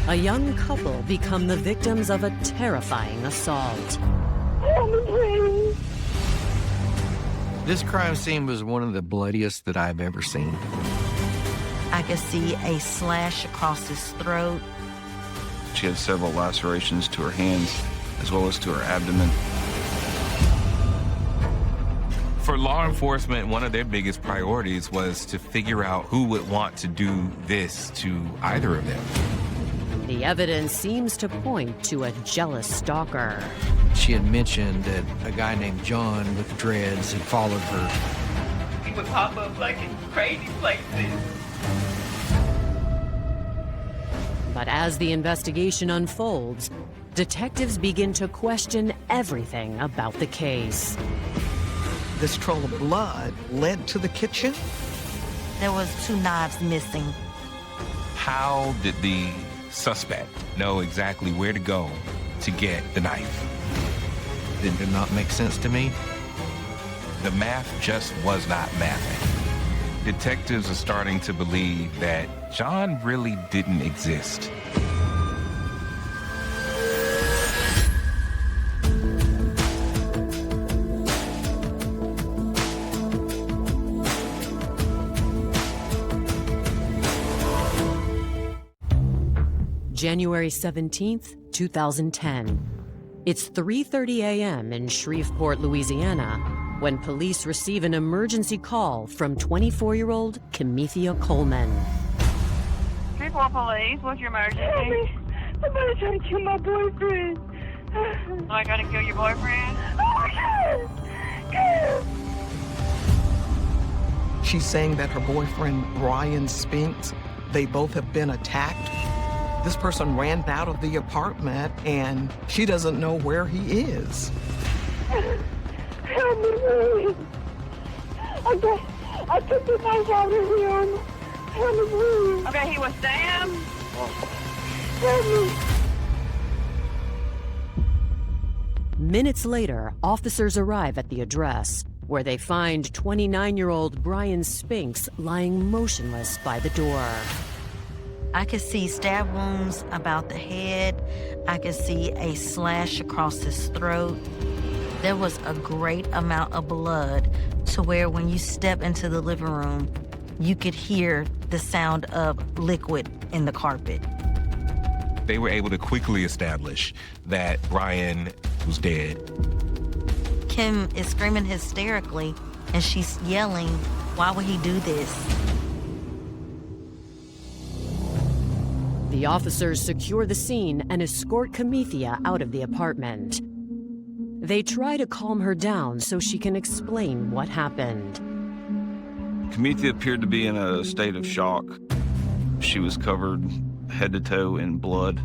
A young couple become the victims of a terrifying assault. This crime scene was one of the bloodiest that I've ever seen. I could see a slash across his throat. She had several lacerations to her hands as well as to her abdomen. For law enforcement, one of their biggest priorities was to figure out who would want to do this to either of them. The evidence seems to point to a jealous stalker. She had mentioned that a guy named John with dreads had followed her. He would pop up like in crazy places. But as the investigation unfolds, detectives begin to question everything about the case. This trail of blood led to the kitchen. There was 2 knives missing. How did the suspect know exactly where to go to get the knife? It did not make sense to me. The math just was not mathing. Detectives are starting to believe that John really didn't exist. January 17th, 2010. It's 3:30 a.m. in Shreveport, Louisiana, when police receive an emergency call from 24-year-old Kimethia.Coleman. Shreveport police, what's your emergency? Somebody's trying to kill my boyfriend. Oh, I gotta kill your boyfriend? Oh, yes! She's saying that her boyfriend, Brian Spinks, they both have been attacked. This person ran out of the apartment, and she doesn't know where he is. Help me, please. I took the knife out of him. Help me, please. Okay, he was Sam. Help me. Minutes later, officers arrive at the address, where they find 29-year-old Brian Spinks lying motionless by the door. I could see stab wounds about the head. I could see a slash across his throat. There was a great amount of blood to where when you step into the living room, you could hear the sound of liquid in the carpet. They were able to quickly establish that Brian was dead. Kim is screaming hysterically, and she's yelling, "Why would he do this?" The officers secure the scene and escort Kimethia out of the apartment. They try to calm her down so she can explain what happened. Kimethia appeared to be in a state of shock. She was covered head to toe in blood,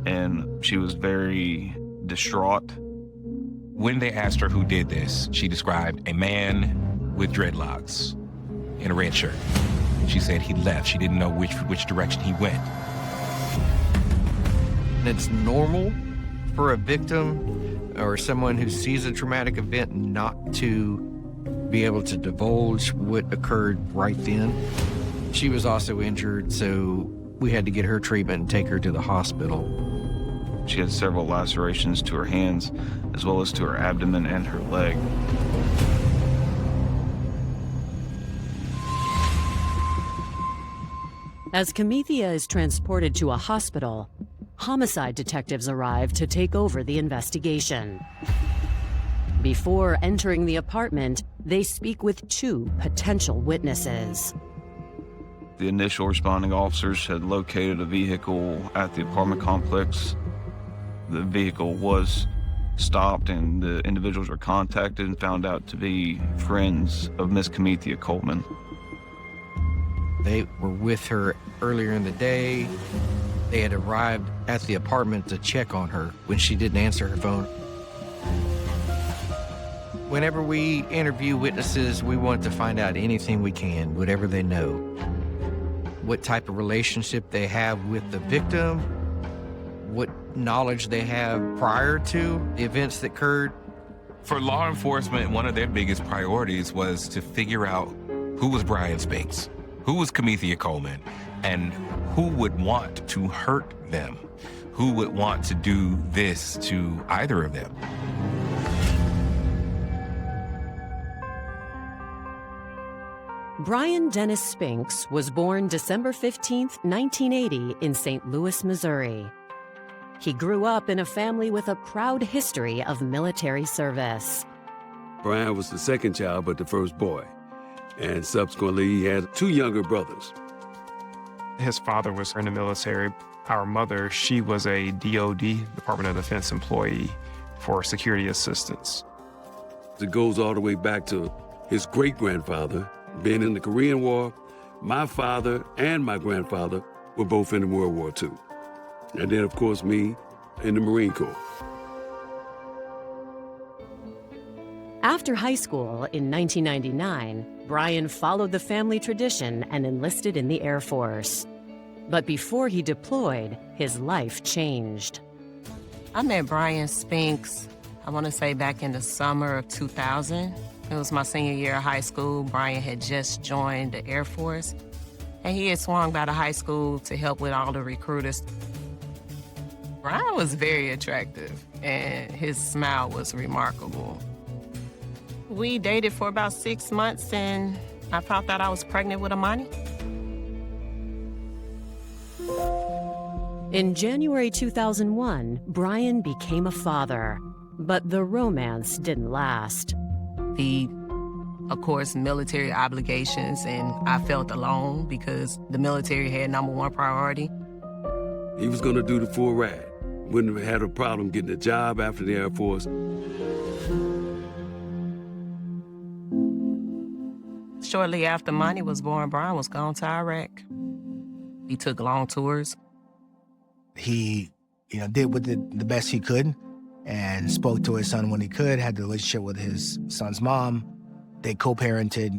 and she was very distraught. When they asked her who did this, she described a man with dreadlocks in a red shirt. She said he left. She didn't know which direction he went. It's normal for a victim or someone who sees a traumatic event not to be able to divulge what occurred right then. She was also injured, so we had to get her treatment and take her to the hospital. She had several lacerations to her hands as well as to her abdomen and her leg. As Kimethia is transported to a hospital, homicide detectives arrive to take over the investigation. Before entering the apartment, they speak with 2 potential witnesses. The initial responding officers had located a vehicle at the apartment complex. The vehicle was stopped, and the individuals were contacted and found out to be friends of Miss Kimethia.Coleman. They were with her earlier in the day. They had arrived at the apartment to check on her when she didn't answer her phone. Whenever we interview witnesses, we want to find out anything we can, whatever they know. What type of relationship they have with the victim, what knowledge they have prior to the events that occurred. For law enforcement, one of their biggest priorities was to figure out who was Brian Spinks, who was Kimethia.Coleman, and Who would want to hurt them? Who would want to do this to either of them? Brian Dennis Spinks was born December 15, 1980 in St. Louis, Missouri. He grew up in a family with a proud history of military service. Brian was the second child, but the first boy. And subsequently, he had 2 younger brothers. His father was in the military. Our mother, she was a DOD, Department of Defense employee for security assistance. It goes all the way back to his great-grandfather being in the Korean War. My father and my grandfather were both in World War II. And then, of course, me in the Marine Corps. After high school in 1999, Brian followed the family tradition and enlisted in the Air Force. But before he deployed, his life changed. I met Brian Spinks, I want to say back in the summer of 2000. It was my senior year of high school. Brian had just joined the Air Force, and he had swung by the high school to help with all the recruiters. Brian was very attractive, and his smile was remarkable. We dated for about 6 months, and I found out I was pregnant with Amani. In January 2001, Brian became a father, but the romance didn't last. He, of course, military obligations, and I felt alone because the military had #1 priority. He was going to do the full ride. Wouldn't have had a problem getting a job after the Air Force. Shortly after Monty was born, Brian was gone to Iraq. He took long tours. He, did what the best he could and spoke to his son when he could, had the relationship with his son's mom. They co-parented.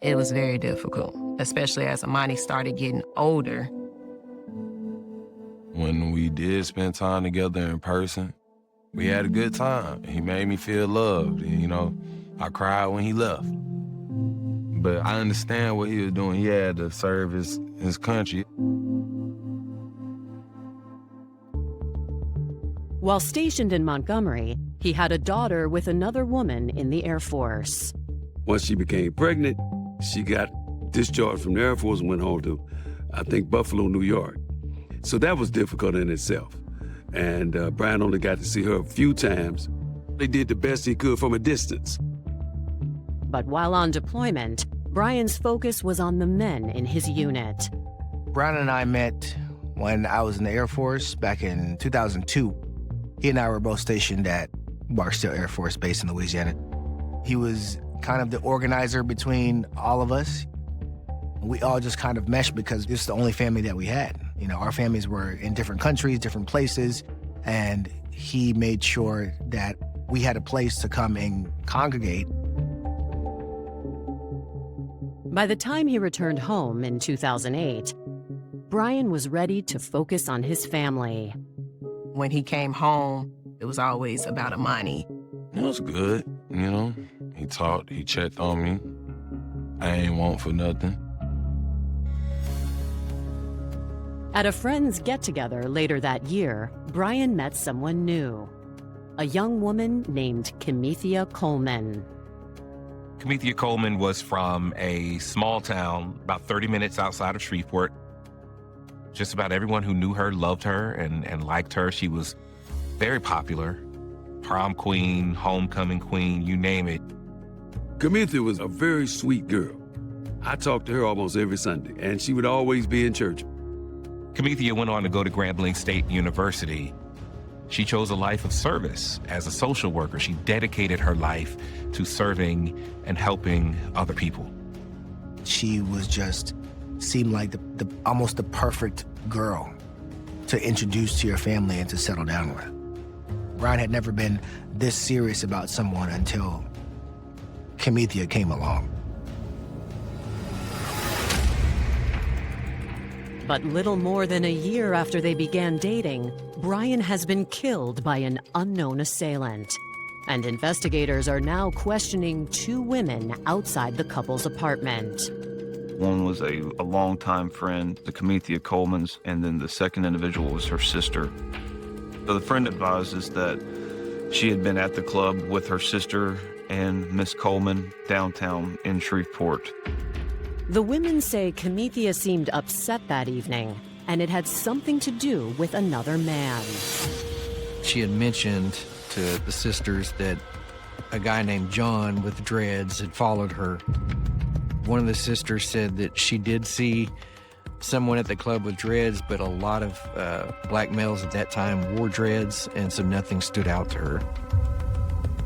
It was very difficult, especially as Amani started getting older. When we did spend time together in person, we had a good time. He made me feel loved. I cried when he left. But I understand what he was doing. He had to serve his country. While stationed in Montgomery, he had a daughter with another woman in the Air Force. Once she became pregnant, she got discharged from the Air Force and went home to, I think, Buffalo, New York. So that was difficult in itself. And Brian only got to see her a few times. They did the best he could from a distance. But while on deployment, Brian's focus was on the men in his unit. Brian and I met when I was in the Air Force back in 2002. He and I were both stationed at Barksdale Air Force Base in Louisiana. He was kind of the organizer between all of us. We all just kind of meshed because this is the only family that we had. Our families were in different countries, different places, and he made sure that we had a place to come and congregate. By the time he returned home in 2008, Brian was ready to focus on his family. When he came home, it was always about Amani. It was good, He talked, he checked on me. I ain't want for nothing. At a friend's get-together later that year, Brian met someone new, a young woman named Kimethia.Coleman. Kimethia.Coleman was from a small town about 30 minutes outside of Shreveport. Just about everyone who knew her loved her and liked her. She was very popular. Prom queen, homecoming queen, you name it. Kimethia was a very sweet girl. I talked to her almost every Sunday, and she would always be in church. Kimethia went on to go to Grambling State University. She chose a life of service as a social worker. She dedicated her life to serving and helping other people. She was seemed like almost the perfect girl to introduce to your family and to settle down with. Brian had never been this serious about someone until Kimethia came along. But little more than a year after they began dating, Brian has been killed by an unknown assailant. And investigators are now questioning 2 women outside the couple's apartment. One was a longtime friend, the Kimethia.Colemans, and then the second individual was her sister. So the friend advises that she had been at the club with her sister and Miss Coleman downtown in Shreveport. The women say Kimethia seemed upset that evening, and it had something to do with another man. She had mentioned to the sisters that a guy named John with dreads had followed her. One of the sisters said that she did see someone at the club with dreads, but a lot of black males at that time wore dreads, and so nothing stood out to her.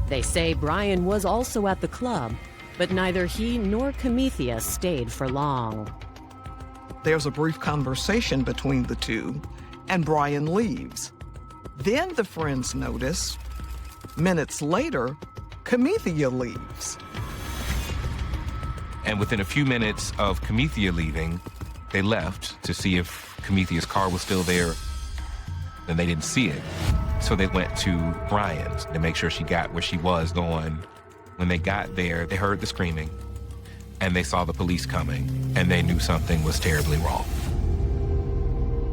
They say Brian was also at the club, but neither he nor Kimethia stayed for long. There's a brief conversation between the two, and Brian leaves. Then the friends notice, minutes later, Kimethia leaves. And within a few minutes of Kimethia leaving, they left to see if Kimethia's car was still there, and they didn't see it. So they went to Brian's to make sure she got where she was going. When they got there, they heard the screaming, and they saw the police coming, and they knew something was terribly wrong.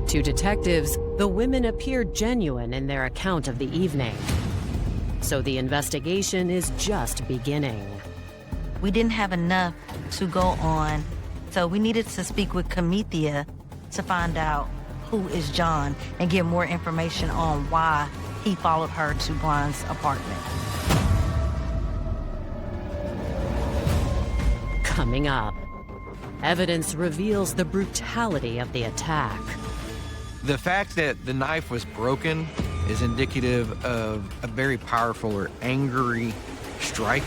To detectives, the women appeared genuine in their account of the evening. So the investigation is just beginning. We didn't have enough to go on, so we needed to speak with Kimethia to find out who is John and get more information on why he followed her to Brian's apartment. Coming up, evidence reveals the brutality of the attack. The fact that the knife was broken is indicative of a very powerful or angry strike.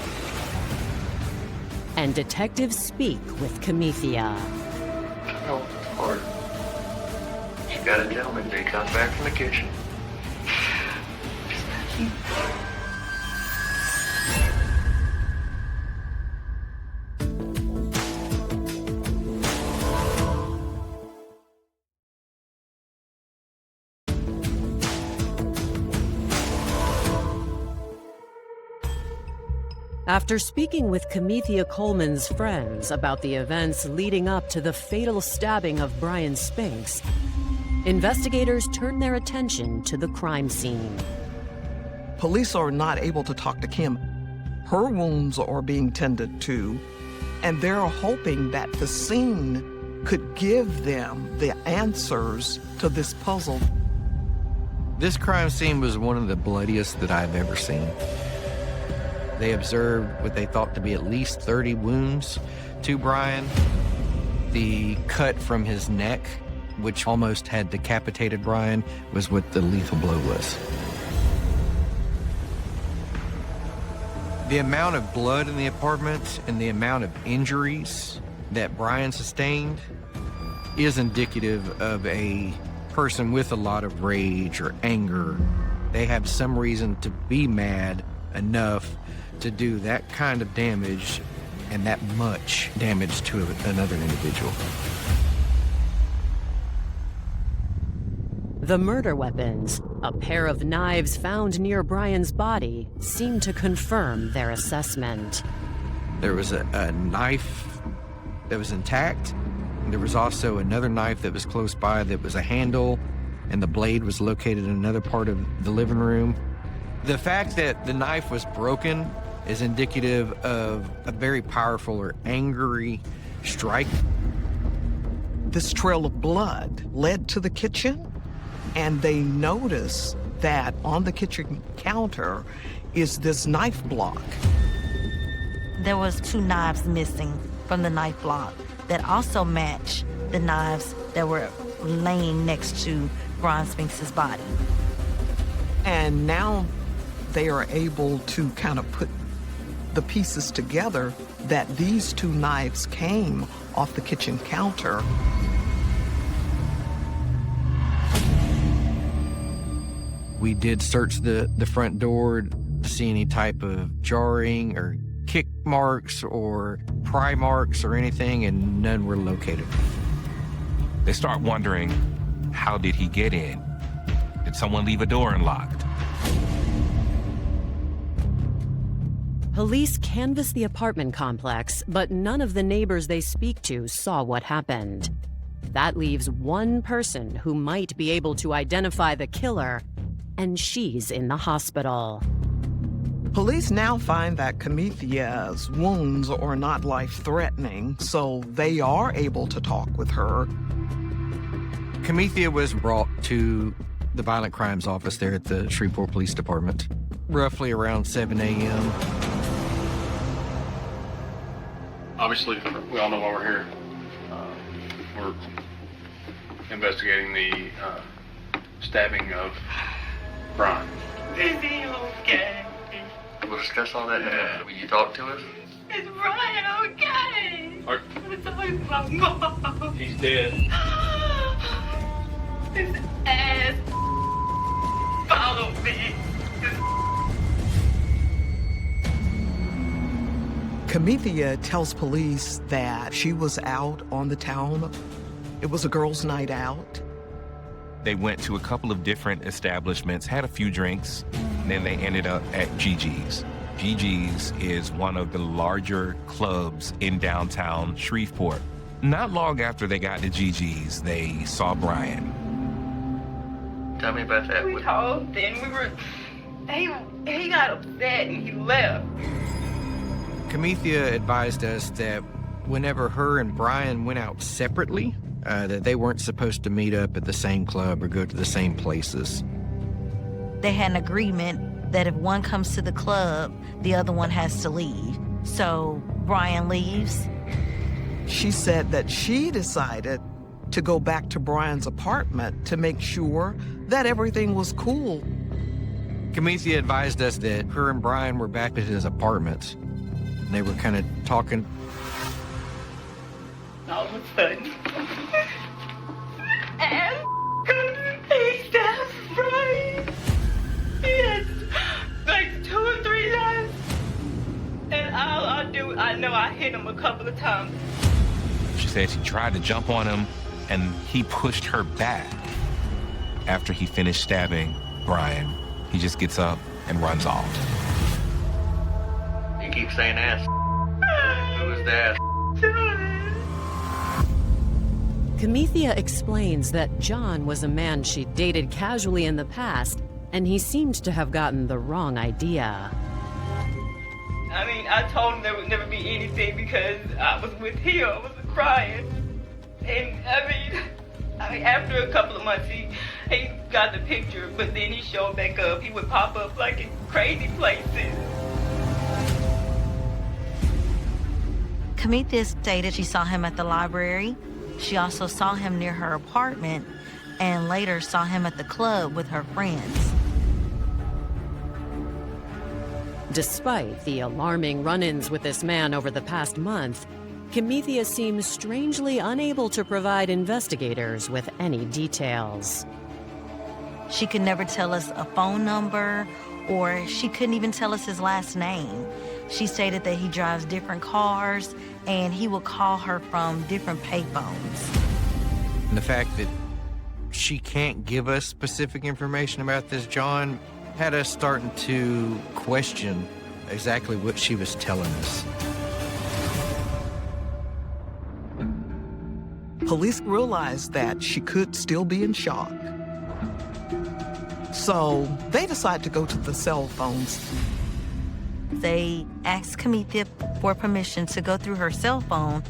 And detectives speak with Kimethia. No, or she got a gentleman. They come back from the kitchen. After speaking with Kimethia.Coleman's friends about the events leading up to the fatal stabbing of Brian Spinks, investigators turn their attention to the crime scene. Police are not able to talk to Kim. Her wounds are being tended to, and they're hoping that the scene could give them the answers to this puzzle. This crime scene was one of the bloodiest that I've ever seen. They observed what they thought to be at least 30 wounds to Brian. The cut from his neck, which almost had decapitated Brian, was what the lethal blow was. The amount of blood in the apartment and the amount of injuries that Brian sustained is indicative of a person with a lot of rage or anger. They have some reason to be mad enough to do that kind of damage and that much damage to another individual. The murder weapons, a pair of knives found near Brian's body, seem to confirm their assessment. There was a knife that was intact. There was also another knife that was close by that was a handle, and the blade was located in another part of the living room. The fact that the knife was broken is indicative of a very powerful or angry strike. This trail of blood led to the kitchen, and they noticed that on the kitchen counter is this knife block. There was 2 knives missing from the knife block that also match the knives that were laying next to Brian Spinks' body. And now they are able to kind of put the pieces together that these 2 knives came off the kitchen counter. We did search the front door to see any type of jarring or kick marks or pry marks or anything, and none were located. They start wondering, how did he get in? Did someone leave a door unlocked? Police canvass the apartment complex, but none of the neighbors they speak to saw what happened. That leaves one person who might be able to identify the killer, and she's in the hospital. Police now find that Kimethia's wounds are not life-threatening, so they are able to talk with her. Kimethia was brought to the Violent Crimes Office there at the Shreveport Police Department, roughly around 7 a.m. Obviously, we all know why we're here. We're investigating the stabbing of Brian. Is he okay? We'll discuss all that in a minute. Will you talk to us? Is Brian okay? It's always my mom. He's dead. His ass followed me. Kimethia tells police that she was out on the town. It was a girls' night out. They went to a couple of different establishments, had a few drinks, and then they ended up at Gigi's. Gigi's is one of the larger clubs in downtown Shreveport. Not long after they got to Gigi's, they saw Brian. Tell me about that. We talked and he got upset and he left. Kimethia advised us that whenever her and Brian went out separately, that they weren't supposed to meet up at the same club or go to the same places. They had an agreement that if one comes to the club, the other one has to leave. So Brian leaves. She said that she decided to go back to Brian's apartment to make sure that everything was cool. Kimethia advised us that her and Brian were back at his apartment. And they were kind of talking. All of a sudden, and he stabbed Brian. He had like 2 or 3 times. And all I do, I know I hit him a couple of times. She said she tried to jump on him, and he pushed her back. After he finished stabbing Brian, he just gets up and runs off. You keep saying ass. Who is the ass? Kimethia explains that John was a man she dated casually in the past, and he seemed to have gotten the wrong idea. I mean, I told him there would never be anything because I was with him. I was crying. And I mean, after a couple of months, he got the picture, but then he showed back up. He would pop up like in crazy places. Kimethia stated she saw him at the library. She also saw him near her apartment and later saw him at the club with her friends. Despite the alarming run-ins with this man over the past month, Kimethia seems strangely unable to provide investigators with any details. She could never tell us a phone number, or she couldn't even tell us his last name. She stated that he drives different cars and he will call her from different payphones. And the fact that she can't give us specific information about this John had us starting to question exactly what she was telling us. Police realized that she could still be in shock. So they decide to go to the cell phones. They asked Kimethia for permission to go through her cell phone.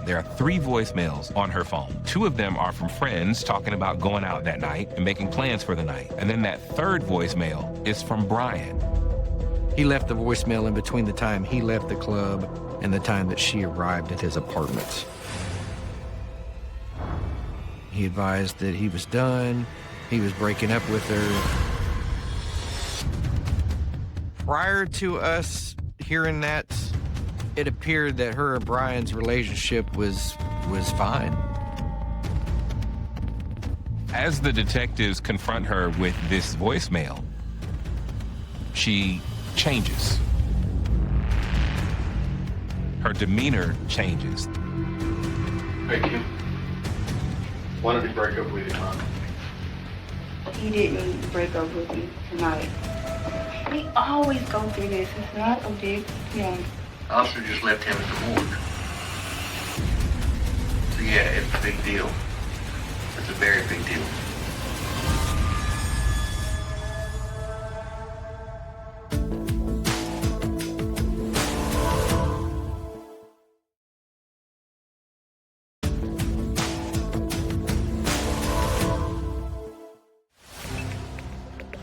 There are 3 voicemails on her phone. 2 of them are from friends talking about going out that night and making plans for the night. And then that 3rd voicemail is from Brian. He left the voicemail in between the time he left the club and the time that she arrived at his apartment. He advised that he was done, he was breaking up with her. Prior to us hearing that, it appeared that her and Brian's relationship was fine. As the detectives confront her with this voicemail, she changes. Her demeanor changes. Hey, Kim. Why did he break up with you, Mom? He didn't break up with me tonight. He always go through this. It's not a big deal. Officer just left him at the morgue. So yeah, it's a big deal. It's a very big deal.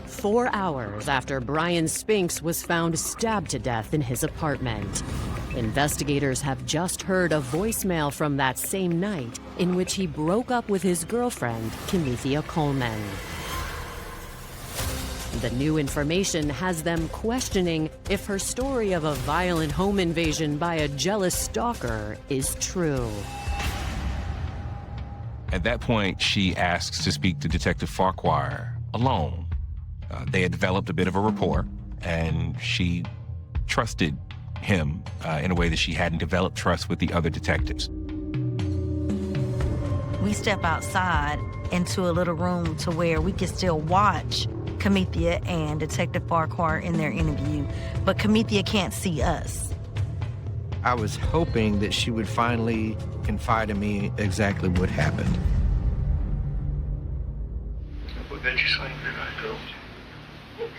"4 hours after Brian Spinks was found stabbed to death in his apartment. Investigators have just heard a voicemail from that same night in which he broke up with his girlfriend, Kimethia.Coleman. The new information has them questioning if her story of a violent home invasion by a jealous stalker is true. At that point, she asks to speak to Detective Farquhar alone. They had developed a bit of a rapport, and she trusted him in a way that she hadn't developed trust with the other detectives. We step outside into a little room to where we can still watch Kimethia and Detective Farquhar in their interview, but Kimethia can't see us. I was hoping that she would finally confide in me exactly what happened. What did you say tonight, girl?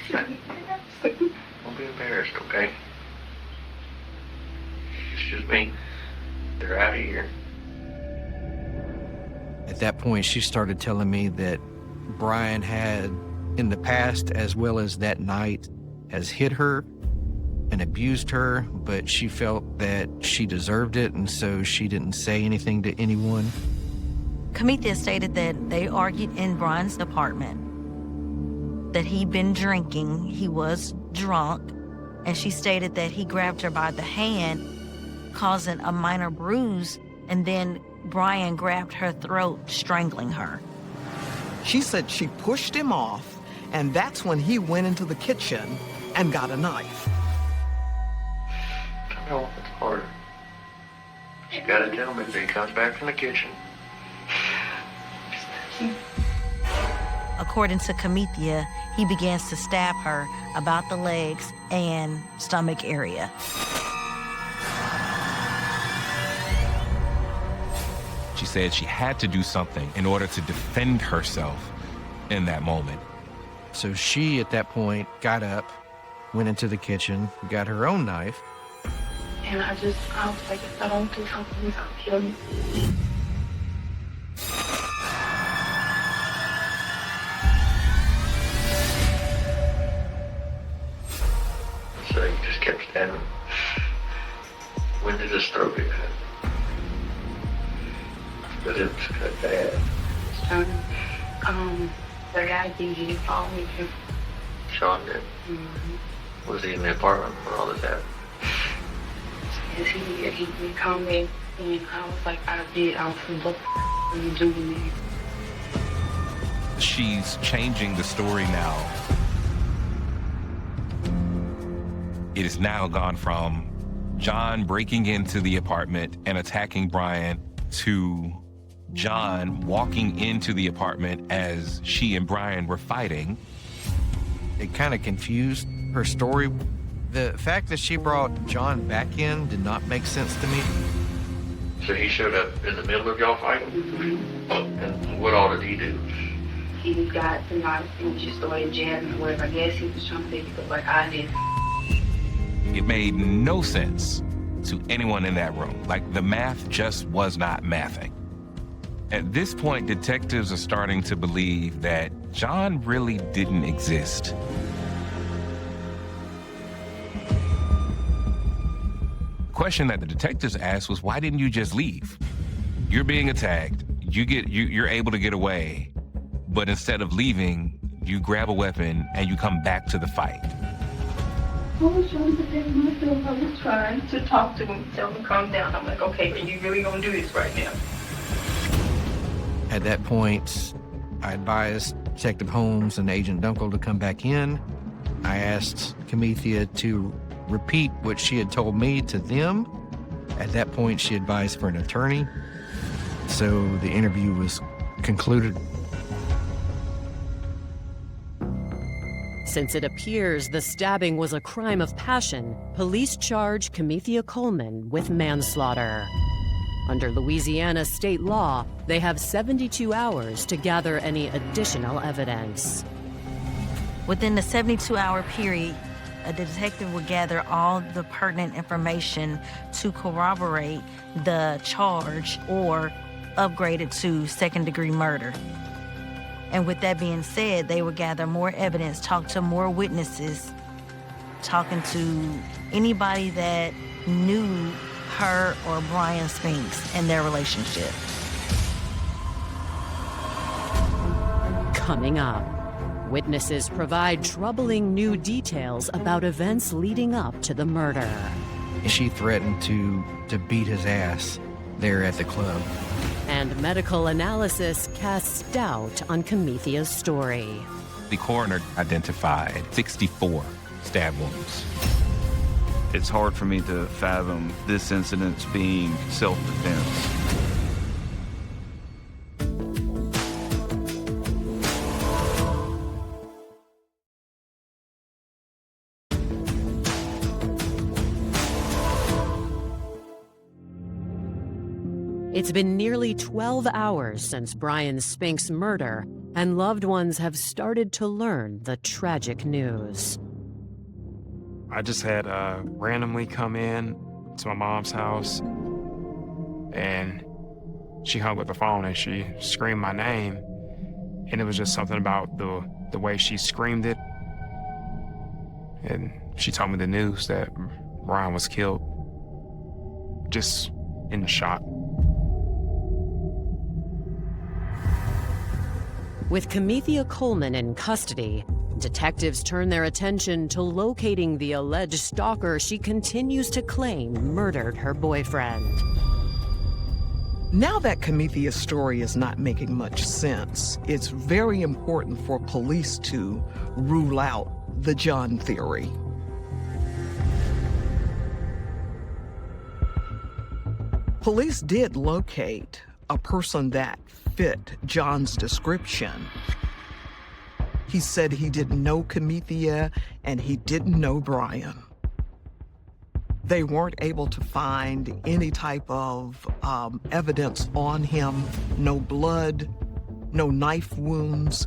Don't be embarrassed, okay? It's just me. They're out of here. At that point, she started telling me that Brian had, in the past as well as that night, has hit her and abused her, but she felt that she deserved it, and so she didn't say anything to anyone. Kimethia stated that they argued in Brian's apartment, that he'd been drinking, he was drunk, and she stated that he grabbed her by the hand, causing a minor bruise, and then Brian grabbed her throat, strangling her. She said she pushed him off, and that's when he went into the kitchen and got a knife. No, it's harder. You gotta tell me if he comes back from the kitchen. According to Kimethia, he begins to stab her about the legs and stomach area. She said she had to do something in order to defend herself in that moment. So she, at that point, got up, went into the kitchen, got her own knife. And I was like, if I don't do something, I'll kill you. So you just kept stabbing. When did his throat get cut? But it was cut bad. The guy did follow me too. Sean did? Mm-hmm. Was he in the apartment when all this happened? Yes, he did. He did come in, and I was like, I was what are you doing there? She's changing the story now. It has now gone from John breaking into the apartment and attacking Brian to John walking into the apartment as she and Brian were fighting. It kind of confused her story. The fact that she brought John back in did not make sense to me. So he showed up in the middle of y'all fighting? And what all did he do? He got the knife and just started jabbing or whatever. I guess he was trying to make it look like I did. It made no sense to anyone in that room. Like, the math just was not mathing. At this point, detectives are starting to believe that John really didn't exist. The question that the detectives asked was, why didn't you just leave? You're being attacked, you're able to get away, but instead of leaving, you grab a weapon and you come back to the fight. I was trying to defend myself. I was trying to talk to him, tell him to calm down. I'm like, okay, are you really gonna do this right now? At that point, I advised Detective Holmes and Agent Dunkel to come back in. I asked Kimethia to repeat what she had told me to them. At that point, she advised for an attorney. So the interview was concluded. Since it appears the stabbing was a crime of passion, police charge Kimethia.Coleman with manslaughter. Under Louisiana state law, they have 72 hours to gather any additional evidence. Within the 72-hour period, a detective would gather all the pertinent information to corroborate the charge or upgrade it to second-degree murder. And with that being said, they would gather more evidence, talk to more witnesses, talking to anybody that knew her or Brian Spinks and their relationship. Coming up, witnesses provide troubling new details about events leading up to the murder. She threatened to beat his ass there at the club. And medical analysis casts doubt on Kimethia's story. The coroner identified 64 stab wounds. It's hard for me to fathom this incident being self-defense. It's been nearly 12 hours since Brian Spinks' murder, and loved ones have started to learn the tragic news. I just had randomly come in to my mom's house, and she hung up the phone and she screamed my name, and it was just something about the way she screamed it. And she told me the news that Brian was killed. Just in shock. With Kimethia.Coleman in custody, detectives turn their attention to locating the alleged stalker she continues to claim murdered her boyfriend. Now that Kimethia's story is not making much sense, it's very important for police to rule out the John theory. Police did locate a person that fit John's description. He said he didn't know Kimethia and he didn't know Brian. They weren't able to find any type of evidence on him, no blood, no knife wounds.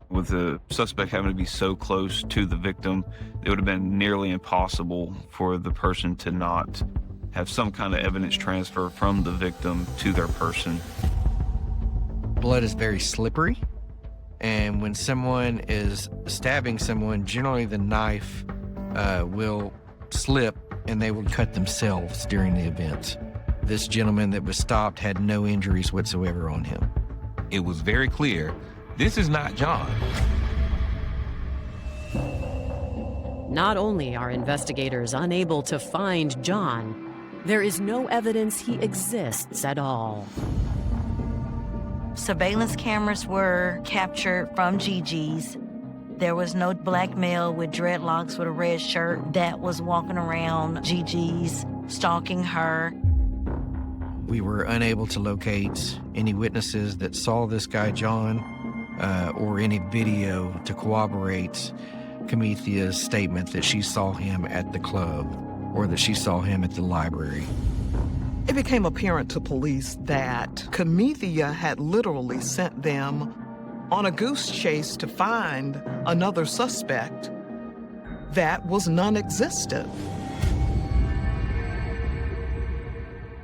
With the suspect having to be so close to the victim, it would have been nearly impossible for the person to not have some kind of evidence transfer from the victim to their person. Blood is very slippery, and when someone is stabbing someone, generally the knife will slip and they will cut themselves during the event. This gentleman that was stopped had no injuries whatsoever on him. It was very clear, this is not John. Not only are investigators unable to find John, there is no evidence he exists at all. Surveillance cameras were captured from Gigi's. There was no black male with dreadlocks with a red shirt that was walking around Gigi's, stalking her. We were unable to locate any witnesses that saw this guy, John, or any video to corroborate Kimethia's statement that she saw him at the club or that she saw him at the library. It became apparent to police that Kimethia had literally sent them on a goose chase to find another suspect that was non-existent.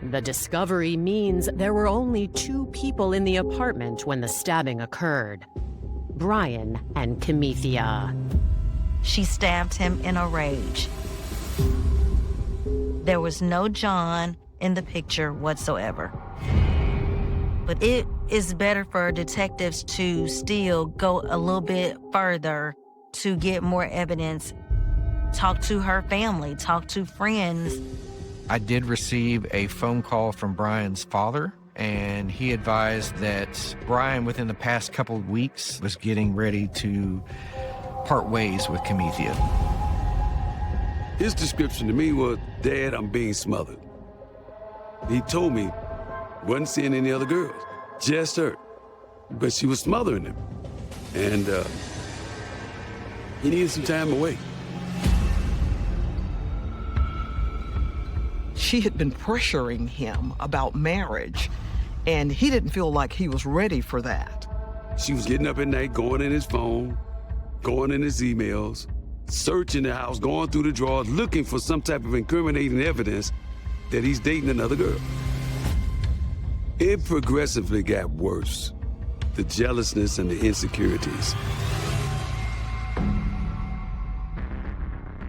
The discovery means there were only 2 people in the apartment when the stabbing occurred: Brian and Kimethia. She stabbed him in a rage. There was no John in the picture whatsoever. But it is better for detectives to still go a little bit further to get more evidence, talk to her family, talk to friends. I did receive a phone call from Brian's father, and he advised that Brian, within the past couple of weeks, was getting ready to part ways with Kimethia. His description to me was, "Dad, I'm being smothered." He told me, wasn't seeing any other girls, just her. But she was smothering him. And He needed some time away. She had been pressuring him about marriage, and he didn't feel like he was ready for that. She was getting up at night, going in his phone, going in his emails, searching the house, going through the drawers, looking for some type of incriminating evidence that he's dating another girl. It progressively got worse, the jealousness and the insecurities.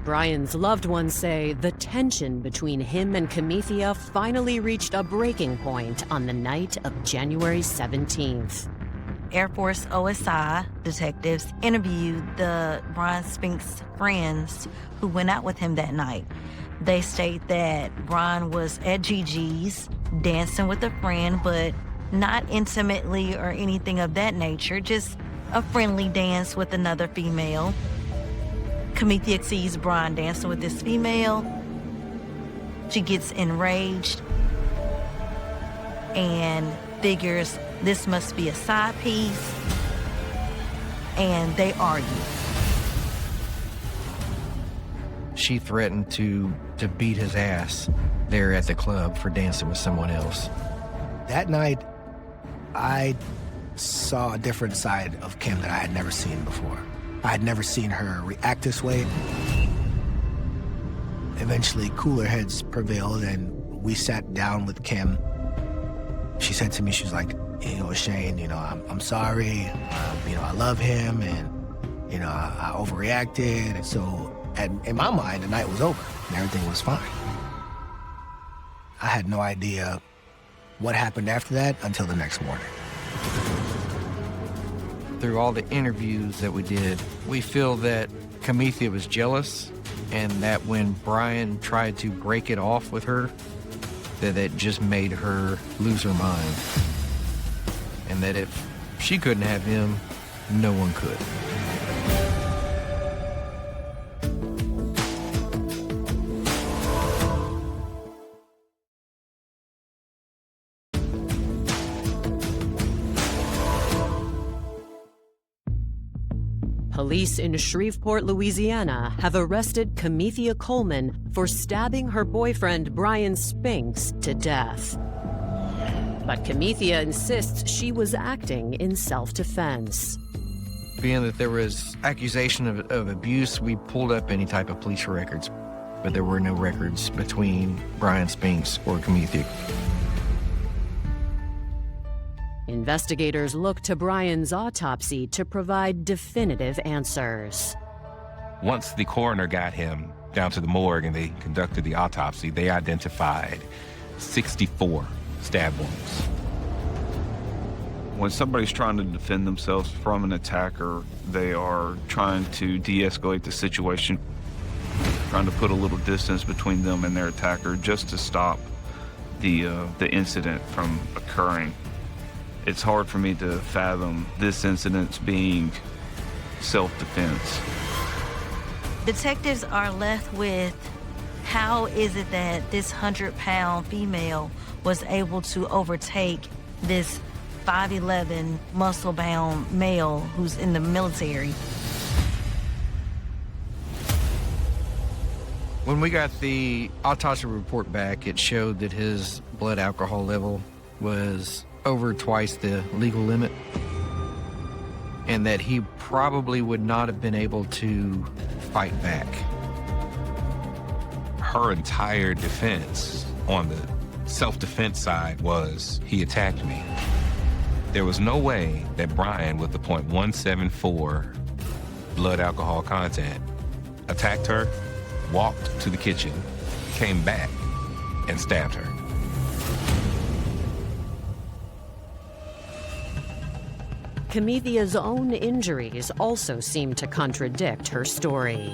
Brian's loved ones say the tension between him and Kimethia finally reached a breaking point on the night of January 17th. Air Force OSI detectives interviewed the Brian Spinks friends who went out with him that night. They state that Brian was at Gigi's dancing with a friend, but not intimately or anything of that nature, just a friendly dance with another female. Kimethia sees Brian dancing with this female. She gets enraged and figures this must be a side piece, and they argue. She threatened to beat his ass there at the club for dancing with someone else. That night, I saw a different side of Kim that I had never seen before. I had never seen her react this way. Eventually, cooler heads prevailed, and we sat down with Kim. She said to me, she was like, Shane, I'm sorry. I love him, and, I overreacted. And so, in my mind, the night was over, and everything was fine. I had no idea what happened after that until the next morning. Through all the interviews that we did, we feel that Kimethia was jealous, and that when Brian tried to break it off with her, that it just made her lose her mind. And that if she couldn't have him, no one could. Police in Shreveport, Louisiana have arrested Kimethia.Coleman for stabbing her boyfriend Brian Spinks to death. But Kimethia insists she was acting in self-defense. Being that there was accusation of abuse, we pulled up any type of police records, but there were no records between Brian Spinks or Kimethia. Investigators look to Brian's autopsy to provide definitive answers. Once the coroner got him down to the morgue and they conducted the autopsy, they identified 64 stab wounds. When somebody's trying to defend themselves from an attacker, they are trying to de-escalate the situation, trying to put a little distance between them and their attacker just to stop the incident from occurring. It's hard for me to fathom this incident being self-defense. Detectives are left with, how is it that this 100-pound female was able to overtake this 5'11", muscle-bound male who's in the military? When we got the autopsy report back, it showed that his blood alcohol level was over twice the legal limit, and that he probably would not have been able to fight back. Her entire defense on the self-defense side was, he attacked me. There was no way that Brian, with the .174 blood alcohol content, attacked her, walked to the kitchen, came back, and stabbed her. Kimethia's own injuries also seem to contradict her story.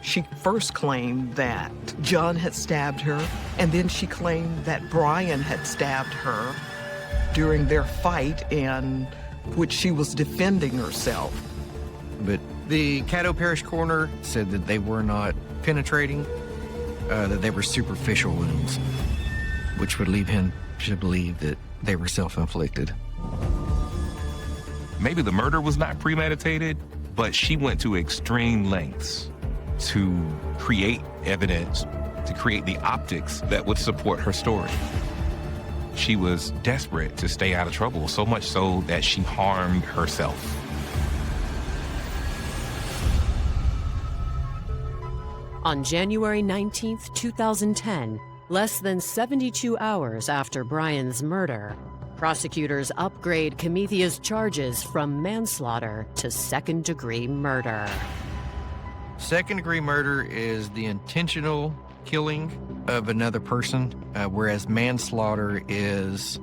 She first claimed that John had stabbed her, and then she claimed that Brian had stabbed her during their fight in which she was defending herself. But the Caddo Parish coroner said that they were not penetrating, that they were superficial wounds, which would lead him to believe that they were self-inflicted. Maybe the murder was not premeditated, But she went to extreme lengths to create evidence, to create the optics that would support her story. She was desperate to stay out of trouble, so much so that she harmed herself. On January 19th, 2010, less than 72 hours after Brian's murder, prosecutors upgrade Kimethia's charges from manslaughter to second-degree murder. Second-degree murder is the intentional killing of another person, whereas manslaughter is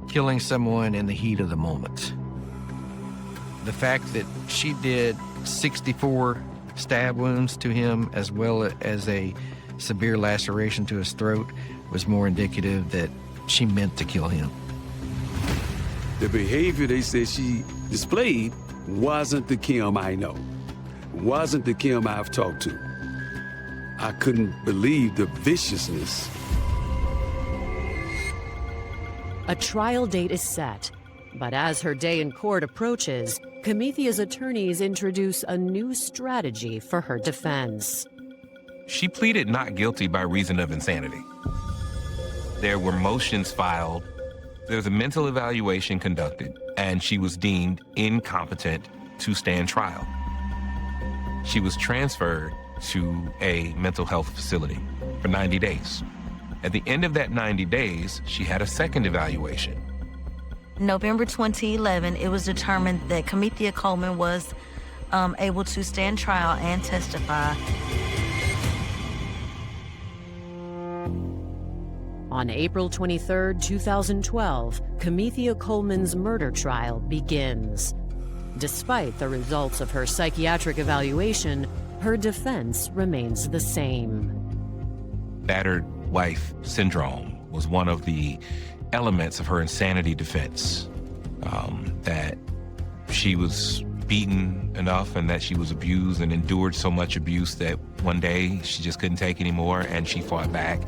killing someone in the heat of the moment. The fact that she did 64 stab wounds to him as well as a severe laceration to his throat was more indicative that she meant to kill him. The behavior they said she displayed wasn't the Kim I know, wasn't the Kim I've talked to. I couldn't believe the viciousness. A trial date is set, but as her day in court approaches, Kimethia's attorneys introduce a new strategy for her defense. She pleaded not guilty by reason of insanity. There were motions filed, there was a mental evaluation conducted, and she was deemed incompetent to stand trial. She was transferred to a mental health facility for 90 days. At the end of that 90 days, she had a second evaluation. November 2011, it was determined that Kimethia.Coleman was able to stand trial and testify. On April 23, 2012, Kimethia.Coleman's murder trial begins. Despite the results of her psychiatric evaluation, her defense remains the same. Battered wife syndrome was one of the elements of her insanity defense, that she was beaten enough and that she was abused and endured so much abuse that one day she just couldn't take anymore and she fought back.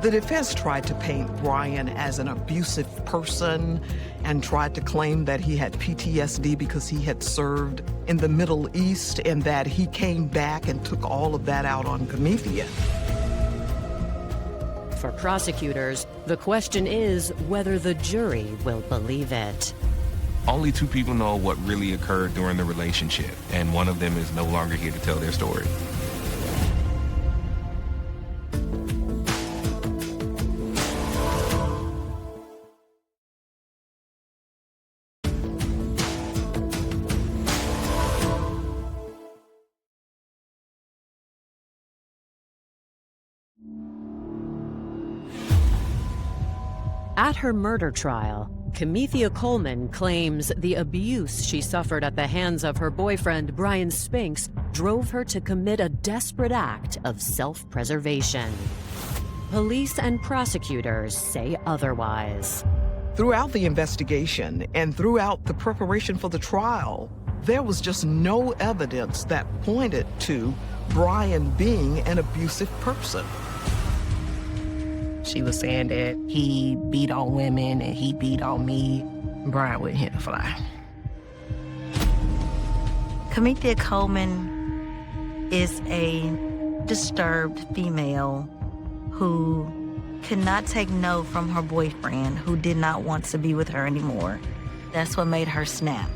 The defense tried to paint Brian as an abusive person and tried to claim that he had PTSD because he had served in the Middle East and that he came back and took all of that out on Kimethia. For prosecutors, the question is whether the jury will believe it. Only two people know what really occurred during the relationship, and one of them is no longer here to tell their story. At her murder trial, Kimethia.Coleman claims the abuse she suffered at the hands of her boyfriend, Brian Spinks, drove her to commit a desperate act of self-preservation. Police and prosecutors say otherwise. Throughout the investigation and throughout the preparation for the trial, there was just no evidence that pointed to Brian being an abusive person. She was saying that he beat on women and he beat on me. Brian wouldn't hit a fly. Kimethia.Coleman is a disturbed female who could not take no from her boyfriend, who did not want to be with her anymore. That's what made her snap.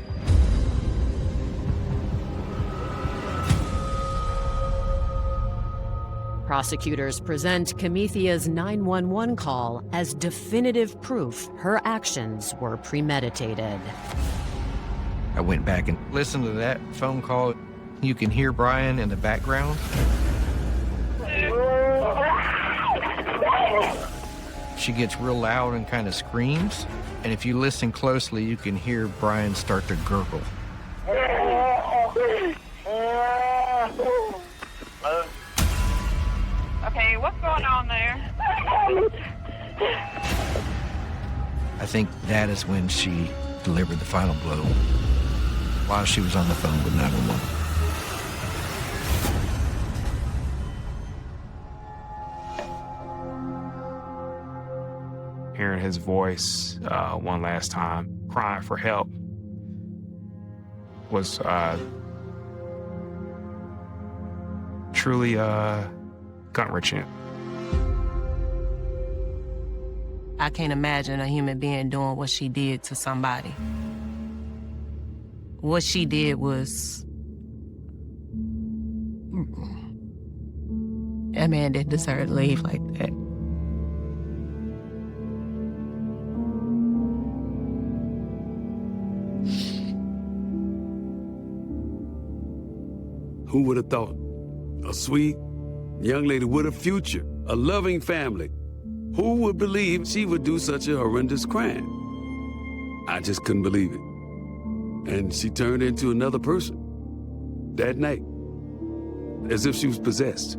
Prosecutors present Kimethia's 911 call as definitive proof her actions were premeditated. I went back and listened to that phone call. You can hear Brian in the background. She gets real loud and kind of screams. And if you listen closely, you can hear Brian start to gurgle. Okay, what's going on there? I think that is when she delivered the final blow while she was on the phone with 911. Hearing his voice one last time, crying for help. was truly gut-wrenching. I can't imagine a human being doing what she did to somebody. What she did was... That man didn't deserve to leave like that. Who would have thought? A sweet young lady with a future, a loving family. Who would believe she would do such a horrendous crime? I just couldn't believe it. And she turned into another person that night, as if she was possessed.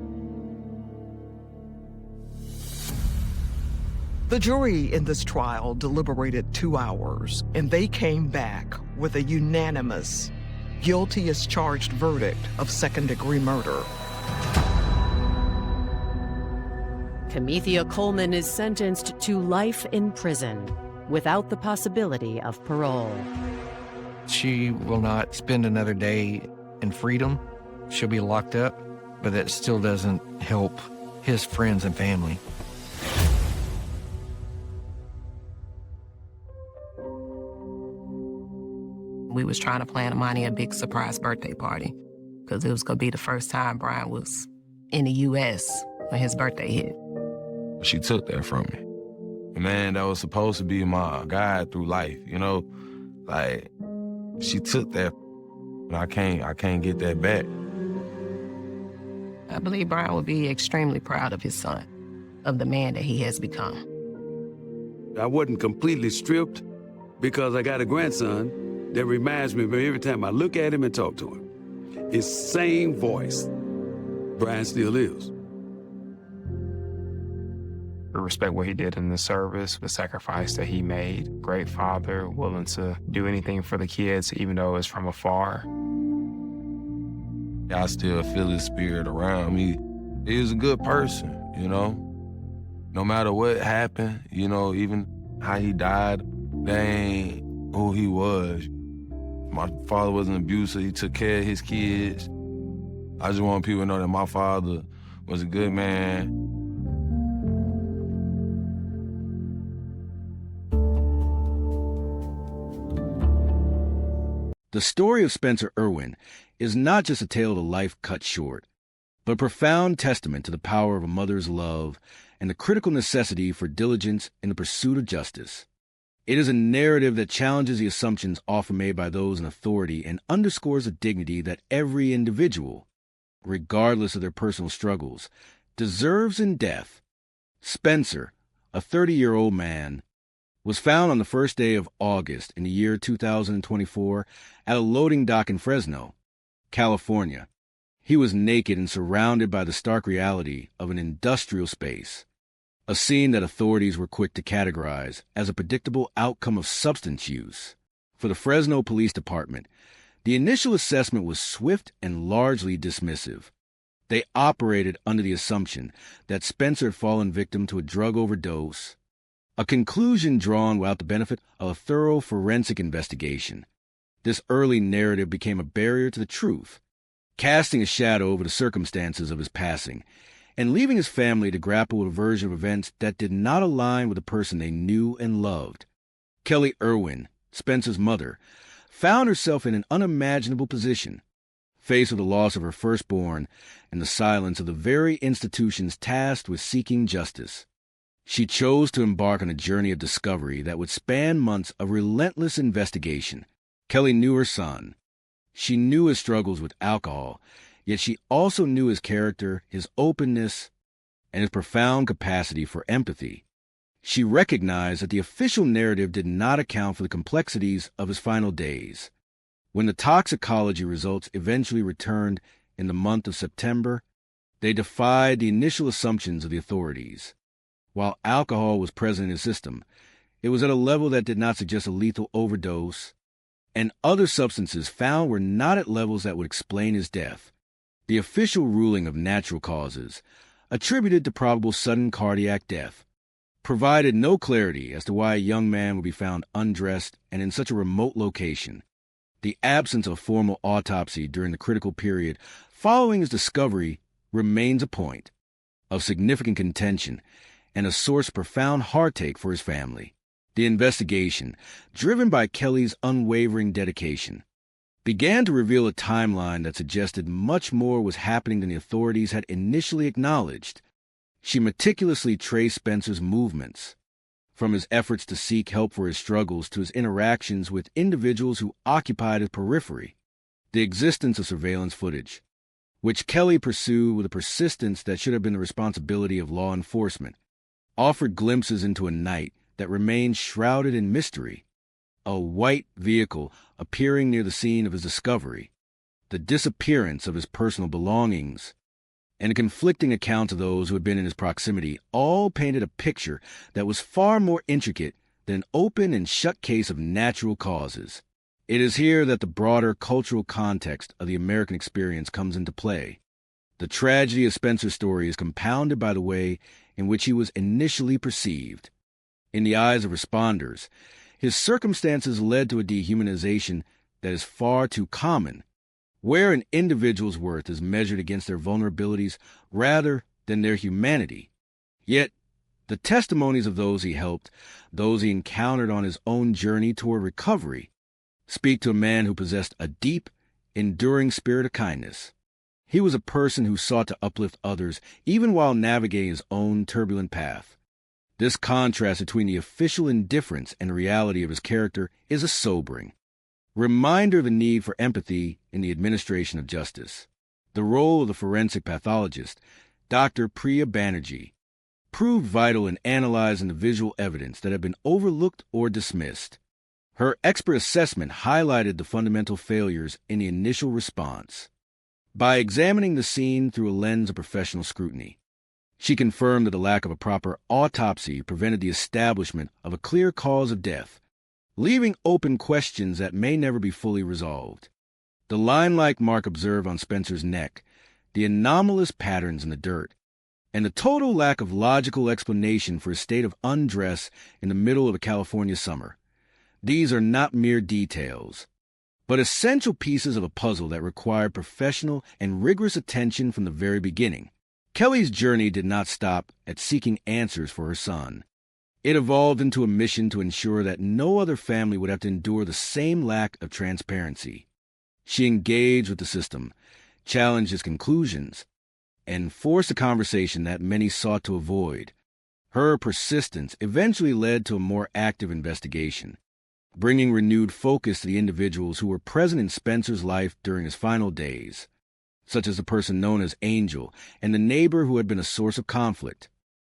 The jury in this trial deliberated 2 hours, and they came back with a unanimous guilty as charged verdict of second-degree murder. Kimethia.Coleman is sentenced to life in prison without the possibility of parole. She will not spend another day in freedom. She'll be locked up, but that still doesn't help his friends and family. We was trying to plan Amani a big surprise birthday party because it was going to be the first time Brian was in the U.S. when his birthday hit. She took that from me. The man that was supposed to be my guide through life, you know? Like, she took that, and I can't get that back. I believe Brian would be extremely proud of his son, of the man that he has become. I wasn't completely stripped because I got a grandson that reminds me of every time I look at him and talk to him. His same voice. Brian still is. We respect what he did in the service, the sacrifice that he made. Great father, willing to do anything for the kids, even though it's from afar. I still feel his spirit around me. He was a good person, you know? No matter what happened, you know, even how he died, that ain't who he was. My father wasn't abusive. He took care of his kids. I just want people to know that my father was a good man. The story of Spencer Irwin is not just a tale of a life cut short, but a profound testament to the power of a mother's love and the critical necessity for diligence in the pursuit of justice. It is a narrative that challenges the assumptions often made by those in authority and underscores the dignity that every individual, regardless of their personal struggles, deserves in death. Spencer, a 30-year-old man, was found on the first day of August in the year 2024 at a loading dock in Fresno, California. He was naked and surrounded by the stark reality of an industrial space, a scene that authorities were quick to categorize as a predictable outcome of substance use. For the Fresno Police Department, the initial assessment was swift and largely dismissive. They operated under the assumption that Spencer had fallen victim to a drug overdose, a conclusion drawn without the benefit of a thorough forensic investigation. This early narrative became a barrier to the truth, casting a shadow over the circumstances of his passing, and leaving his family to grapple with a version of events that did not align with the person they knew and loved. Kelly Irwin, Spencer's mother, found herself in an unimaginable position, faced with the loss of her firstborn and the silence of the very institutions tasked with seeking justice. She chose to embark on a journey of discovery that would span months of relentless investigation. Kelly knew her son. She knew his struggles with alcohol, yet she also knew his character, his openness, and his profound capacity for empathy. She recognized that the official narrative did not account for the complexities of his final days. When the toxicology results eventually returned in the month of September, they defied the initial assumptions of the authorities. While alcohol was present in his system, it was at a level that did not suggest a lethal overdose, and other substances found were not at levels that would explain his death. The official ruling of natural causes, attributed to probable sudden cardiac death, provided no clarity as to why a young man would be found undressed and in such a remote location. The absence of a formal autopsy during the critical period following his discovery remains a point of significant contention and a source of profound heartache for his family. The investigation, driven by Kelly's unwavering dedication, began to reveal a timeline that suggested much more was happening than the authorities had initially acknowledged. She meticulously traced Spencer's movements, from his efforts to seek help for his struggles to his interactions with individuals who occupied his periphery. The existence of surveillance footage, which Kelly pursued with a persistence that should have been the responsibility of law enforcement, offered glimpses into a night that remained shrouded in mystery. A white vehicle appearing near the scene of his discovery, the disappearance of his personal belongings, and conflicting accounts of those who had been in his proximity all painted a picture that was far more intricate than an open and shut case of natural causes. It is here that the broader cultural context of the American experience comes into play. The tragedy of Spencer's story is compounded by the way in which he was initially perceived. In the eyes of responders, his circumstances led to a dehumanization that is far too common, where an individual's worth is measured against their vulnerabilities rather than their humanity. Yet, the testimonies of those he helped, those he encountered on his own journey toward recovery, speak to a man who possessed a deep, enduring spirit of kindness. He was a person who sought to uplift others even while navigating his own turbulent path. This contrast between the official indifference and the reality of his character is a sobering reminder of the need for empathy in the administration of justice. The role of the forensic pathologist, Dr. Priya Banerjee, proved vital in analyzing the visual evidence that had been overlooked or dismissed. Her expert assessment highlighted the fundamental failures in the initial response. By examining the scene through a lens of professional scrutiny, she confirmed that the lack of a proper autopsy prevented the establishment of a clear cause of death, leaving open questions that may never be fully resolved. The line-like mark observed on Spencer's neck, the anomalous patterns in the dirt, and the total lack of logical explanation for his state of undress in the middle of a California summer. These are not mere details, but essential pieces of a puzzle that required professional and rigorous attention from the very beginning. Kelly's journey did not stop at seeking answers for her son. It evolved into a mission to ensure that no other family would have to endure the same lack of transparency. She engaged with the system, challenged its conclusions, and forced a conversation that many sought to avoid. Her persistence eventually led to a more active investigation, bringing renewed focus to the individuals who were present in Spencer's life during his final days, such as the person known as Angel and the neighbor who had been a source of conflict.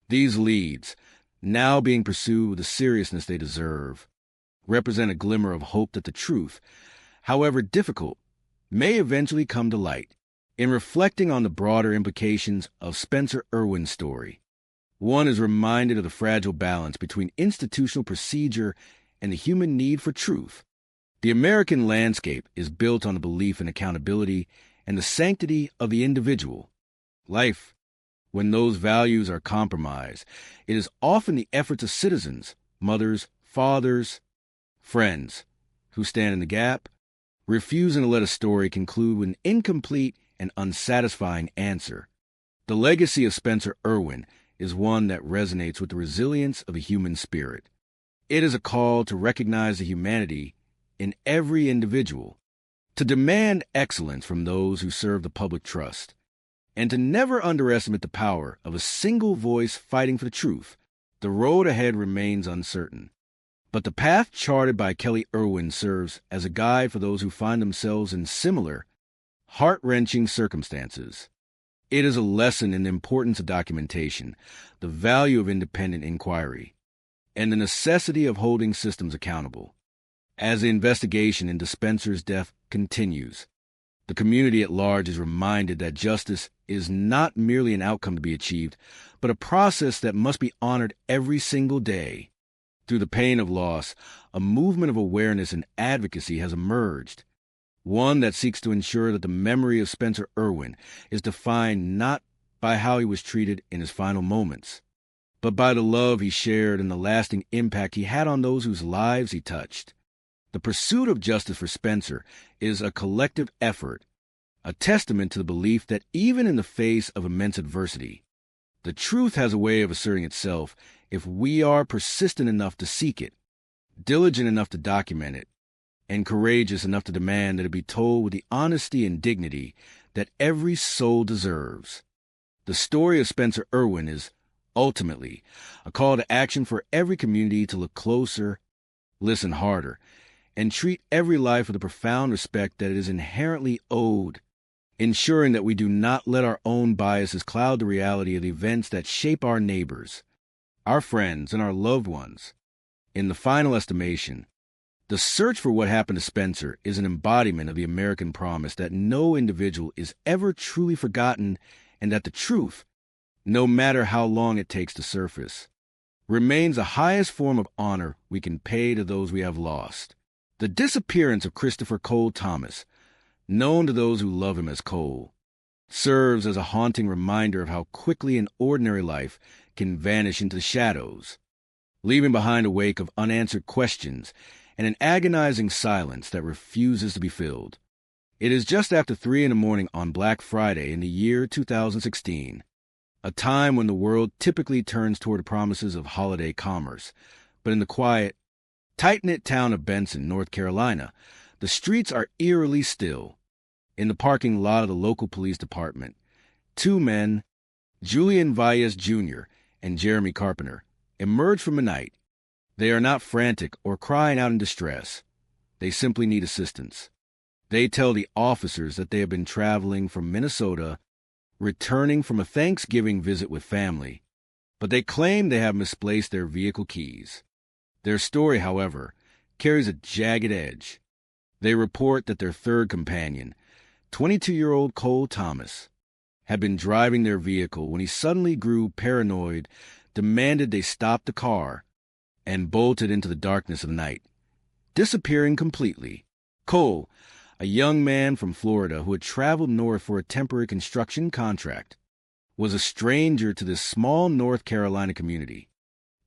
These leads, now being pursued with the seriousness they deserve, represent a glimmer of hope that the truth, however difficult, may eventually come to light. In reflecting on the broader implications of Spencer Irwin's story, one is reminded of the fragile balance between institutional procedure and the human need for truth. The American landscape is built on the belief in accountability and the sanctity of the individual. Life, when those values are compromised, it is often the efforts of citizens, mothers, fathers, friends, who stand in the gap, refusing to let a story conclude with an incomplete and unsatisfying answer. The legacy of Spencer Irwin is one that resonates with the resilience of the human spirit. It is a call to recognize the humanity in every individual, to demand excellence from those who serve the public trust, and to never underestimate the power of a single voice fighting for the truth. The road ahead remains uncertain, but the path charted by Kelly Irwin serves as a guide for those who find themselves in similar, heart-wrenching circumstances. It is a lesson in the importance of documentation, the value of independent inquiry, and the necessity of holding systems accountable. As the investigation into Spencer's death continues, the community at large is reminded that justice is not merely an outcome to be achieved, but a process that must be honored every single day. Through the pain of loss, a movement of awareness and advocacy has emerged, one that seeks to ensure that the memory of Spencer Irwin is defined not by how he was treated in his final moments, but by the love he shared and the lasting impact he had on those whose lives he touched. The pursuit of justice for Spencer is a collective effort, a testament to the belief that even in the face of immense adversity, the truth has a way of asserting itself if we are persistent enough to seek it, diligent enough to document it, and courageous enough to demand that it be told with the honesty and dignity that every soul deserves. The story of Spencer Irwin is, ultimately, a call to action for every community to look closer, listen harder, and treat every life with the profound respect that it is inherently owed, ensuring that we do not let our own biases cloud the reality of the events that shape our neighbors, our friends, and our loved ones. In the final estimation, the search for what happened to Spencer is an embodiment of the American promise that no individual is ever truly forgotten and that the truth, no matter how long it takes to surface, remains the highest form of honor we can pay to those we have lost. The disappearance of Christopher Cole Thomas, known to those who love him as Cole, serves as a haunting reminder of how quickly an ordinary life can vanish into the shadows, leaving behind a wake of unanswered questions and an agonizing silence that refuses to be filled. It is just after 3 a.m. on Black Friday in the year 2016, a time when the world typically turns toward the promises of holiday commerce. But in the quiet, tight-knit town of Benson, North Carolina, the streets are eerily still. In the parking lot of the local police department, 2 men, Julian Valles Jr. and Jeremy Carpenter, emerge from the night. They are not frantic or crying out in distress. They simply need assistance. They tell the officers that they have been traveling from Minnesota, returning from a Thanksgiving visit with family, but they claim they have misplaced their vehicle keys. Their story, however, carries a jagged edge. They report that their third companion, 22-year-old Cole Thomas, had been driving their vehicle when he suddenly grew paranoid, demanded they stop the car, and bolted into the darkness of the night, disappearing completely. Cole, a young man from Florida who had traveled north for a temporary construction contract, was a stranger to this small North Carolina community.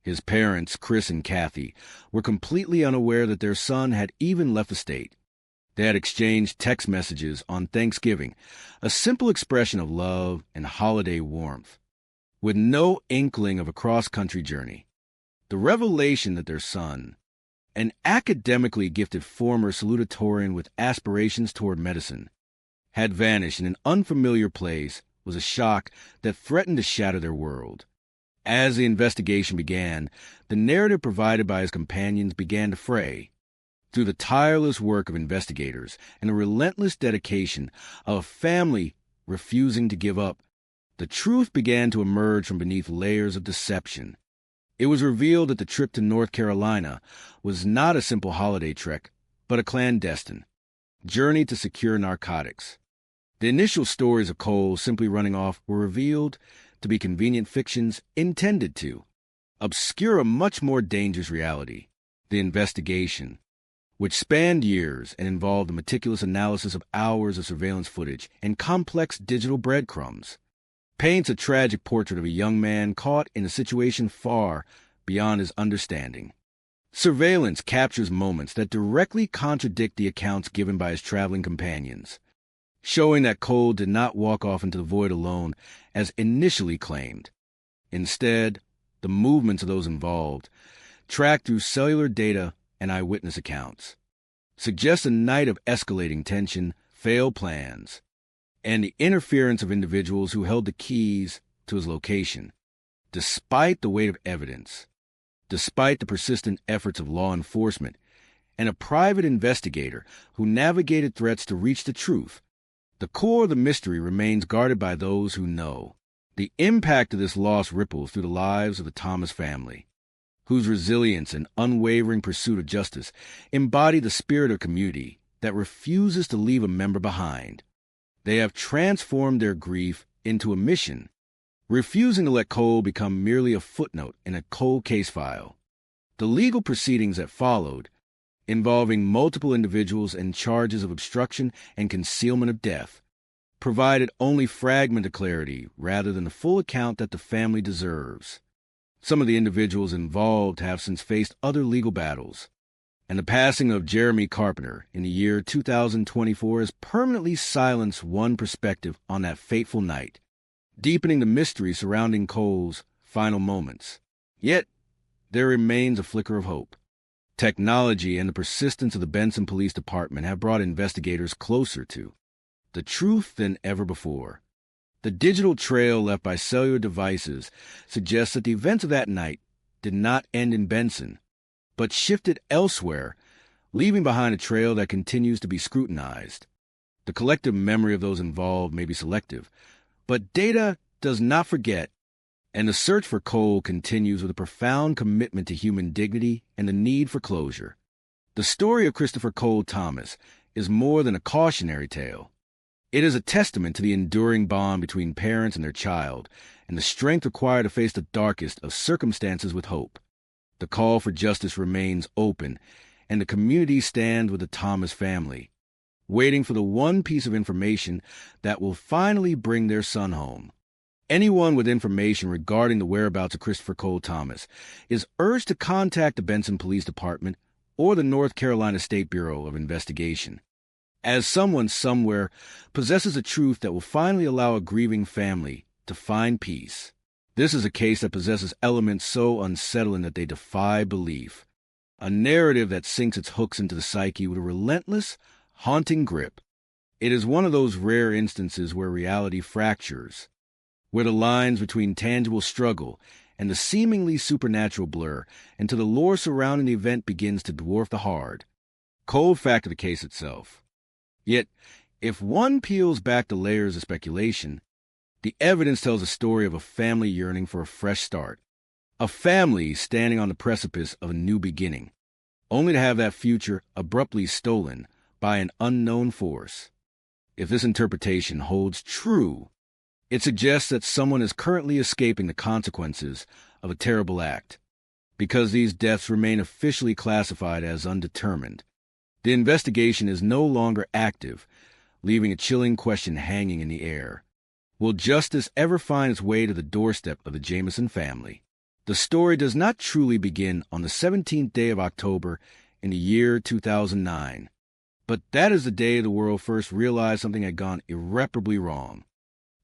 His parents, Chris and Kathy, were completely unaware that their son had even left the state. They had exchanged text messages on Thanksgiving, a simple expression of love and holiday warmth, with no inkling of a cross-country journey. The revelation that their son, an academically gifted former salutatorian with aspirations toward medicine, had vanished in an unfamiliar place was a shock that threatened to shatter their world. As the investigation began, the narrative provided by his companions began to fray. Through the tireless work of investigators and the relentless dedication of a family refusing to give up, the truth began to emerge from beneath layers of deception. It was revealed that the trip to North Carolina was not a simple holiday trek, but a clandestine journey to secure narcotics. The initial stories of Cole simply running off were revealed to be convenient fictions intended to obscure a much more dangerous reality, the investigation, which spanned years and involved the meticulous analysis of hours of surveillance footage and complex digital breadcrumbs, paints a tragic portrait of a young man caught in a situation far beyond his understanding. Surveillance captures moments that directly contradict the accounts given by his traveling companions, showing that Cole did not walk off into the void alone as initially claimed. Instead, the movements of those involved, tracked through cellular data and eyewitness accounts, suggest a night of escalating tension, failed plans, and the interference of individuals who held the keys to his location. Despite the weight of evidence, despite the persistent efforts of law enforcement, and a private investigator who navigated threats to reach the truth, the core of the mystery remains guarded by those who know. The impact of this loss ripples through the lives of the Thomas family, whose resilience and unwavering pursuit of justice embody the spirit of community that refuses to leave a member behind. They have transformed their grief into a mission, refusing to let Cole become merely a footnote in a cold case file. The legal proceedings that followed, involving multiple individuals and charges of obstruction and concealment of death, provided only fragmented clarity rather than the full account that the family deserves. Some of the individuals involved have since faced other legal battles, And the passing of Jeremy Carpenter in the year 2024 has permanently silenced one perspective on that fateful night, deepening the mystery surrounding Cole's final moments. Yet, there remains a flicker of hope. Technology and the persistence of the Benson Police Department have brought investigators closer to the truth than ever before. The digital trail left by cellular devices suggests that the events of that night did not end in Benson, but shifted elsewhere, leaving behind a trail that continues to be scrutinized. The collective memory of those involved may be selective, but data does not forget, and the search for Cole continues with a profound commitment to human dignity and the need for closure. The story of Christopher Cole Thomas is more than a cautionary tale. It is a testament to the enduring bond between parents and their child, and the strength required to face the darkest of circumstances with hope. The call for justice remains open, and the community stands with the Thomas family, waiting for the one piece of information that will finally bring their son home. Anyone with information regarding the whereabouts of Christopher Cole Thomas is urged to contact the Benson Police Department or the North Carolina State Bureau of Investigation, as someone somewhere possesses a truth that will finally allow a grieving family to find peace. This is a case that possesses elements so unsettling that they defy belief, a narrative that sinks its hooks into the psyche with a relentless, haunting grip. It is one of those rare instances where reality fractures, where the lines between tangible struggle and the seemingly supernatural blur, until the lore surrounding the event begins to dwarf the hard, cold fact of the case itself. Yet, if one peels back the layers of speculation, the evidence tells a story of a family yearning for a fresh start, a family standing on the precipice of a new beginning, only to have that future abruptly stolen by an unknown force. If this interpretation holds true, it suggests that someone is currently escaping the consequences of a terrible act, because these deaths remain officially classified as undetermined. The investigation is no longer active, leaving a chilling question hanging in the air. Will justice ever find its way to the doorstep of the Jameson family? The story does not truly begin on the 17th day of October in the year 2009, but that is the day the world first realized something had gone irreparably wrong.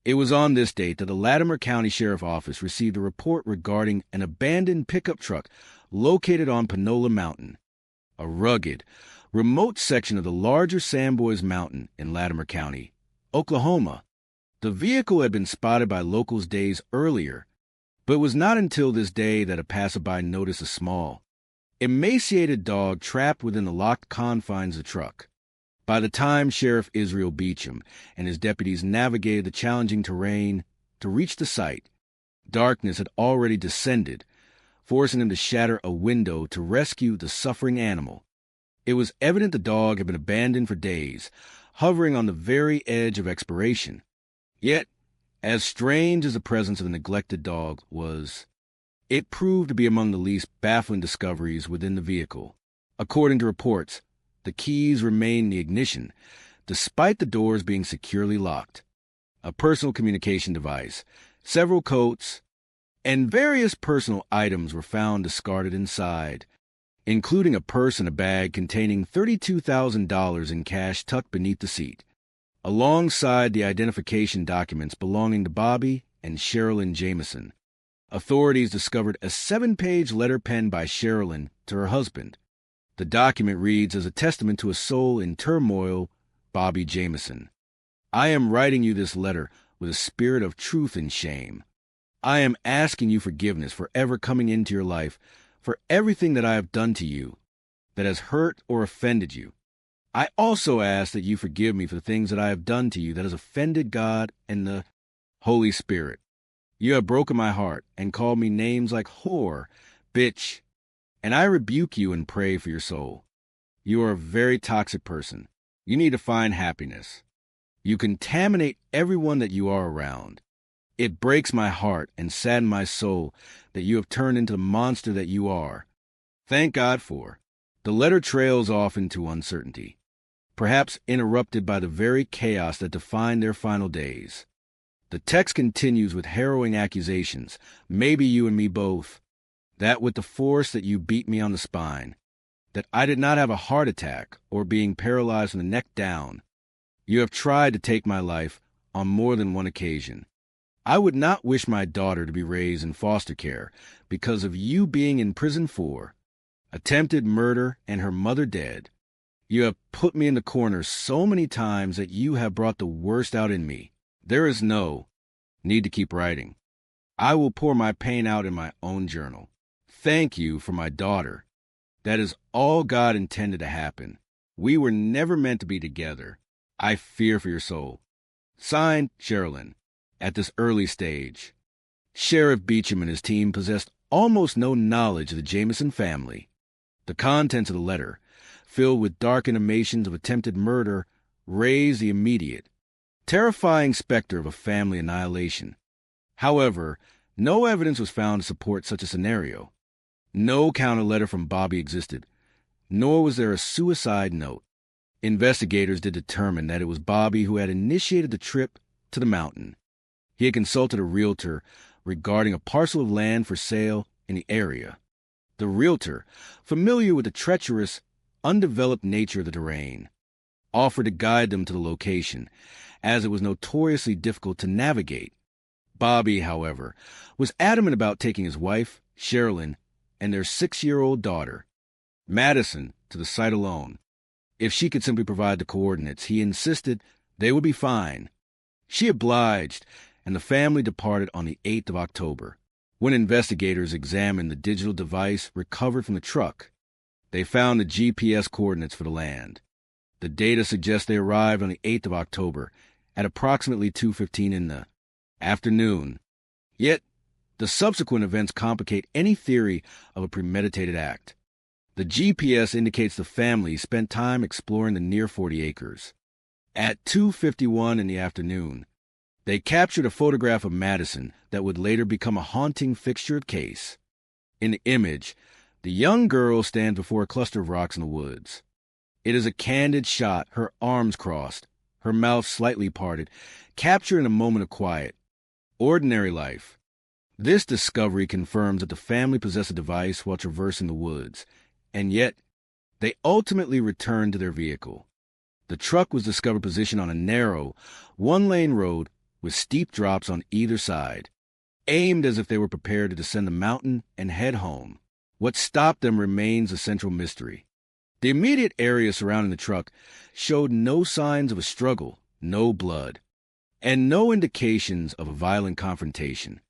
It was on this date that the Latimer County Sheriff Office received a report regarding an abandoned pickup truck located on Panola Mountain, a rugged, remote section of the larger Sandboys Mountain in Latimer County, Oklahoma. The vehicle had been spotted by locals days earlier, but it was not until this day that a passerby noticed a small, emaciated dog trapped within the locked confines of the truck. By the time Sheriff Israel Beecham and his deputies navigated the challenging terrain to reach the site, darkness had already descended, forcing them to shatter a window to rescue the suffering animal. It was evident the dog had been abandoned for days, hovering on the very edge of expiration. Yet, as strange as the presence of the neglected dog was, it proved to be among the least baffling discoveries within the vehicle. According to reports, the keys remained in the ignition, despite the doors being securely locked. A personal communication device, several coats, and various personal items were found discarded inside, including a purse and a bag containing $32,000 in cash tucked beneath the seat, alongside the identification documents belonging to Bobby and Sherilyn Jameson. Authorities discovered a 7-page letter penned by Sherilyn to her husband. The document reads as a testament to a soul in turmoil, Bobby Jameson. I am writing you this letter with a spirit of truth and shame. I am asking you forgiveness for ever coming into your life, for everything that I have done to you that has hurt or offended you. I also ask that you forgive me for the things that I have done to you that has offended God and the Holy Spirit. You have broken my heart and called me names like whore, bitch, and I rebuke you and pray for your soul. You are a very toxic person. You need to find happiness. You contaminate everyone that you are around. It breaks my heart and saddens my soul that you have turned into the monster that you are. Thank God for. The letter trails off into uncertainty, perhaps interrupted by the very chaos that defined their final days. The text continues with harrowing accusations, maybe you and me both, that with the force that you beat me on the spine, that I did not have a heart attack or being paralyzed from the neck down. You have tried to take my life on more than one occasion. I would not wish my daughter to be raised in foster care because of you being in prison for attempted murder and her mother dead. You have put me in the corner so many times that you have brought the worst out in me. There is no need to keep writing. I will pour my pain out in my own journal. Thank you for my daughter. That is all God intended to happen. We were never meant to be together. I fear for your soul. Signed, Sherilyn. At this early stage, Sheriff Beecham and his team possessed almost no knowledge of the Jameson family. The contents of the letter, filled with dark intimations of attempted murder, raised the immediate, terrifying specter of a family annihilation. However, no evidence was found to support such a scenario. No counter letter from Bobby existed, nor was there a suicide note. Investigators did determine that it was Bobby who had initiated the trip to the mountain. He had consulted a realtor regarding a parcel of land for sale in the area. The realtor, familiar with the treacherous, undeveloped nature of the terrain, offered to guide them to the location, as it was notoriously difficult to navigate. Bobby, however, was adamant about taking his wife, Sherilyn, and their 6-year-old daughter, Madison, to the site alone. If she could simply provide the coordinates, he insisted they would be fine. She obliged, and the family departed on the 8th of October. When investigators examined the digital device recovered from the truck, they found the GPS coordinates for the land. The data suggests they arrived on the 8th of October at approximately 2:15 in the afternoon. Yet, the subsequent events complicate any theory of a premeditated act. The GPS indicates the family spent time exploring the near 40 acres. At 2:51 in the afternoon, they captured a photograph of Madison that would later become a haunting fixture of case. In the image, the young girl stands before a cluster of rocks in the woods. It is a candid shot, her arms crossed, her mouth slightly parted, captured in a moment of quiet. Ordinary life. This discovery confirms that the family possessed a device while traversing the woods, and yet they ultimately returned to their vehicle. The truck was discovered positioned on a narrow, one-lane road with steep drops on either side, aimed as if they were prepared to descend the mountain and head home. What stopped them remains a central mystery. The immediate area surrounding the truck showed no signs of a struggle, no blood, and no indications of a violent confrontation.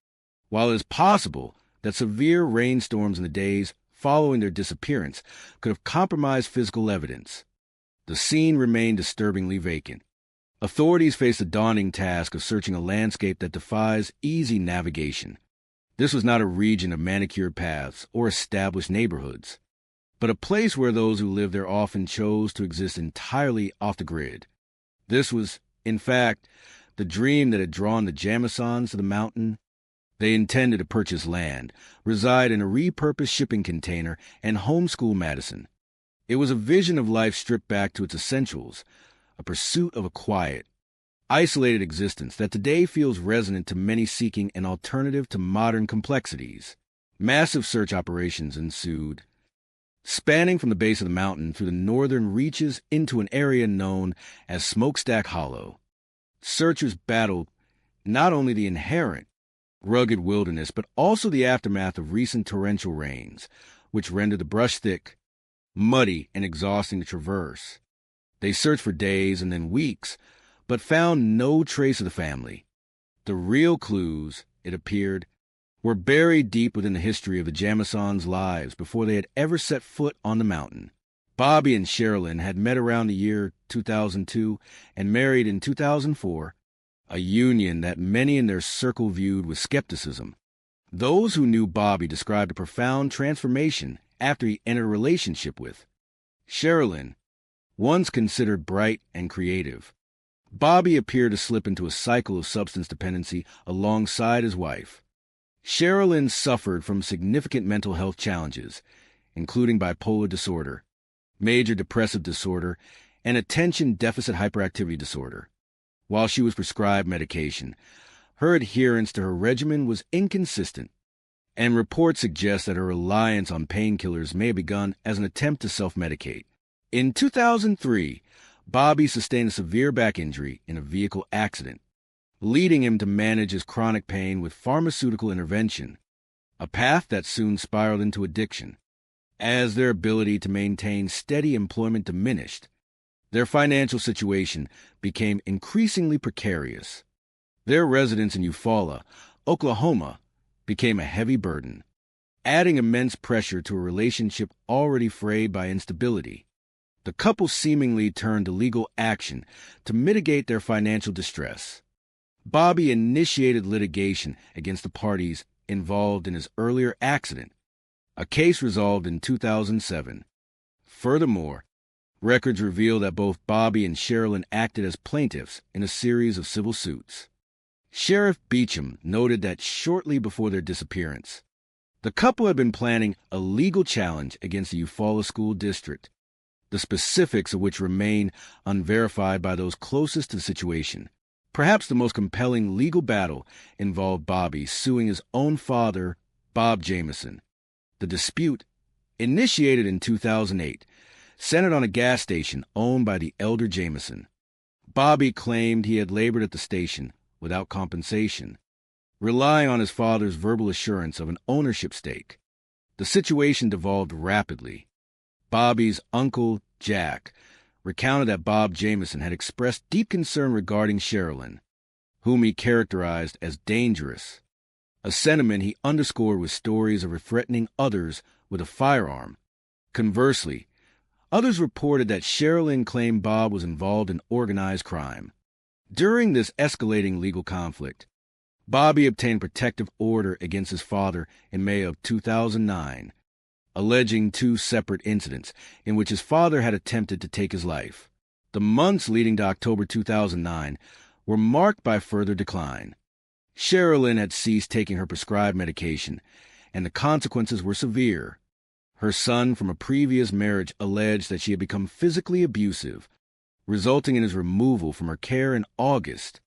While it is possible that severe rainstorms in the days following their disappearance could have compromised physical evidence, the scene remained disturbingly vacant. Authorities faced the daunting task of searching a landscape that defies easy navigation. This was not a region of manicured paths or established neighborhoods, but a place where those who lived there often chose to exist entirely off the grid. This was, in fact, the dream that had drawn the Jamisons to the mountain. They intended to purchase land, reside in a repurposed shipping container, and homeschool Madison. It was a vision of life stripped back to its essentials, a pursuit of a quiet, isolated existence that today feels resonant to many seeking an alternative to modern complexities. Massive search operations ensued, spanning from the base of the mountain through the northern reaches into an area known as Smokestack Hollow. Searchers battled not only the inherent, rugged wilderness, but also the aftermath of recent torrential rains, which rendered the brush thick, muddy, and exhausting to traverse. They searched for days and then weeks, but found no trace of the family. The real clues, it appeared, were buried deep within the history of the Jamisons' lives before they had ever set foot on the mountain. Bobby and Sherilyn had met around the year 2002 and married in 2004, a union that many in their circle viewed with skepticism. Those who knew Bobby described a profound transformation after he entered a relationship with Sherilyn, once considered bright and creative. Bobby appeared to slip into a cycle of substance dependency alongside his wife. Sherilyn suffered from significant mental health challenges, including bipolar disorder, major depressive disorder, and attention deficit hyperactivity disorder. While she was prescribed medication, her adherence to her regimen was inconsistent. and reports suggest that her reliance on painkillers may have begun as an attempt to self-medicate. In 2003, Bobby sustained a severe back injury in a vehicle accident, leading him to manage his chronic pain with pharmaceutical intervention, a path that soon spiraled into addiction. As their ability to maintain steady employment diminished, their financial situation became increasingly precarious. Their residence in Eufaula, Oklahoma, became a heavy burden, adding immense pressure to a relationship already frayed by instability. The couple seemingly turned to legal action to mitigate their financial distress. Bobby initiated litigation against the parties involved in his earlier accident, a case resolved in 2007. Furthermore, records reveal that both Bobby and Sherilyn acted as plaintiffs in a series of civil suits. Sheriff Beecham noted that shortly before their disappearance, the couple had been planning a legal challenge against the Eufaula School District, the specifics of which remain unverified by those closest to the situation. Perhaps the most compelling legal battle involved Bobby suing his own father, Bob Jameson. The dispute, initiated in 2008, centered on a gas station owned by the elder Jameson. Bobby claimed he had labored at the station without compensation, relying on his father's verbal assurance of an ownership stake. The situation devolved rapidly. Bobby's uncle, Jack, recounted that Bob Jameson had expressed deep concern regarding Sherilyn, whom he characterized as dangerous, a sentiment he underscored with stories of her threatening others with a firearm. Conversely, others reported that Sherilyn claimed Bob was involved in organized crime. During this escalating legal conflict, Bobby obtained protective order against his father in May of 2009, alleging two separate incidents in which his father had attempted to take his life. The months leading to October 2009 were marked by further decline. Sherilyn had ceased taking her prescribed medication, and the consequences were severe. Her son from a previous marriage alleged that she had become physically abusive, resulting in his removal from her care in August.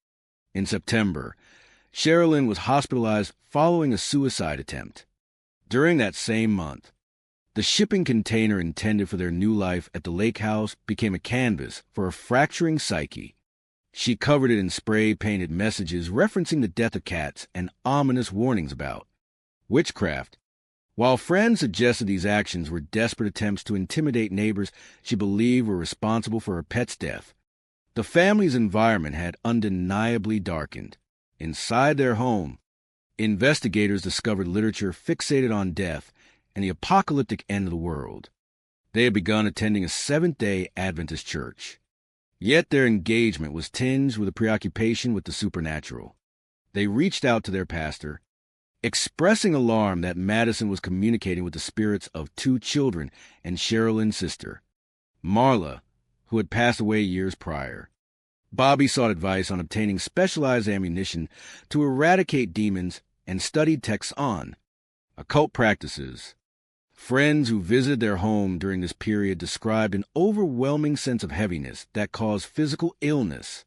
In September, Sherilyn was hospitalized following a suicide attempt. During that same month, the shipping container intended for their new life at the lake house became a canvas for a fracturing psyche. She covered it in spray-painted messages referencing the death of cats and ominous warnings about witchcraft. While friends suggested these actions were desperate attempts to intimidate neighbors she believed were responsible for her pet's death, the family's environment had undeniably darkened. Inside their home, investigators discovered literature fixated on death and the apocalyptic end of the world. They had begun attending a Seventh-day Adventist church. Yet their engagement was tinged with a preoccupation with the supernatural. They reached out to their pastor, expressing alarm that Madison was communicating with the spirits of two children and Sherilyn's sister, Marla, who had passed away years prior. Bobby sought advice on obtaining specialized ammunition to eradicate demons and studied texts on occult practices. Friends who visited their home during this period described an overwhelming sense of heaviness that caused physical illness,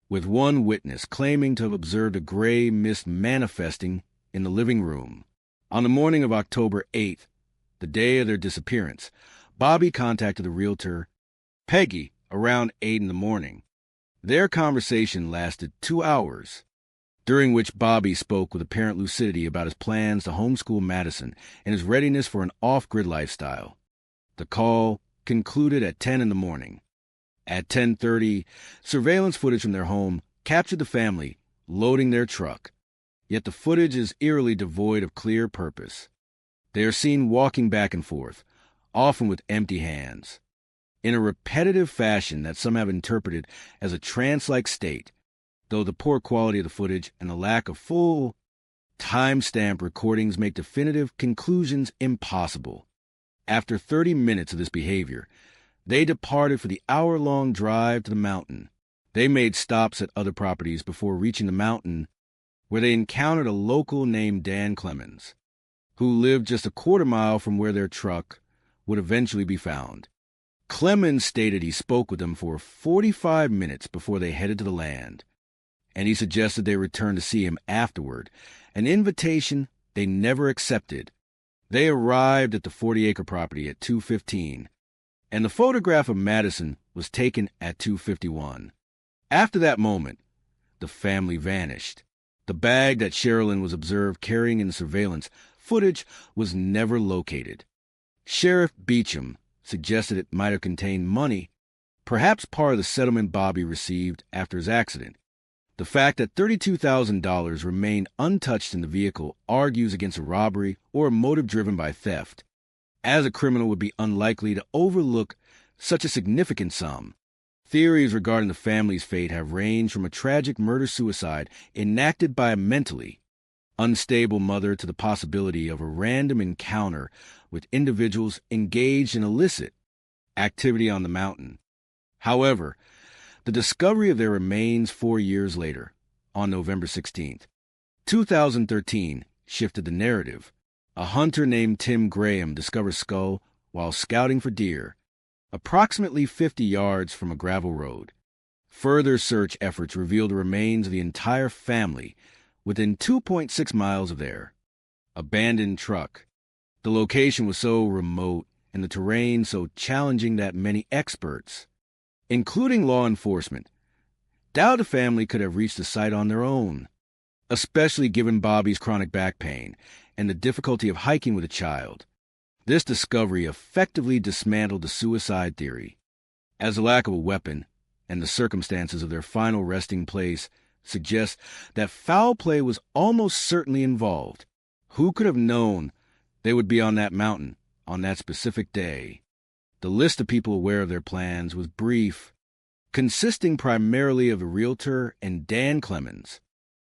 with one witness claiming to have observed a gray mist manifesting in the living room. On the morning of October 8th, the day of their disappearance, Bobby contacted the realtor, Peggy, around 8 in the morning. Their conversation lasted 2 hours, during which Bobby spoke with apparent lucidity about his plans to homeschool Madison and his readiness for an off-grid lifestyle. The call concluded at 10 in the morning. At 10:30, surveillance footage from their home captured the family loading their truck, yet the footage is eerily devoid of clear purpose. They are seen walking back and forth, often with empty hands, in a repetitive fashion that some have interpreted as a trance-like state, though the poor quality of the footage and the lack of full time-stamp recordings make definitive conclusions impossible. After 30 minutes of this behavior, they departed for the hour-long drive to the mountain. They made stops at other properties before reaching the mountain, where they encountered a local named Dan Clemens, who lived just a quarter mile from where their truck would eventually be found. Clemens stated he spoke with them for 45 minutes before they headed to the land, and he suggested they return to see him afterward, an invitation they never accepted. They arrived at the 40-acre property at 2:15, and the photograph of Madison was taken at 2:51. After that moment, the family vanished. The bag that Sherilyn was observed carrying in surveillance footage was never located. Sheriff Beecham suggested it might have contained money, perhaps part of the settlement Bobby received after his accident. The fact that $32,000 remained untouched in the vehicle argues against a robbery or a motive driven by theft, as a criminal would be unlikely to overlook such a significant sum. Theories regarding the family's fate have ranged from a tragic murder-suicide enacted by a mentally unstable mother to the possibility of a random encounter with individuals engaged in illicit activity on the mountain. However, the discovery of their remains 4 years later, on November 16th, 2013, shifted the narrative. A hunter named Tim Graham discovered skull while scouting for deer, approximately 50 yards from a gravel road. Further search efforts revealed the remains of the entire family within 2.6 miles of there. Abandoned truck. The location was so remote and the terrain so challenging that many experts, including law enforcement, doubt the family could have reached the site on their own, especially given Bobby's chronic back pain and the difficulty of hiking with a child. This discovery effectively dismantled the suicide theory, as the lack of a weapon and the circumstances of their final resting place suggest that foul play was almost certainly involved. Who could have known they would be on that mountain on that specific day? The list of people aware of their plans was brief, consisting primarily of a realtor and Dan Clemens,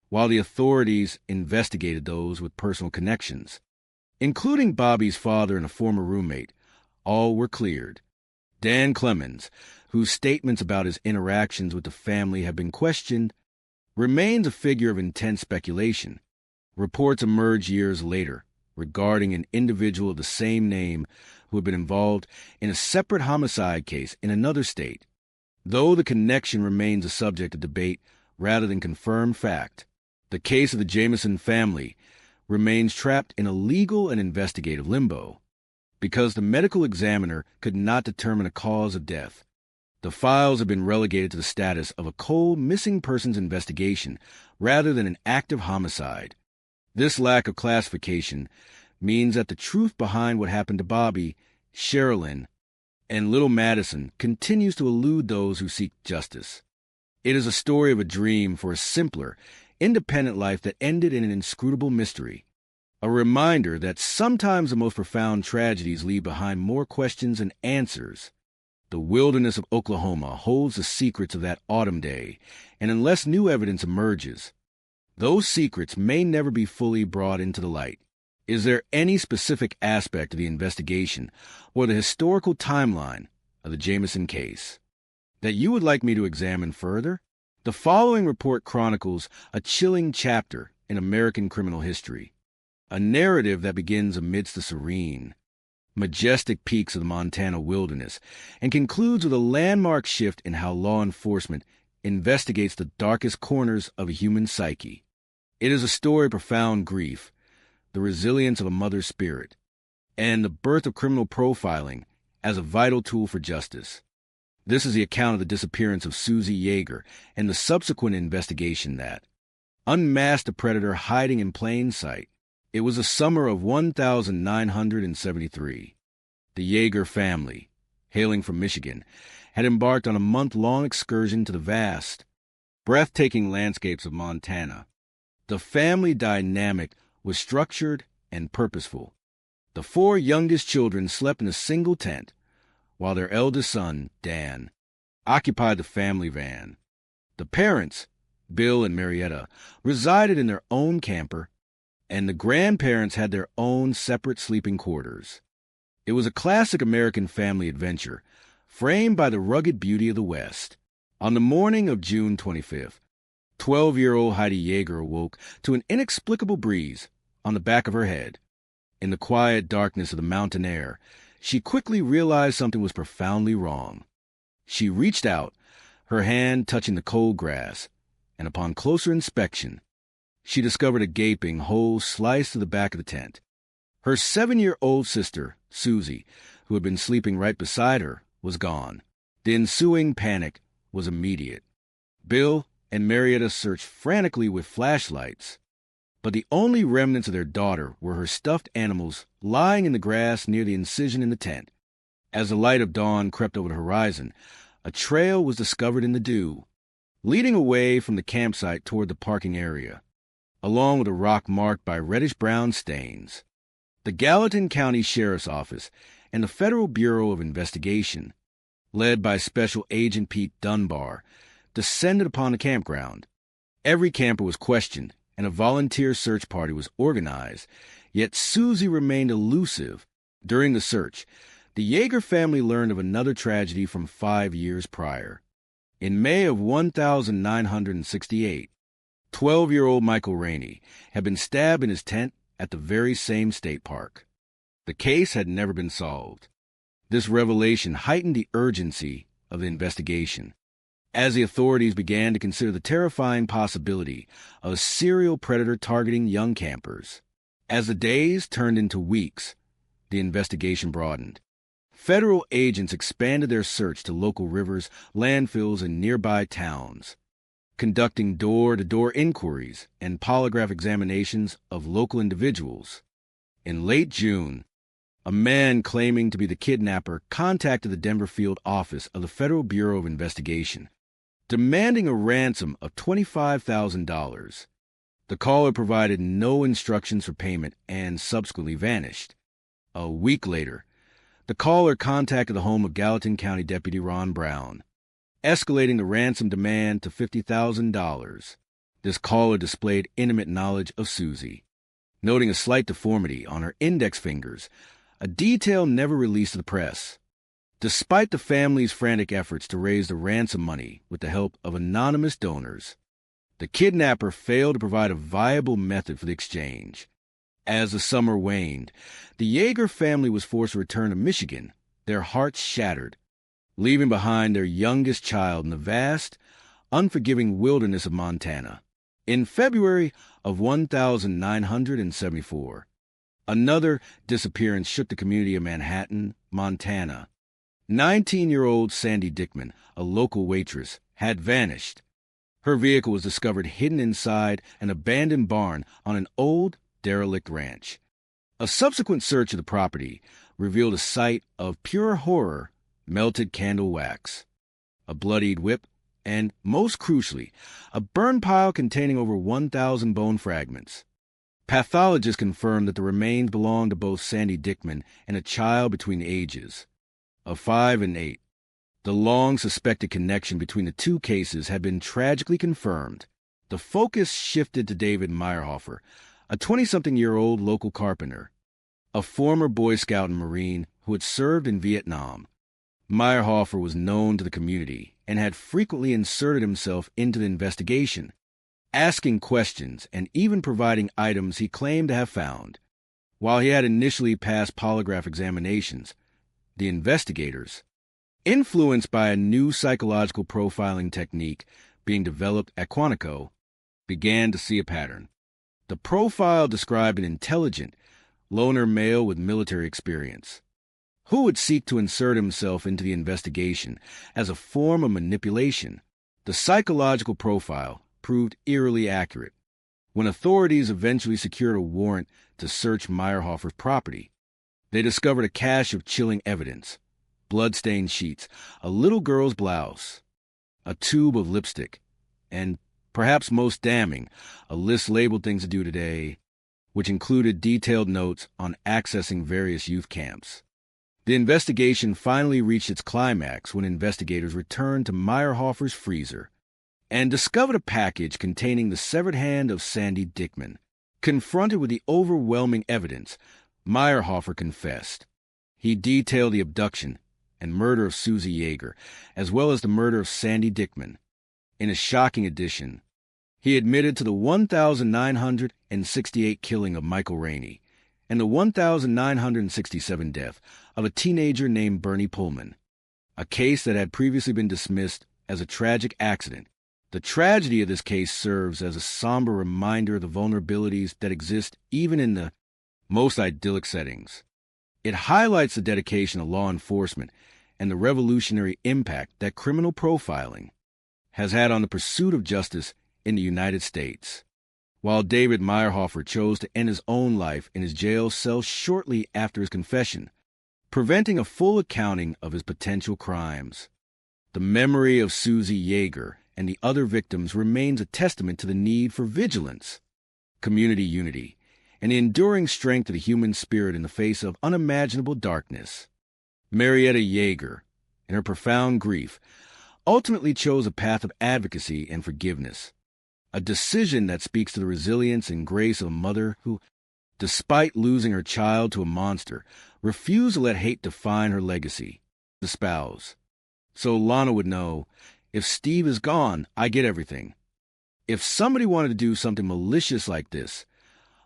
while the authorities investigated those with personal connections. Including Bobby's father and a former roommate, all were cleared. Dan Clemens, whose statements about his interactions with the family have been questioned, remains a figure of intense speculation. Reports emerged years later regarding an individual of the same name who had been involved in a separate homicide case in another state, though the connection remains a subject of debate rather than confirmed fact. The case of the Jamison family remains trapped in a legal and investigative limbo because the medical examiner could not determine a cause of death. The files have been relegated to the status of a cold missing persons investigation rather than an active homicide. This lack of classification means that the truth behind what happened to Bobby, Sherilyn, and little Madison continues to elude those who seek justice. It is a story of a dream for a simpler, independent life that ended in an inscrutable mystery. A reminder that sometimes the most profound tragedies leave behind more questions than answers. The wilderness of Oklahoma holds the secrets of that autumn day, and unless new evidence emerges, those secrets may never be fully brought into the light. Is there any specific aspect of the investigation or the historical timeline of the Jamison case that you would like me to examine further? The following report chronicles a chilling chapter in American criminal history, a narrative that begins amidst the serene, majestic peaks of the Montana wilderness and concludes with a landmark shift in how law enforcement investigates the darkest corners of a human psyche. It is a story of profound grief, the resilience of a mother's spirit, and the birth of criminal profiling as a vital tool for justice. This is the account of the disappearance of Susie Yeager and the subsequent investigation that unmasked a predator hiding in plain sight. It was the summer of 1973. The Yeager family, hailing from Michigan, had embarked on a month-long excursion to the vast, breathtaking landscapes of Montana. The family dynamic was structured and purposeful. The 4 youngest children slept in a single tent, while their eldest son, Dan, occupied the family van. The parents, Bill and Marietta, resided in their own camper, and the grandparents had their own separate sleeping quarters. It was a classic American family adventure, framed by the rugged beauty of the West. On the morning of June 25th, 12-year-old Heidi Yeager awoke to an inexplicable breeze on the back of her head. In the quiet darkness of the mountain air, she quickly realized something was profoundly wrong. She reached out, her hand touching the cold grass, and upon closer inspection, she discovered a gaping hole sliced through the back of the tent. Her 7-year-old sister, Susie, who had been sleeping right beside her, was gone. The ensuing panic was immediate. Bill and Marietta searched frantically with flashlights, but the only remnants of their daughter were her stuffed animals lying in the grass near the incision in the tent. As the light of dawn crept over the horizon, a trail was discovered in the dew, leading away from the campsite toward the parking area, along with a rock marked by reddish-brown stains. The Gallatin County Sheriff's Office and the Federal Bureau of Investigation, led by Special Agent Pete Dunbar, descended upon the campground. Every camper was questioned, and a volunteer search party was organized, yet Susie remained elusive. During the search, the Yeager family learned of another tragedy from 5 years prior. In May of 1968, 12-year-old Michael Rainey had been stabbed in his tent at the very same state park. The case had never been solved. This revelation heightened the urgency of the investigation, as the authorities began to consider the terrifying possibility of a serial predator targeting young campers. As the days turned into weeks, the investigation broadened. Federal agents expanded their search to local rivers, landfills, and nearby towns, conducting door-to-door inquiries and polygraph examinations of local individuals. In late June, a man claiming to be the kidnapper contacted the Denver field office of the Federal Bureau of Investigation, demanding a ransom of $25,000. The caller provided no instructions for payment and subsequently vanished. A week later, the caller contacted the home of Gallatin County Deputy Ron Brown, escalating the ransom demand to $50,000. This caller displayed intimate knowledge of Susie, noting a slight deformity on her index fingers, a detail never released to the press. Despite the family's frantic efforts to raise the ransom money with the help of anonymous donors, the kidnapper failed to provide a viable method for the exchange. As the summer waned, the Yeager family was forced to return to Michigan, their hearts shattered, leaving behind their youngest child in the vast, unforgiving wilderness of Montana. In February of 1974, another disappearance shook the community of Manhattan, Montana. 19-year-old Sandy Dickman, a local waitress, had vanished. Her vehicle was discovered hidden inside an abandoned barn on an old, derelict ranch. A subsequent search of the property revealed a sight of pure horror: melted candle wax, a bloodied whip, and, most crucially, a burn pile containing over 1,000 bone fragments. Pathologists confirmed that the remains belonged to both Sandy Dickman and a child between the ages of 5 and 8. The long-suspected connection between the two cases had been tragically confirmed. The focus shifted to David Meyerhofer, a 20-something-year-old local carpenter, a former Boy Scout and Marine who had served in Vietnam. Meyerhofer was known to the community and had frequently inserted himself into the investigation, asking questions and even providing items he claimed to have found. While he had initially passed polygraph examinations, the investigators, influenced by a new psychological profiling technique being developed at Quantico, began to see a pattern. The profile described an intelligent, loner male with military experience, who would seek to insert himself into the investigation as a form of manipulation. The psychological profile proved eerily accurate. When authorities eventually secured a warrant to search Meyerhofer's property, they discovered a cache of chilling evidence: blood-stained sheets, a little girl's blouse, a tube of lipstick, and, perhaps most damning, a list labeled Things to Do Today, which included detailed notes on accessing various youth camps. The investigation finally reached its climax when investigators returned to Meyerhofer's freezer and discovered a package containing the severed hand of Sandy Dickman. Confronted with the overwhelming evidence, Meyerhofer confessed. He detailed the abduction and murder of Susie Yeager, as well as the murder of Sandy Dickman. In a shocking addition, he admitted to the 1,968 killing of Michael Rainey and the 1,967 death of a teenager named Bernie Pullman, a case that had previously been dismissed as a tragic accident The tragedy of this case serves as a somber reminder of the vulnerabilities that exist even in the most idyllic settings. It highlights the dedication of law enforcement and the revolutionary impact that criminal profiling has had on the pursuit of justice in the United States. While David Meyerhofer chose to end his own life in his jail cell shortly after his confession, preventing a full accounting of his potential crimes, the memory of Susie Yeager and the other victims remains a testament to the need for vigilance, community unity, and the enduring strength of the human spirit in the face of unimaginable darkness. Marietta Yeager, in her profound grief, ultimately chose a path of advocacy and forgiveness, a decision that speaks to the resilience and grace of a mother who, despite losing her child to a monster, refused to let hate define her legacy, the spouse. So Lana would know, if Steve is gone, I get everything. If somebody wanted to do something malicious like this,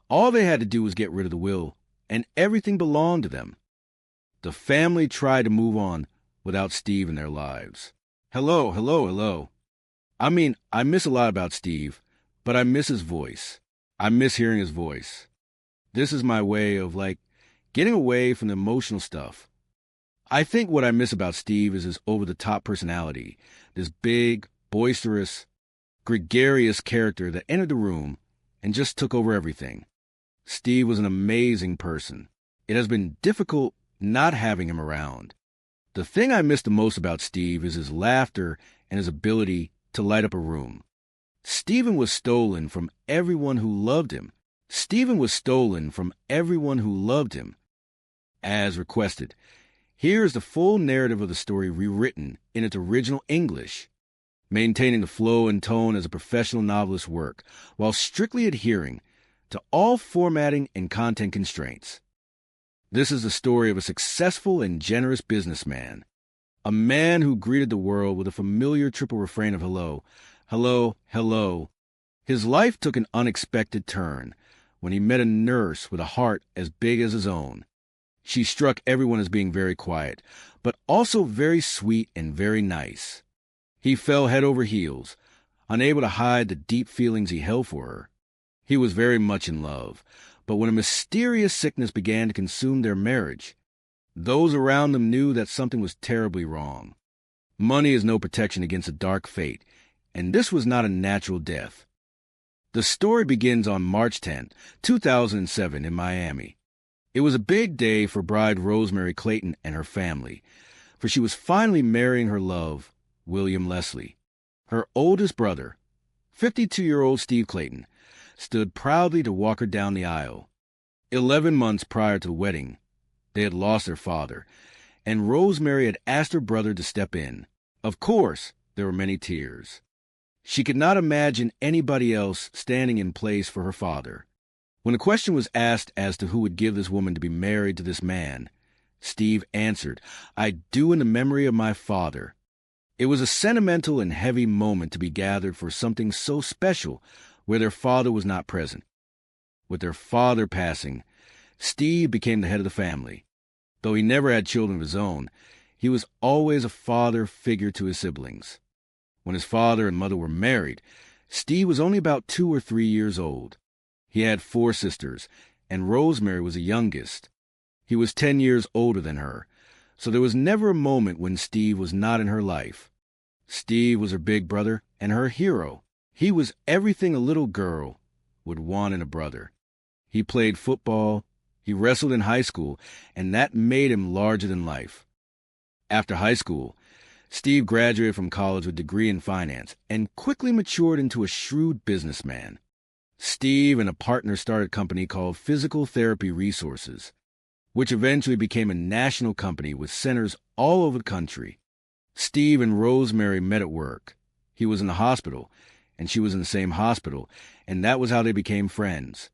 all they had to do was get rid of the will, and everything belonged to them. The family tried to move on without Steve in their lives. Hello. I mean, I miss a lot about Steve, but I miss his voice. I miss hearing his voice. This is my way of, getting away from the emotional stuff. I think what I miss about Steve is his over-the-top personality, this big, boisterous, gregarious character that entered the room and just took over everything. Steve was an amazing person. It has been difficult not having him around. The thing I miss the most about Steve is his laughter and his ability to light up a room. Stephen was stolen from everyone who loved him. As requested, here is the full narrative of the story rewritten in its original English, maintaining the flow and tone as a professional novelist's work, while strictly adhering to all formatting and content constraints. This is the story of a successful and generous businessman, a man who greeted the world with a familiar triple refrain of hello, hello, hello. His life took an unexpected turn when he met a nurse with a heart as big as his own. She struck everyone as being very quiet, but also very sweet and very nice. He fell head over heels, unable to hide the deep feelings he held for her. He was very much in love, but when a mysterious sickness began to consume their marriage, those around them knew that something was terribly wrong. Money is no protection against a dark fate, and this was not a natural death. The story begins on March 10, 2007 in Miami. It was a big day for bride Rosemary Clayton and her family, for she was finally marrying her love, William Leslie. Her oldest brother, 52-year-old Steve Clayton, stood proudly to walk her down the aisle. 11 months prior to the wedding, they had lost their father, and Rosemary had asked her brother to step in. Of course, there were many tears. She could not imagine anybody else standing in place for her father. When the question was asked as to who would give this woman to be married to this man, Steve answered, "I do in the memory of my father." It was a sentimental and heavy moment to be gathered for something so special where their father was not present. With their father passing, Steve became the head of the family. Though he never had children of his own, he was always a father figure to his siblings. When his father and mother were married, Steve was only about 2 or 3 years old. He had 4 sisters, and Rosemary was the youngest. He was 10 years older than her, so there was never a moment when Steve was not in her life. Steve was her big brother and her hero. He was everything a little girl would want in a brother. He played football, he wrestled in high school, and that made him larger than life. After high school, Steve graduated from college with a degree in finance and quickly matured into a shrewd businessman. Steve and a partner started a company called Physical Therapy Resources, which eventually became a national company with centers all over the country. Steve and Rosemary met at work. He was in the hospital, and she was in the same hospital, and that was how they became friends.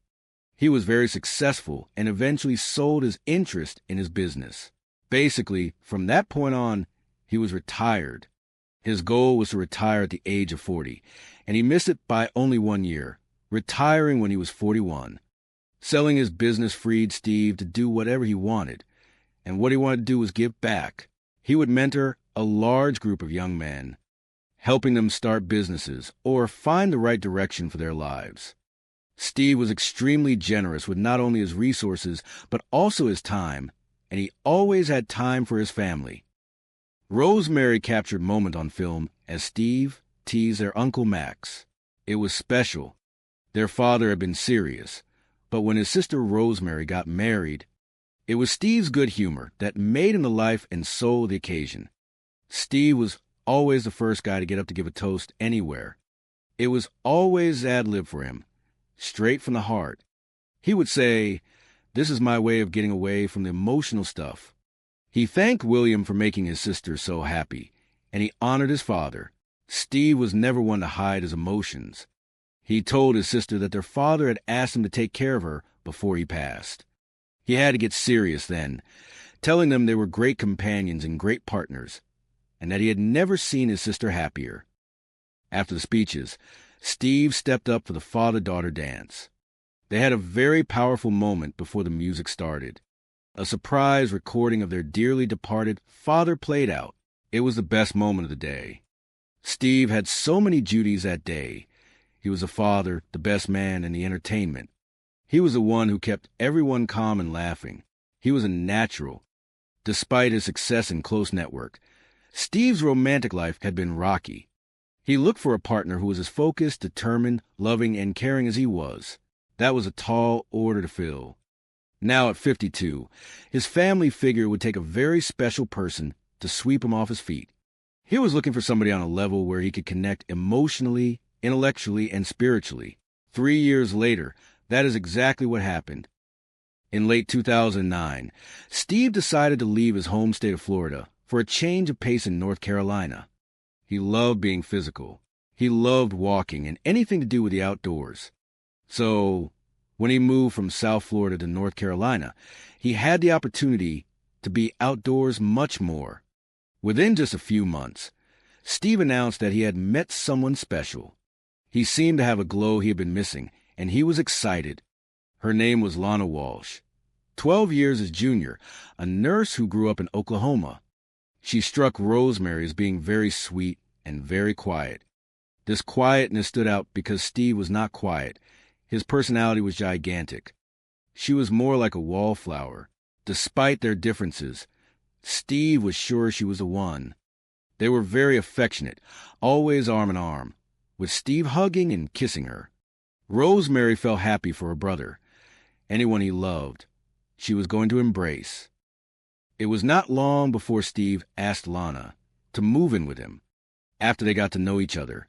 He was very successful and eventually sold his interest in his business. Basically, from that point on, he was retired. His goal was to retire at the age of 40, and he missed it by only 1 year, retiring when he was 41. Selling his business freed Steve to do whatever he wanted, and what he wanted to do was give back. He would mentor a large group of young men, helping them start businesses or find the right direction for their lives. Steve was extremely generous with not only his resources, but also his time, and he always had time for his family. Rosemary captured moment on film as Steve teased their Uncle Max. It was special. Their father had been serious, but when his sister Rosemary got married, it was Steve's good humor that made him the life and soul of the occasion. Steve was always the first guy to get up to give a toast anywhere. It was always ad-lib for him, straight from the heart. He would say, "This is my way of getting away from the emotional stuff." He thanked William for making his sister so happy, and he honored his father. Steve was never one to hide his emotions. He told his sister that their father had asked him to take care of her before he passed. He had to get serious then, telling them they were great companions and great partners, and that he had never seen his sister happier. After the speeches, Steve stepped up for the father-daughter dance. They had a very powerful moment before the music started. A surprise recording of their dearly departed father played out. It was the best moment of the day. Steve had so many duties that day. He was a father, the best man, and the entertainment. He was the one who kept everyone calm and laughing. He was a natural. Despite his success and close network, Steve's romantic life had been rocky. He looked for a partner who was as focused, determined, loving, and caring as he was. That was a tall order to fill. Now at 52, his family figured it would take a very special person to sweep him off his feet. He was looking for somebody on a level where he could connect emotionally, intellectually, and spiritually. 3 years later, that is exactly what happened. In late 2009, Steve decided to leave his home state of Florida for a change of pace in North Carolina. He loved being physical. He loved walking and anything to do with the outdoors. So, when he moved from South Florida to North Carolina, he had the opportunity to be outdoors much more. Within just a few months, Steve announced that he had met someone special. He seemed to have a glow he had been missing, and he was excited. Her name was Lana Walsh, 12 years his junior, a nurse who grew up in Oklahoma. She struck Rosemary as being very sweet and very quiet. This quietness stood out because Steve was not quiet. His personality was gigantic. She was more like a wallflower. Despite their differences, Steve was sure she was the one. They were very affectionate, always arm in arm, with Steve hugging and kissing her. Rosemary felt happy for her brother, anyone he loved. She was going to embrace. It was not long before Steve asked Lana to move in with him. After they got to know each other,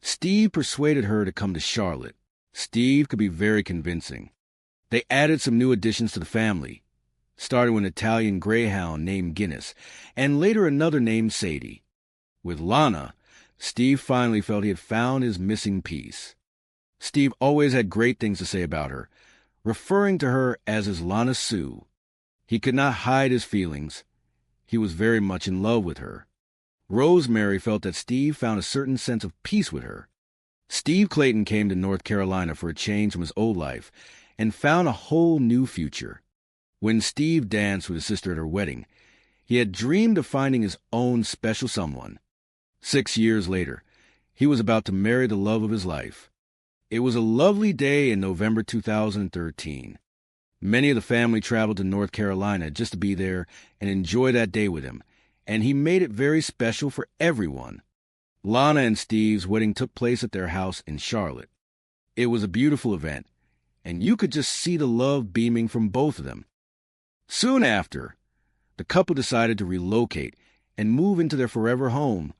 Steve persuaded her to come to Charlotte. Steve could be very convincing. They added some new additions to the family, starting with an Italian greyhound named Guinness, and later another named Sadie. With Lana, Steve finally felt he had found his missing piece. Steve always had great things to say about her, referring to her as his Lana Sue. He could not hide his feelings. He was very much in love with her. Rosemary felt that Steve found a certain sense of peace with her. Steve Clayton came to North Carolina for a change from his old life and found a whole new future. When Steve danced with his sister at her wedding, he had dreamed of finding his own special someone. 6 years later, he was about to marry the love of his life. It was a lovely day in November 2013. Many of the family traveled to North Carolina just to be there and enjoy that day with him, and he made it very special for everyone. Lana and Steve's wedding took place at their house in Charlotte. It was a beautiful event, and you could just see the love beaming from both of them. Soon after, the couple decided to relocate and move into their forever home,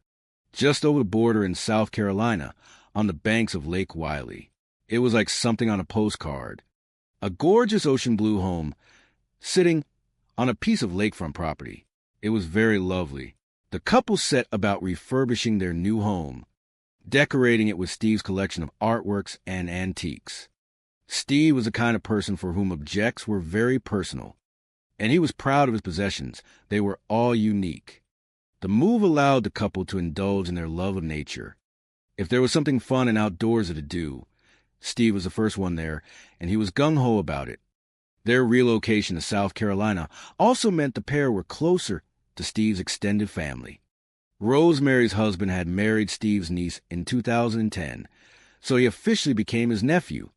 just over the border in South Carolina, on the banks of Lake Wiley. It was like something on a postcard. A gorgeous ocean blue home, sitting on a piece of lakefront property. It was very lovely. The couple set about refurbishing their new home, decorating it with Steve's collection of artworks and antiques. Steve was the kind of person for whom objects were very personal, and he was proud of his possessions. They were all unique. The move allowed the couple to indulge in their love of nature. If there was something fun and outdoorsy to do, Steve was the first one there, and he was gung-ho about it. Their relocation to South Carolina also meant the pair were closer to Steve's extended family. Rosemary's husband had married Steve's niece in 2010, so he officially became his nephew.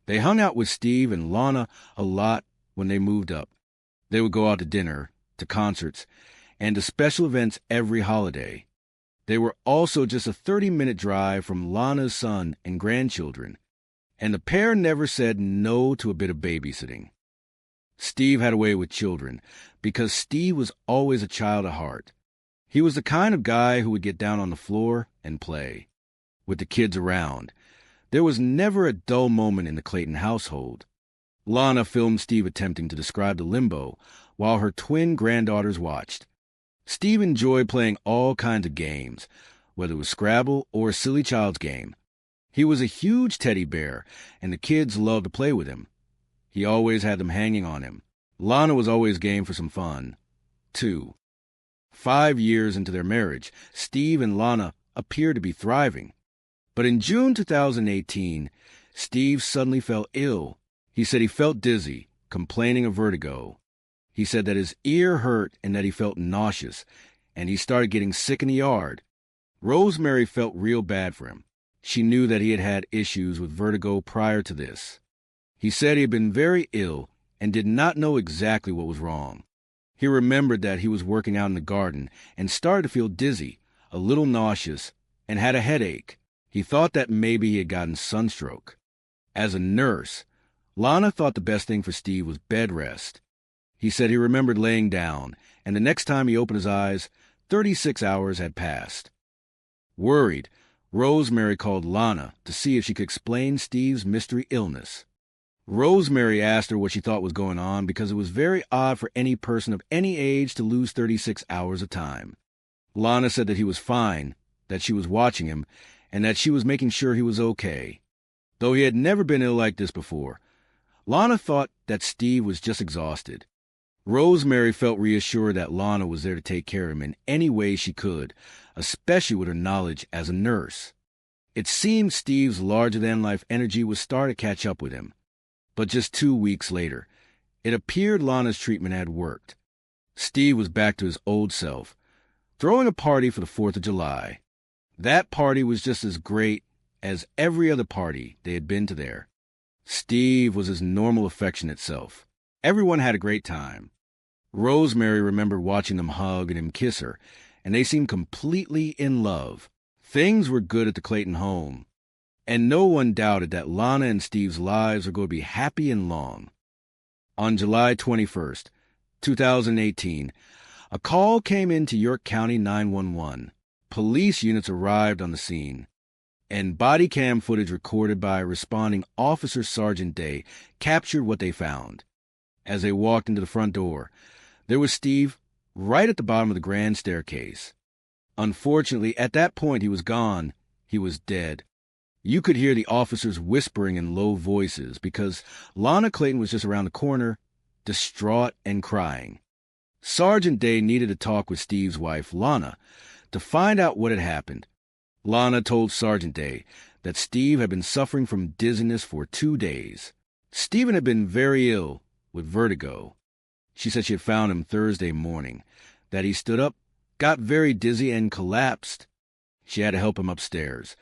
They hung out with Steve and Lana a lot when they moved up. They would go out to dinner, to concerts, and to special events every holiday. They were also just a 30-minute drive from Lana's son and grandchildren, and the pair never said no to a bit of babysitting. Steve had a way with children because Steve was always a child at heart. He was the kind of guy who would get down on the floor and play. With the kids around, there was never a dull moment in the Clayton household. Lana filmed Steve attempting to describe the limbo while her twin granddaughters watched. Steve enjoyed playing all kinds of games, whether it was Scrabble or a silly child's game. He was a huge teddy bear, and the kids loved to play with him. He always had them hanging on him. Lana was always game for some fun, too. 5 years into their marriage, Steve and Lana appeared to be thriving. But in June 2018, Steve suddenly fell ill. He said he felt dizzy, complaining of vertigo. He said that his ear hurt and that he felt nauseous, and he started getting sick in the yard. Rosemary felt real bad for him. She knew that he had had issues with vertigo prior to this. He said he had been very ill and did not know exactly what was wrong. He remembered that he was working out in the garden and started to feel dizzy, a little nauseous, and had a headache. He thought that maybe he had gotten sunstroke. As a nurse, Lana thought the best thing for Steve was bed rest. He said he remembered laying down, and the next time he opened his eyes, 36 hours had passed. Worried, Rosemary called Lana to see if she could explain Steve's mystery illness. Rosemary asked her what she thought was going on because it was very odd for any person of any age to lose 36 hours of time. Lana said that he was fine, that she was watching him, and that she was making sure he was okay. Though he had never been ill like this before, Lana thought that Steve was just exhausted. Rosemary felt reassured that Lana was there to take care of him in any way she could, especially with her knowledge as a nurse. It seemed Steve's larger-than-life energy would start to catch up with him. But just 2 weeks later, it appeared Lana's treatment had worked. Steve was back to his old self, throwing a party for the 4th of July. That party was just as great as every other party they had been to there. Steve was his normal, affectionate self. Everyone had a great time. Rosemary remembered watching them hug and him kiss her, and they seemed completely in love. Things were good at the Clayton home, and no one doubted that Lana and Steve's lives were going to be happy and long. On July 21st, 2018, a call came into York County 911. Police units arrived on the scene, and body cam footage recorded by responding Officer Sergeant Day captured what they found. As they walked into the front door, there was Steve right at the bottom of the grand staircase. Unfortunately, at that point he was gone. He was dead. You could hear the officers whispering in low voices because Lana Clayton was just around the corner, distraught and crying. Sergeant Day needed to talk with Steve's wife, Lana, to find out what had happened. Lana told Sergeant Day that Steve had been suffering from dizziness for 2 days. Stephen had been very ill with vertigo. She said she had found him Thursday morning, that he stood up, got very dizzy, and collapsed. She had to help him upstairs,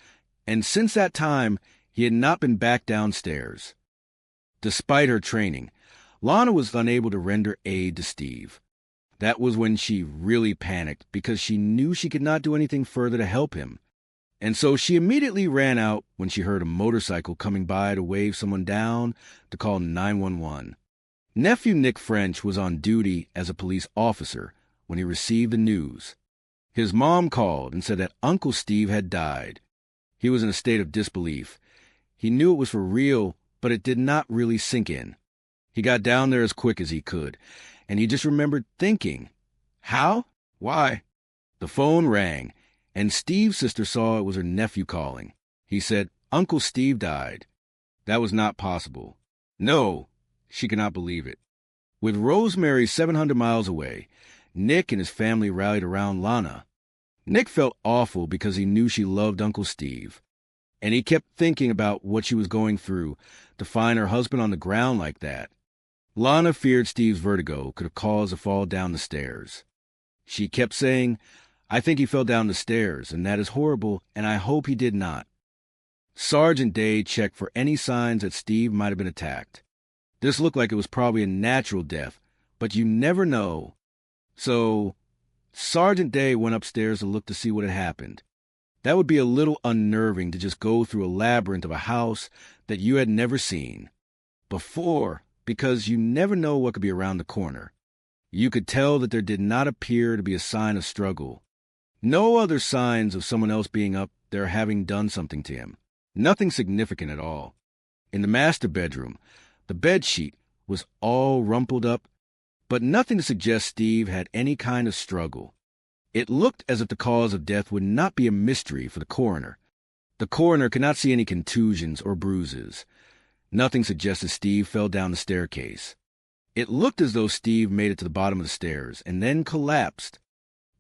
and since that time, he had not been back downstairs. Despite her training, Lana was unable to render aid to Steve. That was when she really panicked because she knew she could not do anything further to help him. And so she immediately ran out when she heard a motorcycle coming by to wave someone down to call 911. Nephew Nick French was on duty as a police officer when he received the news. His mom called and said that Uncle Steve had died. He was in a state of disbelief. He knew it was for real, but it did not really sink in. He got down there as quick as he could, and he just remembered thinking, how? Why? The phone rang, and Steve's sister saw it was her nephew calling. He said, Uncle Steve died. That was not possible. No, she could not believe it. With Rosemary 700 miles away, Nick and his family rallied around Lana. Nick felt awful because he knew she loved Uncle Steve, and he kept thinking about what she was going through to find her husband on the ground like that. Lana feared Steve's vertigo could have caused a fall down the stairs. She kept saying, I think he fell down the stairs, and that is horrible, and I hope he did not. Sergeant Day checked for any signs that Steve might have been attacked. This looked like it was probably a natural death, but you never know. So, Sergeant Day went upstairs to look to see what had happened. That would be a little unnerving to just go through a labyrinth of a house that you had never seen before, because you never know what could be around the corner. You could tell that there did not appear to be a sign of struggle. No other signs of someone else being up there having done something to him. Nothing significant at all. In the master bedroom, the bed sheet was all rumpled up, but nothing to suggest Steve had any kind of struggle. It looked as if the cause of death would not be a mystery for the coroner. The coroner could not see any contusions or bruises. Nothing suggested Steve fell down the staircase. It looked as though Steve made it to the bottom of the stairs and then collapsed.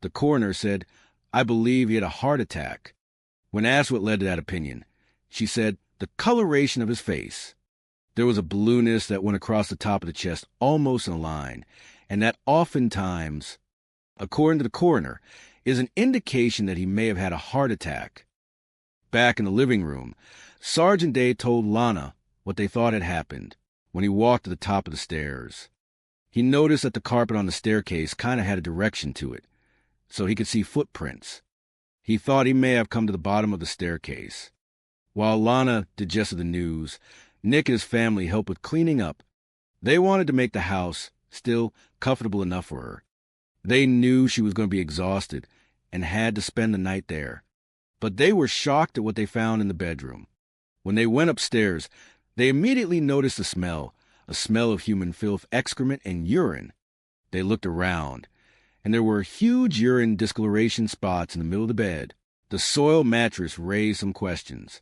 The coroner said, "I believe he had a heart attack." When asked what led to that opinion, she said, "The coloration of his face." There was a blueness that went across the top of the chest almost in a line, and that oftentimes, according to the coroner, is an indication that he may have had a heart attack. Back in the living room, Sergeant Day told Lana what they thought had happened when he walked to the top of the stairs. He noticed that the carpet on the staircase kind of had a direction to it, so he could see footprints. He thought he may have come to the bottom of the staircase. While Lana digested the news, Nick and his family helped with cleaning up. They wanted to make the house still comfortable enough for her. They knew she was going to be exhausted and had to spend the night there. But they were shocked at what they found in the bedroom. When they went upstairs, they immediately noticed a smell of human filth, excrement, and urine. They looked around, and there were huge urine discoloration spots in the middle of the bed. The soiled mattress raised some questions.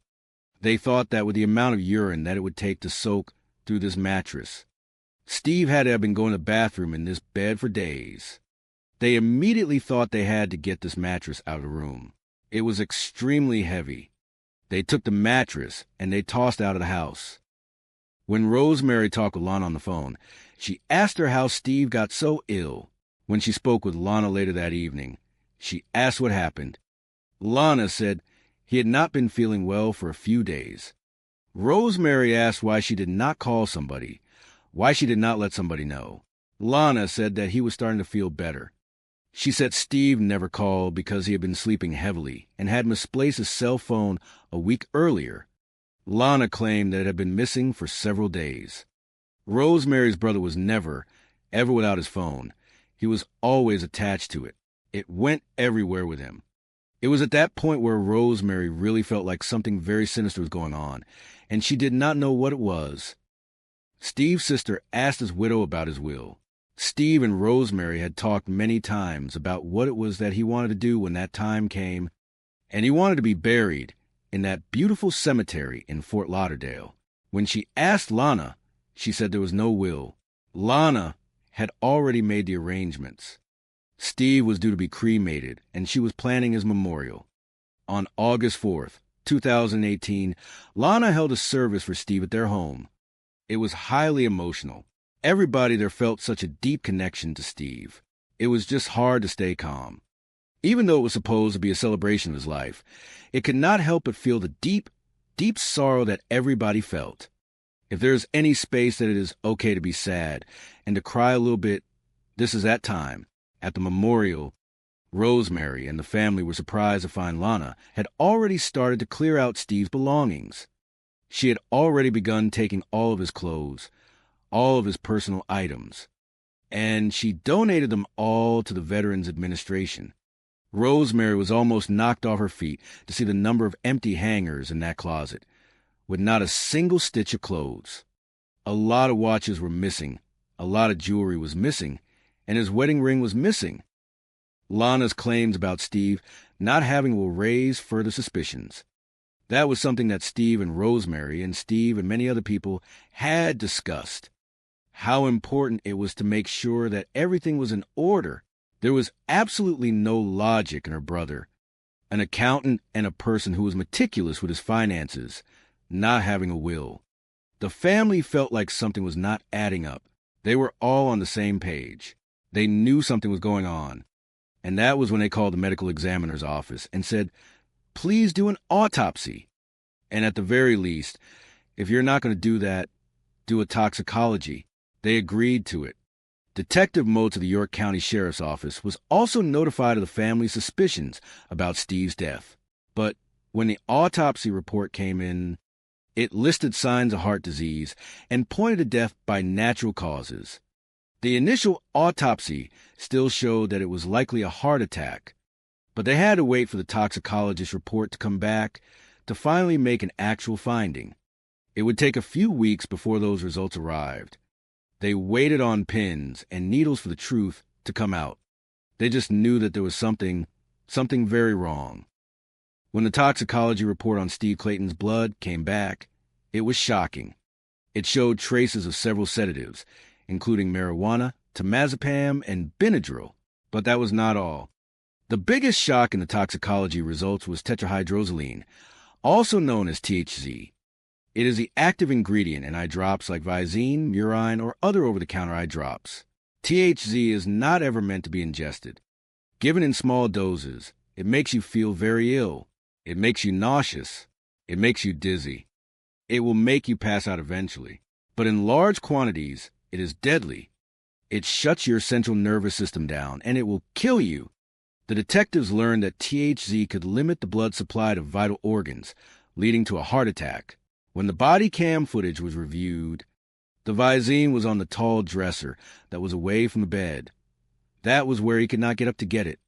They thought that with the amount of urine that it would take to soak through this mattress, Steve had to have been going to the bathroom in this bed for days. They immediately thought they had to get this mattress out of the room. It was extremely heavy. They took the mattress and they tossed it out of the house. When Rosemary talked with Lana on the phone, she asked her how Steve got so ill. When she spoke with Lana later that evening, she asked what happened. Lana said he had not been feeling well for a few days. Rosemary asked why she did not call somebody, why she did not let somebody know. Lana said that he was starting to feel better. She said Steve never called because he had been sleeping heavily and had misplaced his cell phone a week earlier. Lana claimed that it had been missing for several days. Rosemary's brother was never, ever without his phone. He was always attached to it. It went everywhere with him. It was at that point where Rosemary really felt like something very sinister was going on, and she did not know what it was. Steve's sister asked his widow about his will. Steve and Rosemary had talked many times about what it was that he wanted to do when that time came, and he wanted to be buried in that beautiful cemetery in Fort Lauderdale. When she asked Lana, she said there was no will. Lana had already made the arrangements. Steve was due to be cremated, and she was planning his memorial. On August 4th, 2018, Lana held a service for Steve at their home. It was highly emotional. Everybody there felt such a deep connection to Steve. It was just hard to stay calm. Even though it was supposed to be a celebration of his life, it could not help but feel the deep, deep sorrow that everybody felt. If there is any space that it is okay to be sad and to cry a little bit, this is that time. At the memorial, Rosemary and the family were surprised to find Lana had already started to clear out Steve's belongings. She had already begun taking all of his clothes, all of his personal items, and she donated them all to the Veterans Administration. Rosemary was almost knocked off her feet to see the number of empty hangers in that closet, with not a single stitch of clothes. A lot of watches were missing, a lot of jewelry was missing, and his wedding ring was missing. Lana's claims about Steve not having will raise further suspicions. That was something that Steve and Rosemary and Steve and many other people had discussed. How important it was to make sure that everything was in order. There was absolutely no logic in her brother, an accountant and a person who was meticulous with his finances, not having a will. The family felt like something was not adding up. They were all on the same page. They knew something was going on, And that was when they called the medical examiner's office and said, please do an autopsy. And at the very least, if you're not going to do that, do a toxicology. They agreed to it. Detective Moats of the York County Sheriff's Office was also notified of the family's suspicions about Steve's death. But when the autopsy report came in, it listed signs of heart disease and pointed to death by natural causes. The initial autopsy still showed that it was likely a heart attack, but they had to wait for the toxicologist's report to come back to finally make an actual finding. It would take a few weeks before those results arrived. They waited on pins and needles for the truth to come out. They just knew that there was something very wrong. When the toxicology report on Steve Clayton's blood came back, it was shocking. It showed traces of several sedatives, including marijuana, temazepam, and Benadryl. But that was not all. The biggest shock in the toxicology results was tetrahydrozoline, also known as THC. It is the active ingredient in eye drops like Visine, Murine, or other over-the-counter eye drops. THC is not ever meant to be ingested. Given in small doses, it makes you feel very ill. It makes you nauseous. It makes you dizzy. It will make you pass out eventually. But in large quantities, it is deadly. It shuts your central nervous system down, and it will kill you. The detectives learned that THC could limit the blood supply to vital organs, leading to a heart attack. When the body cam footage was reviewed, the Visine was on the tall dresser that was away from the bed. That was where he could not get up to get it.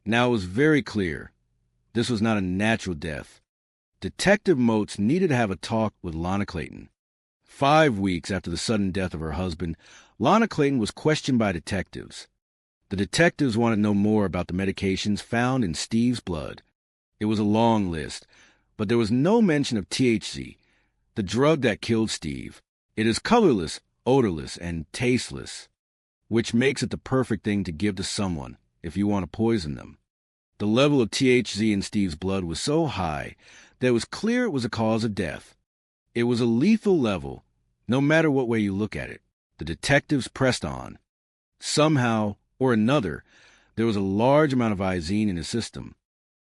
Now it was very clear. This was not a natural death. Detective Moats needed to have a talk with Lana Clayton. 5 weeks after the sudden death of her husband, Lana Clayton was questioned by detectives. The detectives wanted to know more about the medications found in Steve's blood. It was a long list, but there was no mention of THC, the drug that killed Steve. It is colorless, odorless, and tasteless, which makes it the perfect thing to give to someone if you want to poison them. The level of THC in Steve's blood was so high that it was clear it was a cause of death. It was a lethal level, no matter what way you look at it. The detectives pressed on. Somehow or another, there was a large amount of Visine in his system.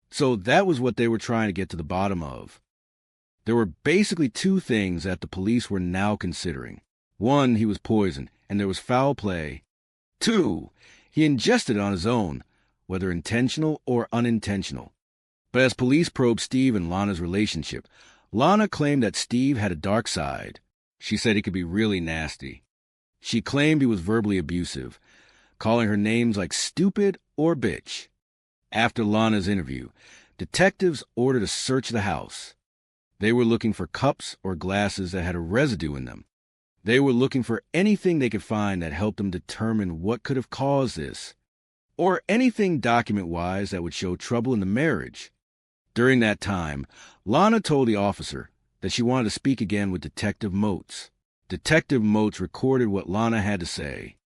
So that was what they were trying to get to the bottom of. There were basically two things that the police were now considering. One, he was poisoned, and there was foul play. Two, he ingested it on his own, whether intentional or unintentional. But as police probed Steve and Lana's relationship, Lana claimed that Steve had a dark side. She said he could be really nasty. She claimed he was verbally abusive, calling her names like stupid or bitch. After Lana's interview, detectives ordered a search of the house. They were looking for cups or glasses that had a residue in them. They were looking for anything they could find that helped them determine what could have caused this, or anything document-wise that would show trouble in the marriage. During that time, Lana told the officer that she wanted to speak again with Detective Moats. Detective Moats recorded what Lana had to say.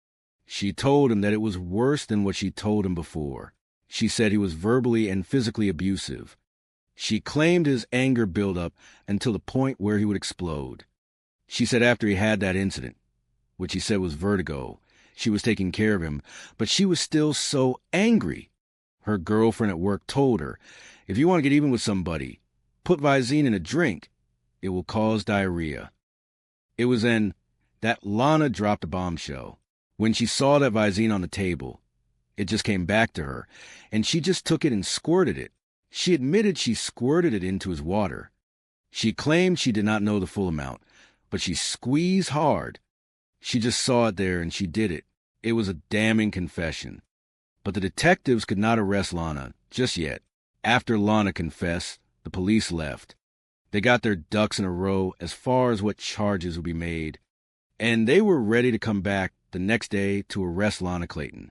She told him that it was worse than what she told him before. She said he was verbally and physically abusive. She claimed his anger built up until the point where he would explode. She said after he had that incident, which he said was vertigo, she was taking care of him, but she was still so angry. Her girlfriend at work told her, if you want to get even with somebody, put Visine in a drink. It will cause diarrhea. It was then that Lana dropped a bombshell. When she saw that Visine on the table, it just came back to her, and she just took it and squirted it. She admitted she squirted it into his water. She claimed she did not know the full amount, but she squeezed hard. She just saw it there and she did it. It was a damning confession. But the detectives could not arrest Lana just yet. After Lana confessed, the police left. They got their ducks in a row as far as what charges would be made, and they were ready to come back the next day to arrest Lana Clayton.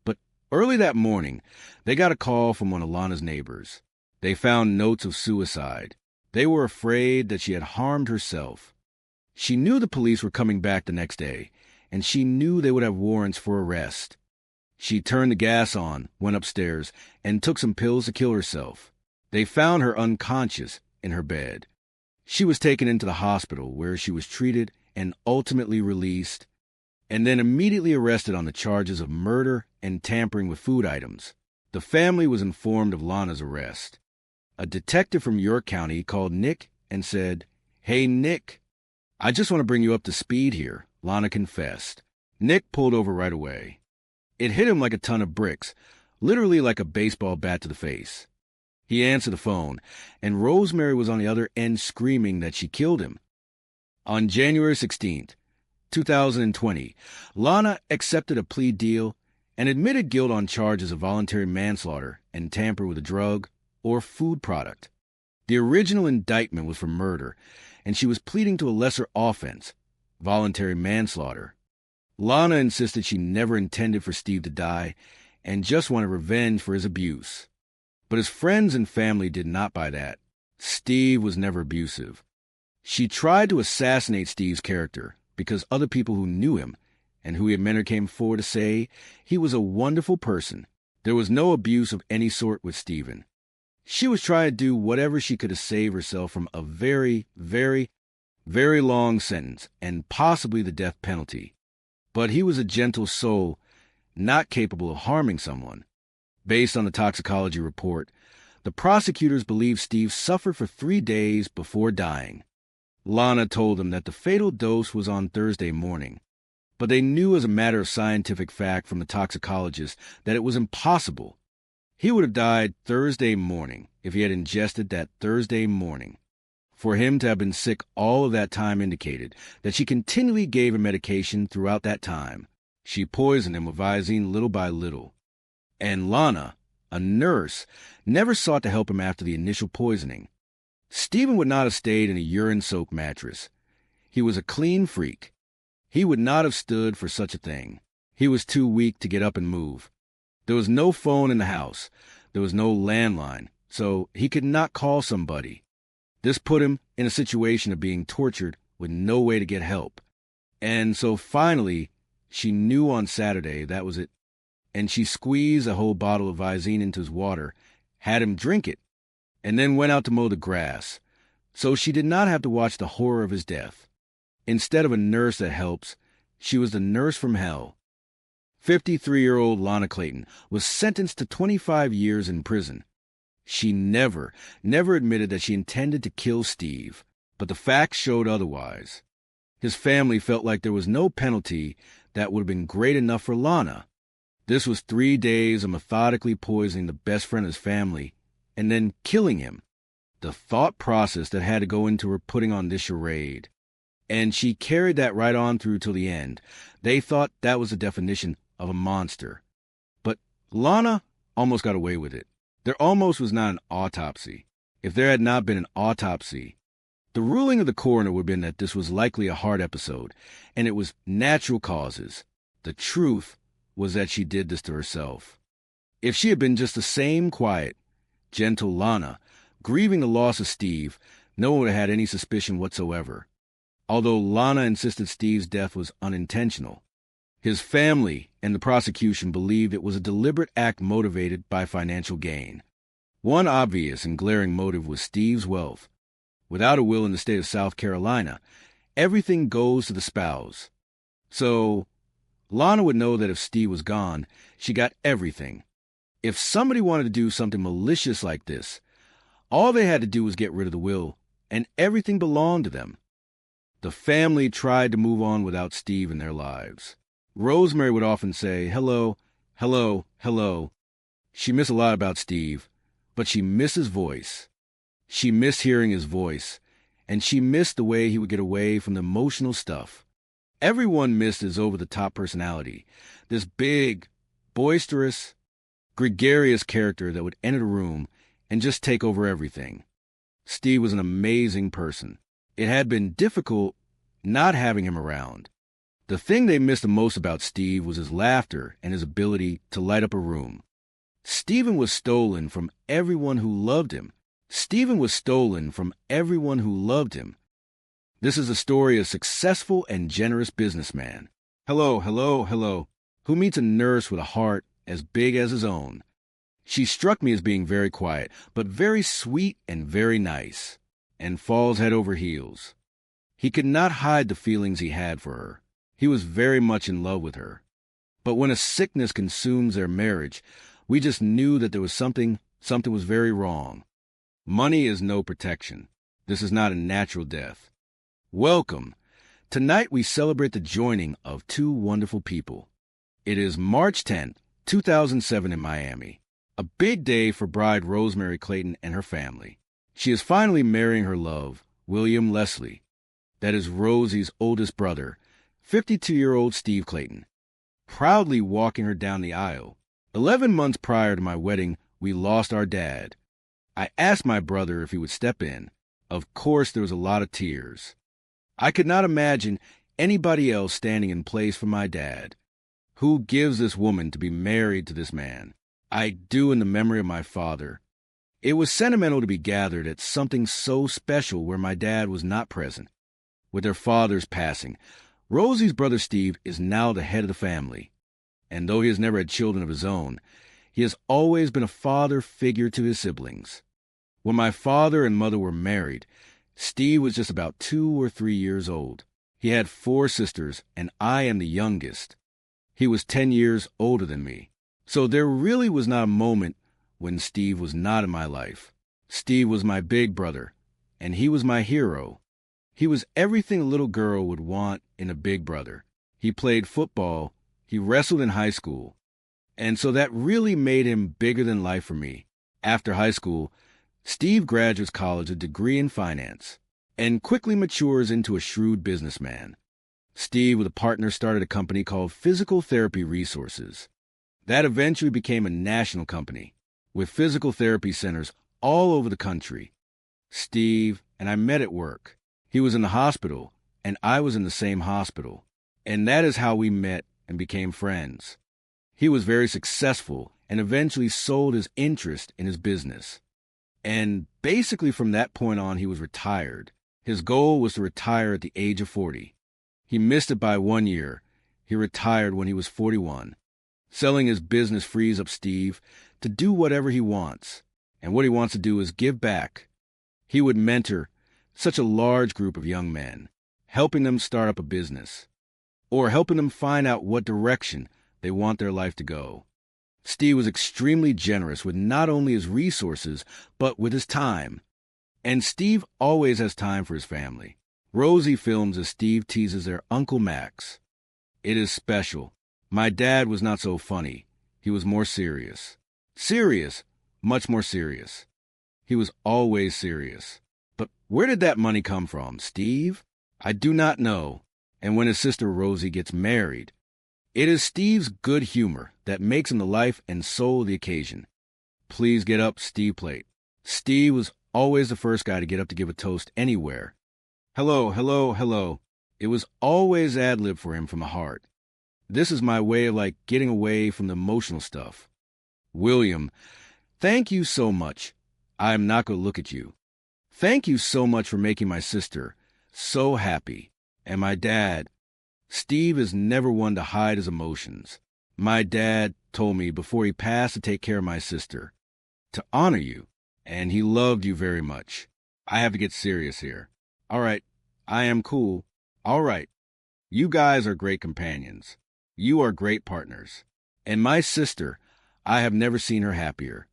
But early that morning, they got a call from one of Lana's neighbors. They found notes of suicide. They were afraid that she had harmed herself. She knew the police were coming back the next day, and she knew they would have warrants for arrest. She turned the gas on, went upstairs, and took some pills to kill herself. They found her unconscious in her bed. She was taken into the hospital where she was treated and ultimately released, and then immediately arrested on the charges of murder and tampering with food items. The family was informed of Lana's arrest. A detective from York County called Nick and said, "Hey, Nick, I just want to bring you up to speed here," Lana confessed. Nick pulled over right away. It hit him like a ton of bricks, literally like a baseball bat to the face. He answered the phone, and Rosemary was on the other end screaming that she killed him. On January 16th, 2020, Lana accepted a plea deal and admitted guilt on charges of voluntary manslaughter and tamper with a drug or food product. The original indictment was for murder, and she was pleading to a lesser offense, voluntary manslaughter. Lana insisted she never intended for Steve to die and just wanted revenge for his abuse. But his friends and family did not buy that. Steve was never abusive. She tried to assassinate Steve's character because other people who knew him and who he had met her came forward to say he was a wonderful person. There was no abuse of any sort with Steven. She was trying to do whatever she could to save herself from a very, very, very long sentence and possibly the death penalty. But he was a gentle soul, not capable of harming someone. Based on the toxicology report, the prosecutors believe Steve suffered for 3 days before dying. Lana told them that the fatal dose was on Thursday morning, but they knew as a matter of scientific fact from the toxicologist that it was impossible. He would have died Thursday morning if he had ingested that Thursday morning. For him to have been sick all of that time indicated that she continually gave him medication throughout that time. She poisoned him with Visine little by little. And Lana, a nurse, never sought to help him after the initial poisoning. Stephen would not have stayed in a urine-soaked mattress. He was a clean freak. He would not have stood for such a thing. He was too weak to get up and move. There was no phone in the house. There was no landline, so he could not call somebody. This put him in a situation of being tortured with no way to get help. And so finally, she knew on Saturday that was it. And she squeezed a whole bottle of Visine into his water, had him drink it, and then went out to mow the grass. So she did not have to watch the horror of his death. Instead of a nurse that helps, she was the nurse from hell. 53-year-old Lana Clayton was sentenced to 25 years in prison. She never admitted that she intended to kill Steve, but the facts showed otherwise. His family felt like there was no penalty that would have been great enough for Lana. This was 3 days of methodically poisoning the best friend of his family and then killing him. The thought process that had to go into her putting on this charade. And she carried that right on through till the end. They thought that was the definition of a monster. But Lana almost got away with it. There almost was not an autopsy. If there had not been an autopsy, the ruling of the coroner would have been that this was likely a heart episode, and it was natural causes. The truth was that she did this to herself. If she had been just the same quiet, gentle Lana, grieving the loss of Steve, no one would have had any suspicion whatsoever. Although Lana insisted Steve's death was unintentional. His family and the prosecution believed it was a deliberate act motivated by financial gain. One obvious and glaring motive was Steve's wealth. Without a will in the state of South Carolina, everything goes to the spouse. So Lana would know that if Steve was gone, she got everything. If somebody wanted to do something malicious like this, all they had to do was get rid of the will, and everything belonged to them. The family tried to move on without Steve in their lives. Rosemary would often say, "Hello, hello, hello." She missed a lot about Steve, but she missed his voice. She missed hearing his voice, and she missed the way he would get away from the emotional stuff. Everyone missed his over-the-top personality, this big, boisterous, gregarious character that would enter the room and just take over everything. Steve was an amazing person. It had been difficult not having him around. The thing they missed the most about Steve was his laughter and his ability to light up a room. Stephen was stolen from everyone who loved him. Stephen was stolen from everyone who loved him. This is a story of a successful and generous businessman. Hello, hello, hello, who meets a nurse with a heart as big as his own. She struck me as being very quiet, but very sweet and very nice, and falls head over heels. He could not hide the feelings he had for her. He was very much in love with her. But when a sickness consumes their marriage, We just knew that there was something was very wrong. Money is no protection. This is not a natural death. Welcome. Tonight we celebrate the joining of two wonderful people. It is March 10th, 2007 in Miami. A big day for bride Rosemary Clayton and her family. She is finally marrying her love, William Leslie. That is Rosie's oldest brother, 52-year-old Steve Clayton. Proudly walking her down the aisle. 11 months prior to my wedding, we lost our dad. I asked my brother if he would step in. Of course, there was a lot of tears. I could not imagine anybody else standing in place for my dad. Who gives this woman to be married to this man? I do in the memory of my father. It was sentimental to be gathered at something so special where my dad was not present. With their father's passing, Rosie's brother Steve is now the head of the family. And though he has never had children of his own, he has always been a father figure to his siblings. When my father and mother were married, Steve was just about 2 or 3 years old. He had 4 sisters, and I am the youngest. He was 10 years older than me. So there really was not a moment when Steve was not in my life. Steve was my big brother, and he was my hero. He was everything a little girl would want in a big brother. He played football, he wrestled in high school, and so that really made him bigger than life for me. After high school, Steve graduates college with a degree in finance and quickly matures into a shrewd businessman. Steve, with a partner, started a company called Physical Therapy Resources. That eventually became a national company with physical therapy centers all over the country. Steve and I met at work. He was in the hospital, and I was in the same hospital. And that is how we met and became friends. He was very successful and eventually sold his interest in his business. And basically from that point on, he was retired. His goal was to retire at the age of 40. He missed it by 1 year. He retired when he was 41. Selling his business frees up Steve to do whatever he wants. And what he wants to do is give back. He would mentor such a large group of young men, helping them start up a business, or helping them find out what direction they want their life to go. Steve was extremely generous with not only his resources, but with his time. And Steve always has time for his family. Rosie films as Steve teases their Uncle Max. It is special. My dad was not so funny. He was more serious. Serious, much more serious. He was always serious. But where did that money come from, Steve? I do not know. And when his sister Rosie gets married, it is Steve's good humor that makes him the life and soul of the occasion. Please get up, Steve Plate. Steve was always the first guy to get up to give a toast anywhere. Hello, hello, hello. It was always ad-lib for him from the heart. This is my way of getting away from the emotional stuff. William, thank you so much. I am not going to look at you. Thank you so much for making my sister so happy. And my dad, Steve is never one to hide his emotions. My dad told me before he passed to take care of my sister, to honor you, and he loved you very much. I have to get serious here. All right, I am cool. All right, you guys are great companions. You are great partners. And my sister, I have never seen her happier.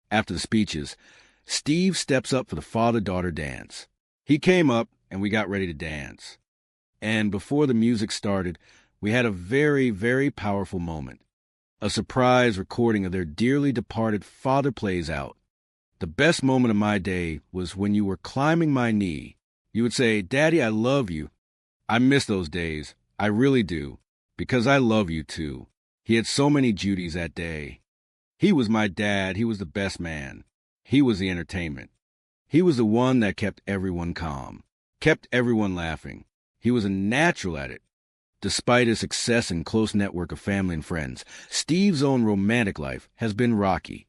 After the speeches, Steve steps up for the father-daughter dance. He came up, and we got ready to dance. And before the music started, we had a very, very powerful moment. A surprise recording of their dearly departed father plays out. The best moment of my day was when you were climbing my knee. You would say, "Daddy, I love you." I miss those days. I really do. Because I love you too. He had so many duties that day. He was my dad. He was the best man. He was the entertainment. He was the one that kept everyone calm, kept everyone laughing. He was a natural at it. Despite his success and close network of family and friends, Steve's own romantic life has been rocky.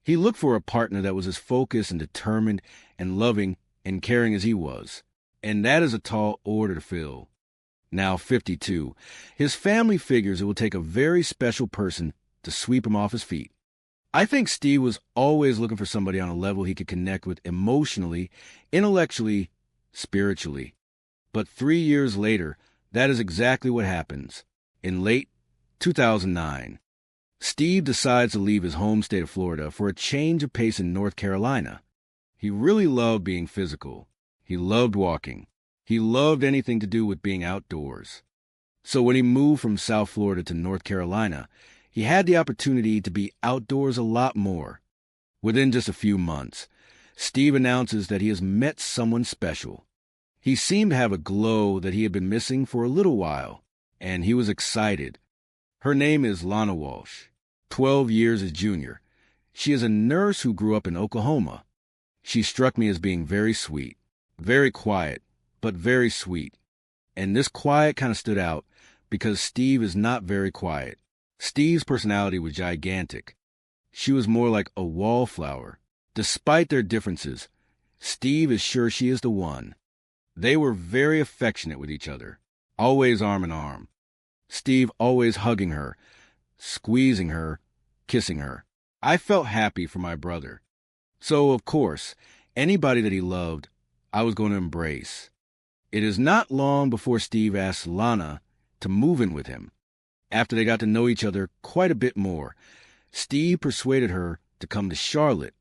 He looked for a partner that was as focused and determined and loving and caring as he was. And that is a tall order to fill. Now 52, his family figures it will take a very special person to sweep him off his feet. I think Steve was always looking for somebody on a level he could connect with emotionally, intellectually, spiritually. But 3 years later, that is exactly what happens. In late 2009, Steve decides to leave his home state of Florida for a change of pace in North Carolina. He really loved being physical. He loved walking. He loved anything to do with being outdoors. So when he moved from South Florida to North Carolina, he had the opportunity to be outdoors a lot more. Within just a few months, Steve announces that he has met someone special. He seemed to have a glow that he had been missing for a little while, and he was excited. Her name is Lana Walsh, 12 years his junior. She is a nurse who grew up in Oklahoma. She struck me as being very sweet, very quiet, but very sweet. And this quiet kind of stood out because Steve is not very quiet. Steve's personality was gigantic. She was more like a wallflower. Despite their differences, Steve is sure she is the one. They were very affectionate with each other, always arm in arm. Steve always hugging her, squeezing her, kissing her. I felt happy for my brother. So, of course, anybody that he loved, I was going to embrace. It is not long before Steve asked Lana to move in with him. After they got to know each other quite a bit more, Steve persuaded her to come to Charlotte.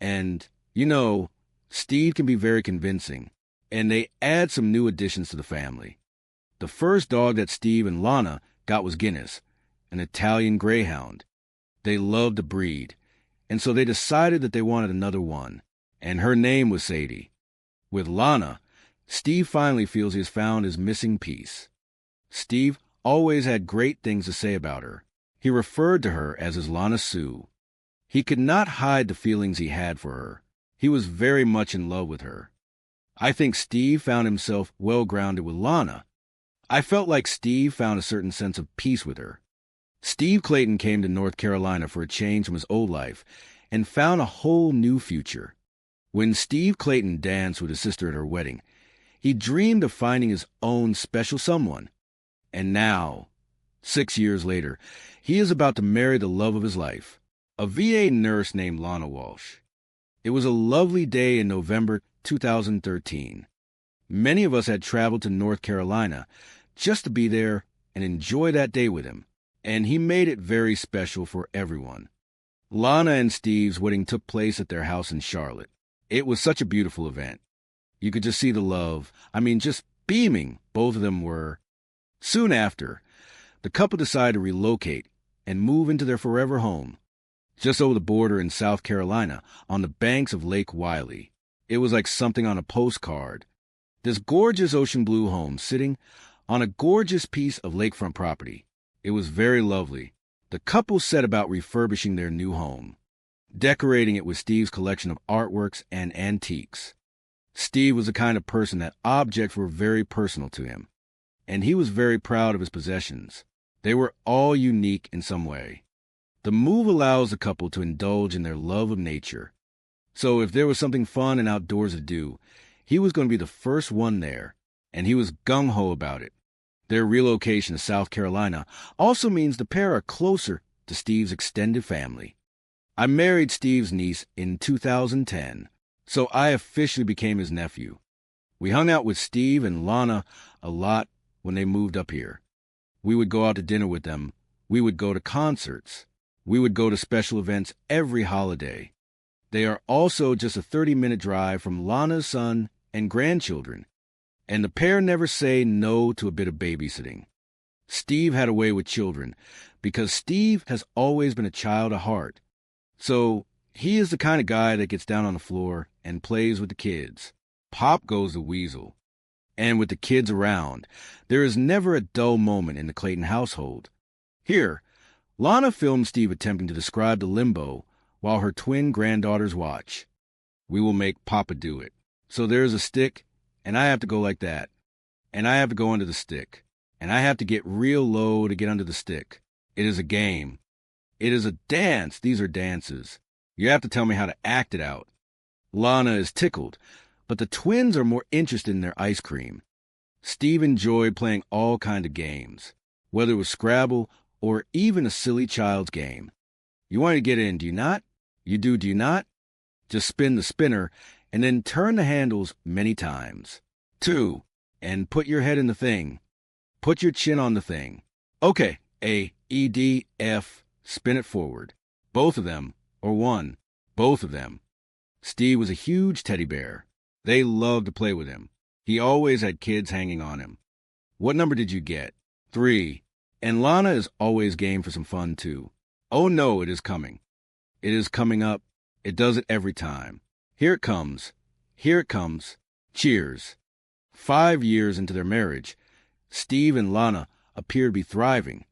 And, you know, Steve can be very convincing, and they add some new additions to the family. The first dog that Steve and Lana got was Guinness, an Italian greyhound. They loved the breed, and so they decided that they wanted another one, and her name was Sadie. With Lana, Steve finally feels he has found his missing piece. Steve always had great things to say about her. He referred to her as his Lana Sue. He could not hide the feelings he had for her. He was very much in love with her. I think Steve found himself well-grounded with Lana. I felt like Steve found a certain sense of peace with her. Steve Clayton came to North Carolina for a change from his old life and found a whole new future. When Steve Clayton danced with his sister at her wedding, he dreamed of finding his own special someone. And now, 6 years later, he is about to marry the love of his life, a VA nurse named Lana Walsh. It was a lovely day in November 2013. Many of us had traveled to North Carolina just to be there and enjoy that day with him, and he made it very special for everyone. Lana and Steve's wedding took place at their house in Charlotte. It was such a beautiful event. You could just see the love. Just beaming both of them were. Soon after, the couple decided to relocate and move into their forever home, just over the border in South Carolina on the banks of Lake Wylie. It was like something on a postcard. This gorgeous ocean blue home sitting on a gorgeous piece of lakefront property. It was very lovely. The couple set about refurbishing their new home, decorating it with Steve's collection of artworks and antiques. Steve was the kind of person that objects were very personal to him, and he was very proud of his possessions. They were all unique in some way. The move allows the couple to indulge in their love of nature. So if there was something fun and outdoors to do, he was going to be the first one there, and he was gung-ho about it. Their relocation to South Carolina also means the pair are closer to Steve's extended family. I married Steve's niece in 2010, so I officially became his nephew. We hung out with Steve and Lana a lot when they moved up here. We would go out to dinner with them. We would go to concerts. We would go to special events every holiday. They are also just a 30-minute drive from Lana's son and grandchildren, and the pair never say no to a bit of babysitting. Steve had a way with children because Steve has always been a child at heart. So he is the kind of guy that gets down on the floor and plays with the kids. Pop goes the weasel. And with the kids around, there is never a dull moment in the Clayton household. Here, Lana filmed Steve attempting to describe the limbo while her twin granddaughters watch. We will make Papa do it. So there's a stick, and I have to go like that. And I have to go under the stick. And I have to get real low to get under the stick. It is a game. It is a dance. These are dances. You have to tell me how to act it out. Lana is tickled, but the twins are more interested in their ice cream. Steve enjoyed playing all kinds of games, whether it was Scrabble or even a silly child's game. You want to get in, do you not? You do you not? Just spin the spinner and then turn the handles many times. 2, and put your head in the thing. Put your chin on the thing. Okay, A, E, D, F, spin it forward. Both of them, or one, both of them. Steve was a huge teddy bear. They loved to play with him. He always had kids hanging on him. What number did you get? 3. And Lana is always game for some fun, too. Oh no, it is coming. It is coming up. It does it every time. Here it comes. Here it comes. Cheers. 5 years into their marriage, Steve and Lana appear to be thriving.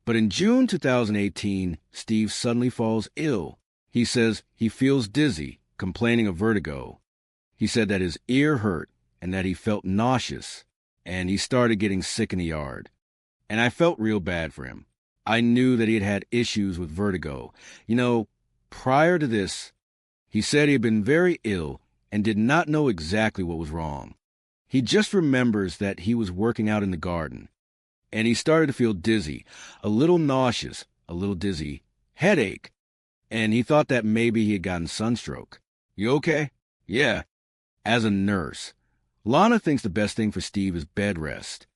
But in June 2018, Steve suddenly falls ill. He says he feels dizzy, complaining of vertigo. He said that his ear hurt and that he felt nauseous, and he started getting sick in the yard. And I felt real bad for him. I knew that he had had issues with vertigo. You know, prior to this, he said he had been very ill and did not know exactly what was wrong. He just remembers that he was working out in the garden, and he started to feel dizzy, a little nauseous, a little dizzy, headache, and he thought that maybe he had gotten sunstroke. You okay? Yeah. As a nurse, Lana thinks the best thing for Steve is bed rest.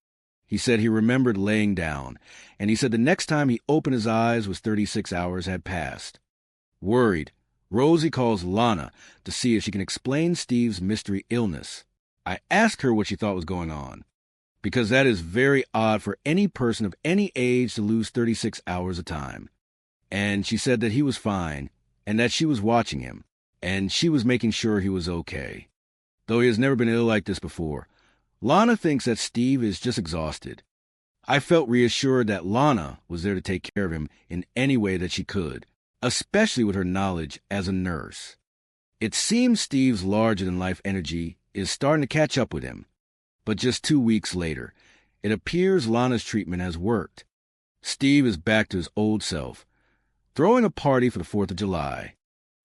He said he remembered laying down, and he said the next time he opened his eyes was 36 hours had passed. Worried, Rosie calls Lana to see if she can explain Steve's mystery illness. I asked her what she thought was going on, because that is very odd for any person of any age to lose 36 hours of time. And she said that he was fine, and that she was watching him, and she was making sure he was okay. Though he has never been ill like this before, Lana thinks that Steve is just exhausted. I felt reassured that Lana was there to take care of him in any way that she could, especially with her knowledge as a nurse. It seems Steve's larger-than-life energy is starting to catch up with him. But just 2 weeks later, it appears Lana's treatment has worked. Steve is back to his old self, throwing a party for the 4th of July.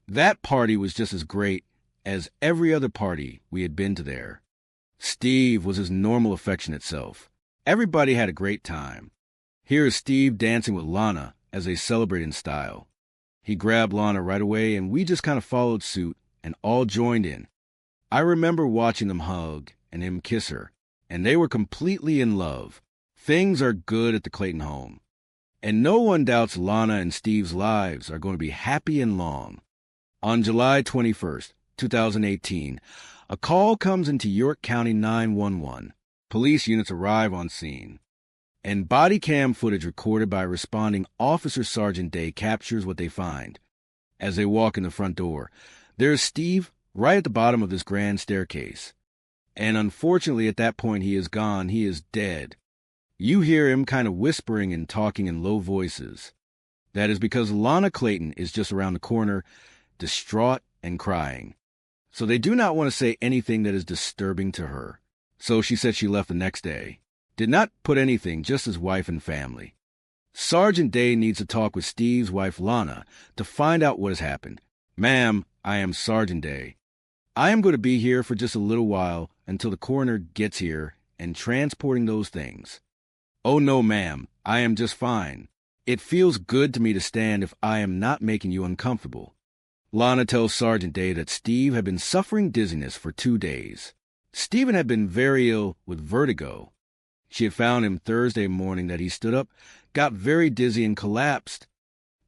That party was just as great as every other party we had been to there. Steve was his normal affectionate self. Everybody had a great time. Here is Steve dancing with Lana as they celebrate in style. He grabbed Lana right away, and we just kind of followed suit and all joined in. I remember watching them hug and him kiss her, and they were completely in love. Things are good at the Clayton home, and no one doubts Lana and Steve's lives are going to be happy and long. On July 21st, 2018, a call comes into York County 911. Police units arrive on scene, and body cam footage recorded by responding Officer Sergeant Day captures what they find. As they walk in the front door, there's Steve right at the bottom of this grand staircase. And unfortunately, at that point, he is gone. He is dead. You hear him kind of whispering and talking in low voices. That is because Lana Clayton is just around the corner, distraught and crying. So they do not want to say anything that is disturbing to her. So she said she left the next day. Did not put anything, just his wife and family. Sergeant Day needs to talk with Steve's wife, Lana, to find out what has happened. Ma'am, I am Sergeant Day. I am going to be here for just a little while until the coroner gets here and transporting those things. Oh no, ma'am, I am just fine. It feels good to me to stand if I am not making you uncomfortable. Lana tells Sergeant Day that Steve had been suffering dizziness for 2 days. Stephen had been very ill with vertigo. She had found him Thursday morning that he stood up, got very dizzy and collapsed,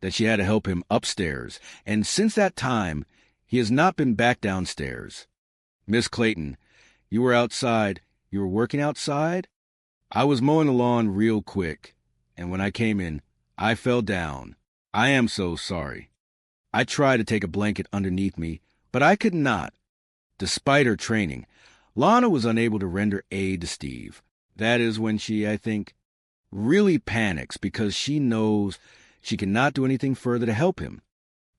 that she had to help him upstairs, and since that time, he has not been back downstairs. Miss Clayton, you were outside. You were working outside? I was mowing the lawn real quick, and when I came in, I fell down. I am so sorry. I tried to take a blanket underneath me, but I could not. Despite her training, Lana was unable to render aid to Steve. That is when she, I think, really panics because she knows she cannot do anything further to help him.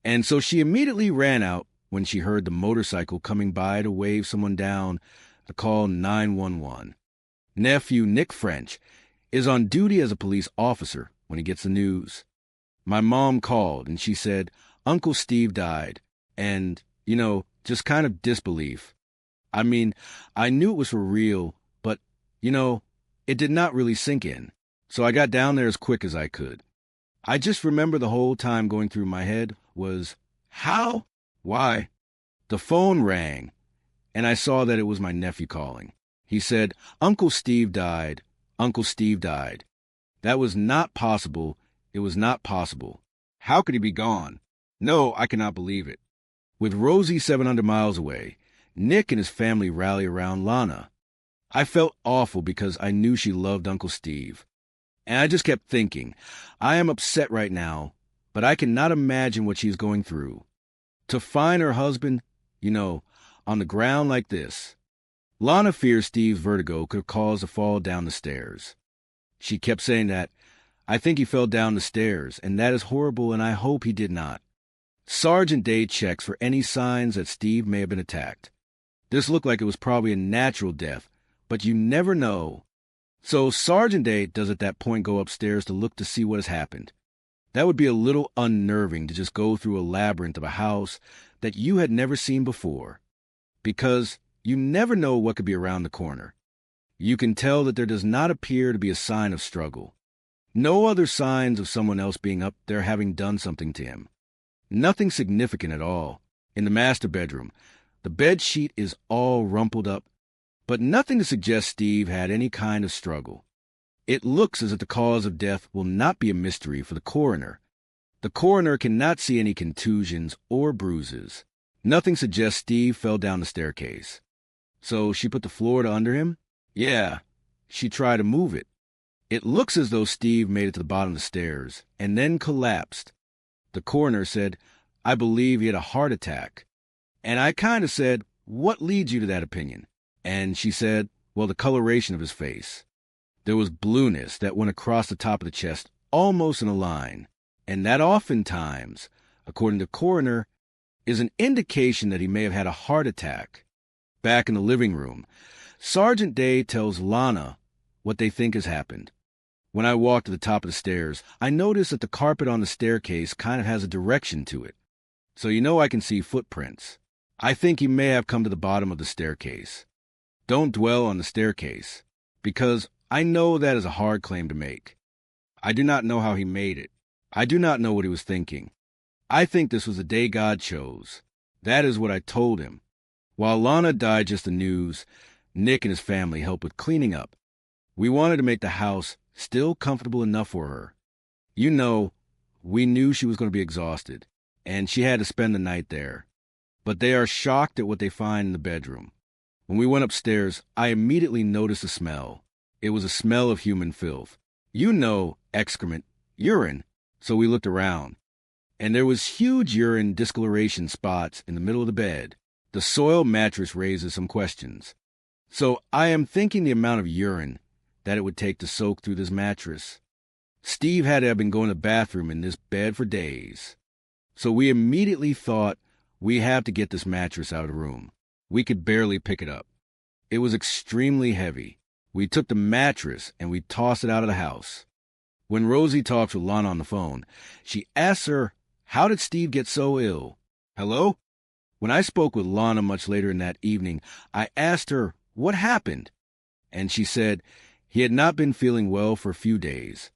And so she immediately ran out when she heard the motorcycle coming by to wave someone down to call 911. Nephew Nick French is on duty as a police officer when he gets the news. My mom called and she said Uncle Steve died, and, just kind of disbelief. I mean, I knew it was for real, but, it did not really sink in. So I got down there as quick as I could. I just remember the whole time going through my head was, how? Why? The phone rang, and I saw that it was my nephew calling. He said, Uncle Steve died. Uncle Steve died. That was not possible. It was not possible. How could he be gone? No, I cannot believe it. With Rosie 700 miles away, Nick and his family rally around Lana. I felt awful because I knew she loved Uncle Steve. And I just kept thinking, I am upset right now, but I cannot imagine what she's going through. To find her husband, on the ground like this. Lana fears Steve's vertigo could have caused a fall down the stairs. She kept saying that, I think he fell down the stairs, and that is horrible, and I hope he did not. Sergeant Day checks for any signs that Steve may have been attacked. This looked like it was probably a natural death, but you never know. So Sergeant Day does at that point go upstairs to look to see what has happened. That would be a little unnerving to just go through a labyrinth of a house that you had never seen before, because you never know what could be around the corner. You can tell that there does not appear to be a sign of struggle. No other signs of someone else being up there having done something to him. Nothing significant at all. In the master bedroom, the bed sheet is all rumpled up, but nothing to suggest Steve had any kind of struggle. It looks as if the cause of death will not be a mystery for the coroner. The coroner cannot see any contusions or bruises. Nothing suggests Steve fell down the staircase. So she put the floor under him? Yeah, she tried to move it. It looks as though Steve made it to the bottom of the stairs and then collapsed. The coroner said, I believe he had a heart attack. And I kind of said, what leads you to that opinion? And she said, well, the coloration of his face. There was blueness that went across the top of the chest, almost in a line. And that oftentimes, according to the coroner, is an indication that he may have had a heart attack. Back in the living room, Sergeant Day tells Lana what they think has happened. When I walked to the top of the stairs, I noticed that the carpet on the staircase kind of has a direction to it. So I can see footprints. I think he may have come to the bottom of the staircase. Don't dwell on the staircase, because I know that is a hard claim to make. I do not know how he made it. I do not know what he was thinking. I think this was the day God chose. That is what I told him. While Lana digests the news, Nick and his family help with cleaning up. We wanted to make the house still comfortable enough for her. We knew she was going to be exhausted, and she had to spend the night there. But they are shocked at what they find in the bedroom. When we went upstairs, I immediately noticed a smell. It was a smell of human filth. Excrement, urine. So we looked around. And there was huge urine discoloration spots in the middle of the bed. The soiled mattress raises some questions. So I am thinking the amount of urine that it would take to soak through this mattress. Steve had to have been going to the bathroom in this bed for days. So we immediately thought, we have to get this mattress out of the room. We could barely pick it up. It was extremely heavy. We took the mattress and we tossed it out of the house. When Rosie talks with Lana on the phone, she asks her, how did Steve get so ill? Hello? When I spoke with Lana much later in that evening, I asked her, what happened? And she said, he had not been feeling well for a few days.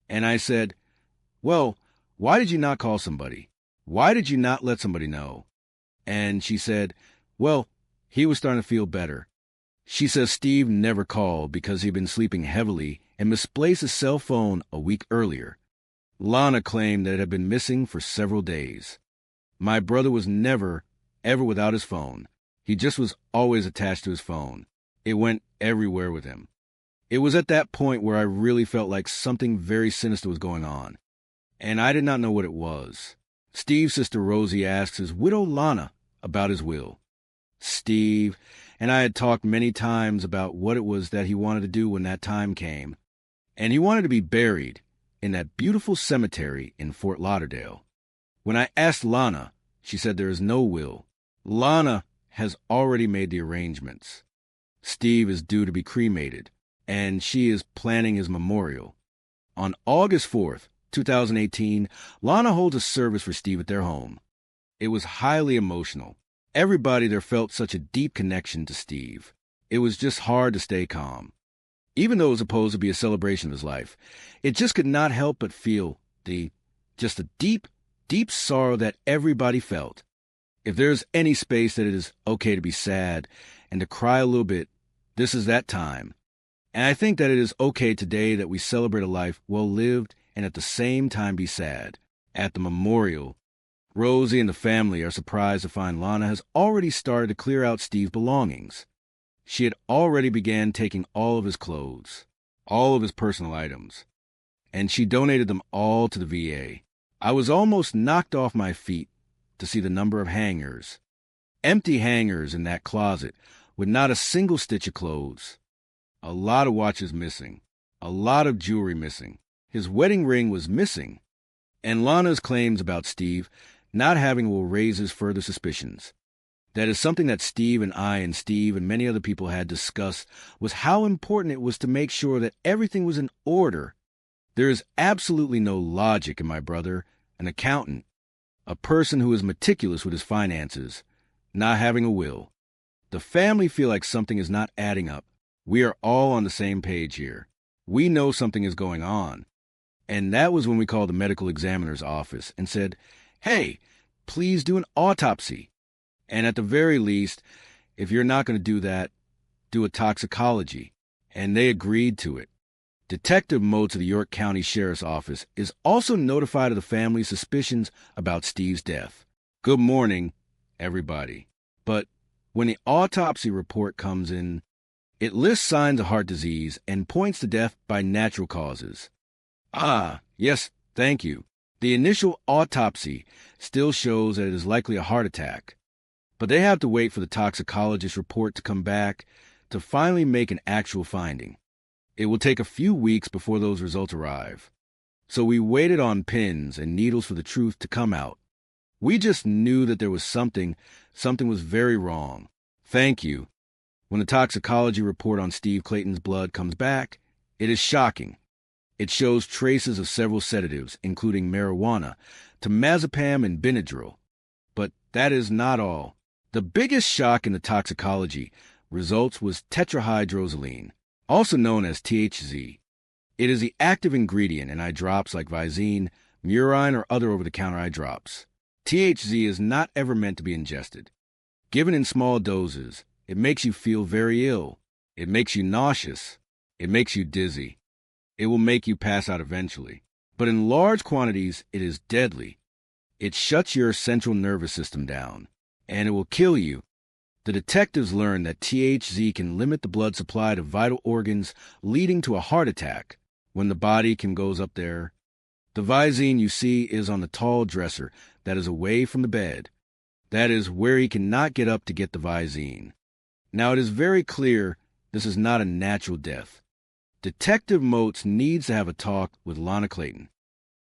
And I said, well, why did you not call somebody? Why did you not let somebody know? And she said, well, he was starting to feel better. She says Steve never called because he'd been sleeping heavily and misplaced his cell phone a week earlier. Lana claimed that it had been missing for several days. My brother was never, ever without his phone. He just was always attached to his phone. It went everywhere with him. It was at that point where I really felt like something very sinister was going on, and I did not know what it was. Steve's sister Rosie asks his widow Lana about his will. Steve and I had talked many times about what it was that he wanted to do when that time came, and he wanted to be buried in that beautiful cemetery in Fort Lauderdale. When I asked Lana, she said there is no will. Lana has already made the arrangements. Steve is due to be cremated, and she is planning his memorial. On August 4th, 2018, Lana holds a service for Steve at their home. It was highly emotional. Everybody there felt such a deep connection to Steve. It was just hard to stay calm. Even though it was supposed to be a celebration of his life, it just could not help but feel the deep, deep sorrow that everybody felt. If there's any space that it is okay to be sad and to cry a little bit, this is that time. And I think that it is okay today that we celebrate a life well lived and at the same time be sad. At the memorial, Rosie and the family are surprised to find Lana has already started to clear out Steve's belongings. She had already began taking all of his clothes, all of his personal items, and she donated them all to the VA. I was almost knocked off my feet to see the number of hangers, empty hangers in that closet with not a single stitch of clothes. A lot of watches missing, a lot of jewelry missing. His wedding ring was missing, and Lana's claims about Steve not having will raise his further suspicions. That is something that Steve and I and Steve and many other people had discussed, was how important it was to make sure that everything was in order. There is absolutely no logic in my brother, an accountant, a person who is meticulous with his finances, not having a will. The family feel like something is not adding up. We are all on the same page here. We know something is going on. And that was when we called the medical examiner's office and said, hey, please do an autopsy. And at the very least, if you're not going to do that, do a toxicology. And they agreed to it. Detective Motes of the York County Sheriff's Office is also notified of the family's suspicions about Steve's death. Good morning, everybody. But when the autopsy report comes in, it lists signs of heart disease and points to death by natural causes. Ah, yes, thank you. The initial autopsy still shows that it is likely a heart attack, but they have to wait for the toxicologist report to come back to finally make an actual finding. It will take a few weeks before those results arrive. So we waited on pins and needles for the truth to come out. We just knew that there was something was very wrong. Thank you. When the toxicology report on Steve Clayton's blood comes back, it is shocking. It shows traces of several sedatives, including marijuana, temazepam, and Benadryl. But that is not all. The biggest shock in the toxicology results was tetrahydrozoline, also known as THZ. It is the active ingredient in eye drops like Visine, Murine, or other over-the-counter eye drops. THZ is not ever meant to be ingested. Given in small doses, it makes you feel very ill. It makes you nauseous. It makes you dizzy. It will make you pass out eventually. But in large quantities, it is deadly. It shuts your central nervous system down, and it will kill you. The detectives learned that THZ can limit the blood supply to vital organs, leading to a heart attack when the body goes up there. The Visine you see is on the tall dresser that is away from the bed. That is where he cannot get up to get the Visine. Now, it is very clear this is not a natural death. Detective Motes needs to have a talk with Lana Clayton.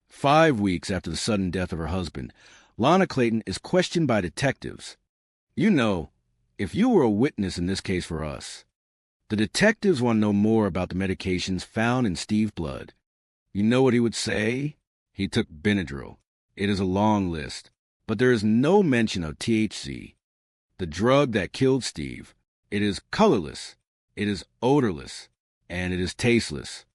5 weeks after the sudden death of her husband, Lana Clayton is questioned by detectives. You know, if you were a witness in this case for us, the detectives want to know more about the medications found in Steve's blood. You know what he would say? He took Benadryl. It is a long list, but there is no mention of THC, the drug that killed Steve. It is colorless, it is odorless, and it is tasteless,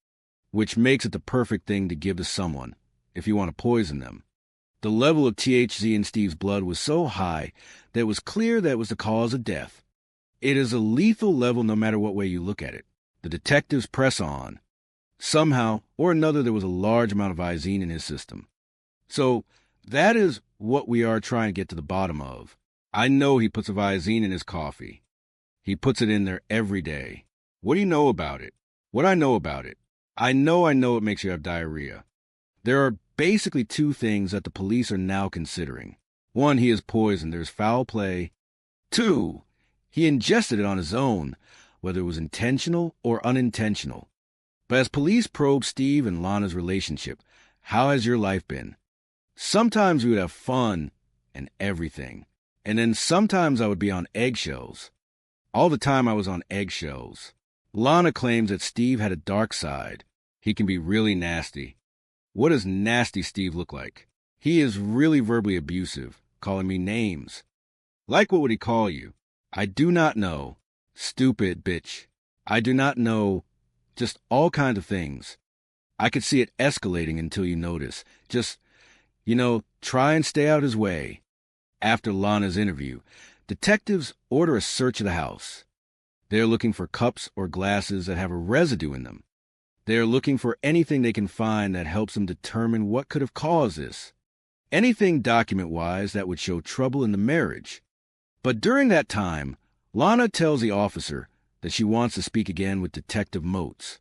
which makes it the perfect thing to give to someone if you want to poison them. The level of THC in Steve's blood was so high that it was clear that it was the cause of death. It is a lethal level no matter what way you look at it. The detectives press on. Somehow or another there was a large amount of Visine in his system. So that is what we are trying to get to the bottom of. I know he puts a Visine in his coffee. He puts it in there every day. What do you know about it? What I know about it? I know it makes you have diarrhea. There are basically two things that the police are now considering. One, he is poisoned. There's foul play. Two, he ingested it on his own, whether it was intentional or unintentional. But as police probe Steve and Lana's relationship, how has your life been? Sometimes we would have fun and everything. And then sometimes I would be on eggshells. All the time I was on eggshells. Lana claims that Steve had a dark side. He can be really nasty. What does nasty Steve look like? He is really verbally abusive, calling me names. Like what would he call you? I do not know. Stupid bitch. I do not know. Just all kinds of things. I could see it escalating until you notice. Just, try and stay out his way. After Lana's interview, detectives order a search of the house. They're looking for cups or glasses that have a residue in them. They're looking for anything they can find that helps them determine what could have caused this. anything document-wise that would show trouble in the marriage. But during that time, Lana tells the officer that she wants to speak again with Detective Moats.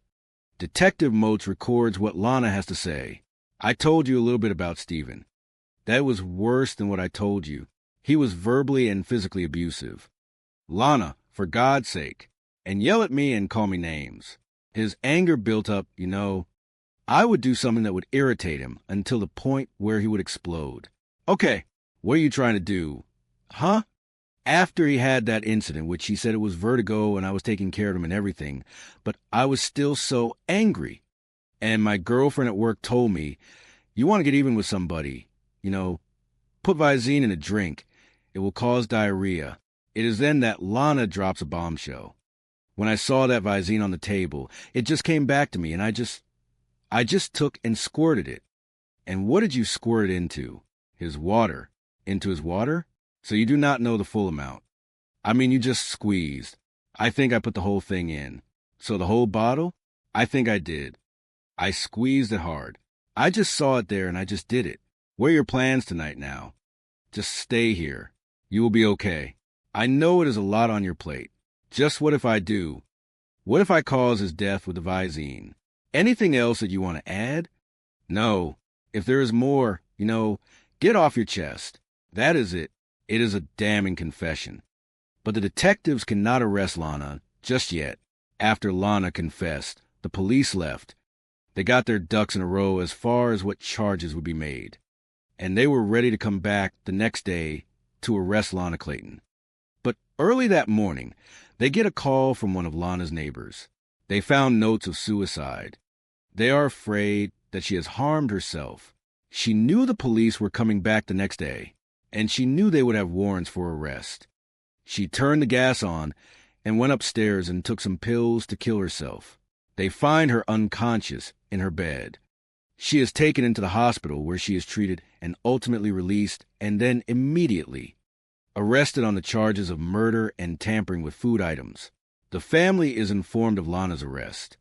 Detective Moats records what Lana has to say. I told you a little bit about Stephen. That was worse than what I told you. He was verbally and physically abusive. Lana, for God's sake, and yell at me and call me names. His anger built up, you know. I would do something that would irritate him until the point where he would explode. Okay, what are you trying to do? Huh? After he had that incident, which he said it was vertigo and I was taking care of him and everything, but I was still so angry. And my girlfriend at work told me, you want to get even with somebody, you know, put Visine in a drink. It will cause diarrhea. It is then that Lana drops a bombshell. When I saw that Visine on the table, it just came back to me and I just took and squirted it. And what did you squirt it into? His water. Into his water? So you do not know the full amount. I mean, you just squeezed. I think I put the whole thing in. So the whole bottle? I think I did. I squeezed it hard. I just saw it there and I just did it. What are your plans tonight now? Just stay here. You will be okay. I know it is a lot on your plate. Just what if I do? What if I cause his death with the Visine? Anything else that you want to add? No. If there is more, you know, get off your chest. That is it. It is a damning confession. But the detectives cannot arrest Lana just yet. After Lana confessed, the police left. They got their ducks in a row as far as what charges would be made. And they were ready to come back the next day to arrest Lana Clayton. But early that morning, they get a call from one of Lana's neighbors. They found notes of suicide. They are afraid that she has harmed herself. She knew the police were coming back the next day, and she knew they would have warrants for arrest. She turned the gas on and went upstairs and took some pills to kill herself. They find her unconscious in her bed. She is taken into the hospital where she is treated and ultimately released and then immediately arrested on the charges of murder and tampering with food items. The family is informed of Lana's arrest.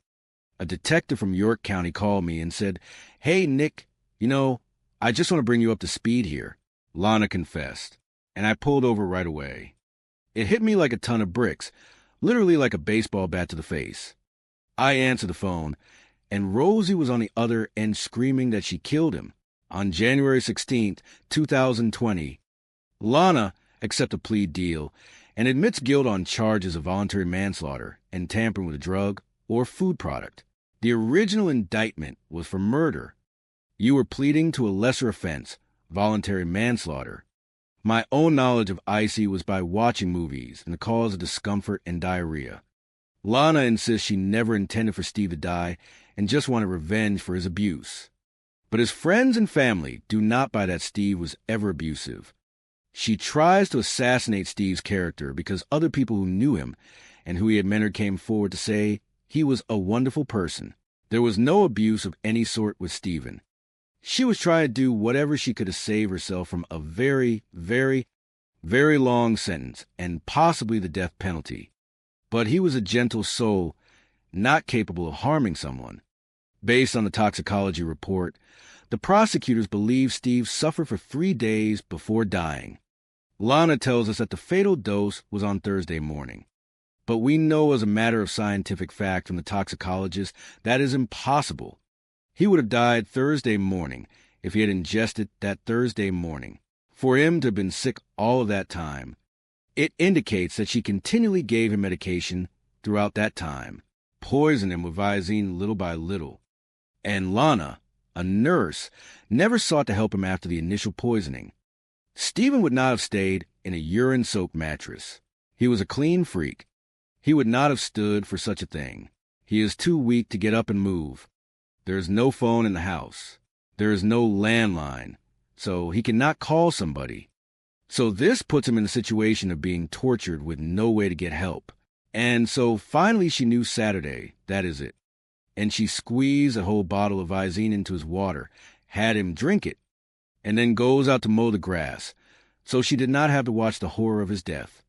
A detective from York County called me and said, "Hey, Nick, you know, I just want to bring you up to speed here." Lana confessed, and I pulled over right away. It hit me like a ton of bricks, literally like a baseball bat to the face. I answered the phone, and Rosie was on the other end screaming that she killed him. On January 16th, 2020, Lana accepts a plea deal and admits guilt on charges of voluntary manslaughter and tampering with a drug or food product. The original indictment was for murder. You were pleading to a lesser offense, voluntary manslaughter. My own knowledge of Icy was by watching movies and the cause of discomfort and diarrhea. Lana insists she never intended for Steve to die and just wanted revenge for his abuse. But his friends and family do not buy that Steve was ever abusive. She tries to assassinate Steve's character because other people who knew him and who he had mentored came forward to say he was a wonderful person. There was no abuse of any sort with Stephen. She was trying to do whatever she could to save herself from a very, very, very long sentence and possibly the death penalty. But he was a gentle soul, not capable of harming someone. Based on the toxicology report, the prosecutors believe Steve suffered for 3 days before dying. Lana tells us that the fatal dose was on Thursday morning. But we know as a matter of scientific fact from the toxicologist that is impossible. He would have died Thursday morning if he had ingested that Thursday morning. For him to have been sick all of that time, it indicates that she continually gave him medication throughout that time, poisoned him with Visine little by little. And Lana, a nurse, never sought to help him after the initial poisoning. Stephen would not have stayed in a urine-soaked mattress. He was a clean freak. He would not have stood for such a thing. He is too weak to get up and move. There is no phone in the house. There is no landline, so he cannot call somebody. So this puts him in a situation of being tortured with no way to get help. And so finally she knew Saturday, that is it. And she squeezed a whole bottle of Visine into his water, had him drink it, and then goes out to mow the grass, so she did not have to watch the horror of his death.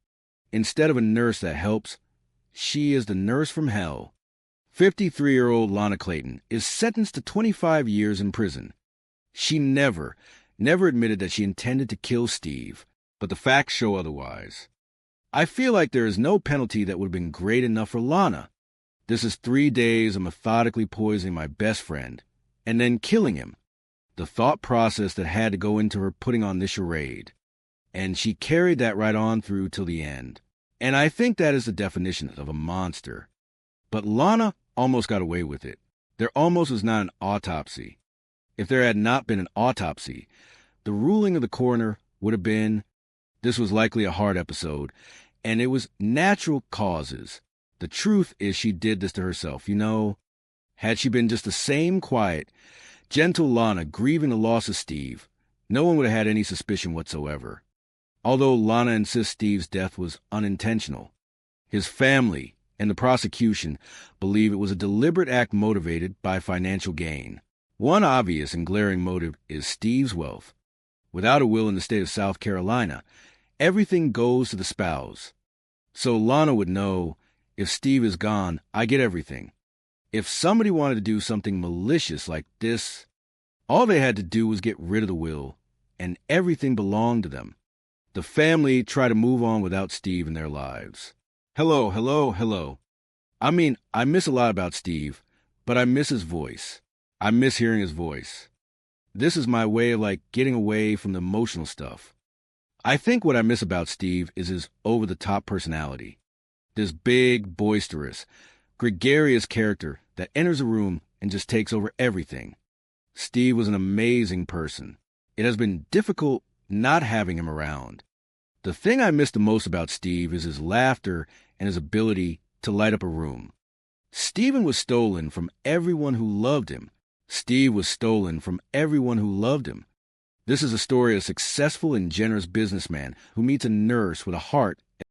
Instead of a nurse that helps, she is the nurse from hell. 53-year-old Lana Clayton is sentenced to 25 years in prison. She never, never admitted that she intended to kill Steve, but the facts show otherwise. I feel like there is no penalty that would have been great enough for Lana. This is 3 days of methodically poisoning my best friend, and then killing him. The thought process that had to go into her putting on this charade. And she carried that right on through till the end. And I think that is the definition of a monster. But Lana almost got away with it. There almost was not an autopsy. If there had not been an autopsy, the ruling of the coroner would have been, this was likely a heart episode, and it was natural causes. The truth is she did this to herself. You know, had she been just the same quiet, gentle Lana grieving the loss of Steve, no one would have had any suspicion whatsoever. Although Lana insists Steve's death was unintentional, his family and the prosecution believe it was a deliberate act motivated by financial gain. One obvious and glaring motive is Steve's wealth. Without a will in the state of South Carolina, everything goes to the spouse. So Lana would know, if Steve is gone, I get everything. If somebody wanted to do something malicious like this, all they had to do was get rid of the will, and everything belonged to them. The family tried to move on without Steve in their lives. Hello. I mean, I miss a lot about Steve, but I miss his voice. I miss hearing his voice. This is my way of, getting away from the emotional stuff. I think what I miss about Steve is his over-the-top personality. This big, boisterous, gregarious character that enters a room and just takes over everything. Steve was an amazing person. It has been difficult not having him around. The thing I miss the most about Steve is his laughter and his ability to light up a room. Steven was stolen from everyone who loved him. Steve was stolen from everyone who loved him. This is a story of a successful and generous businessman who meets a nurse with a heart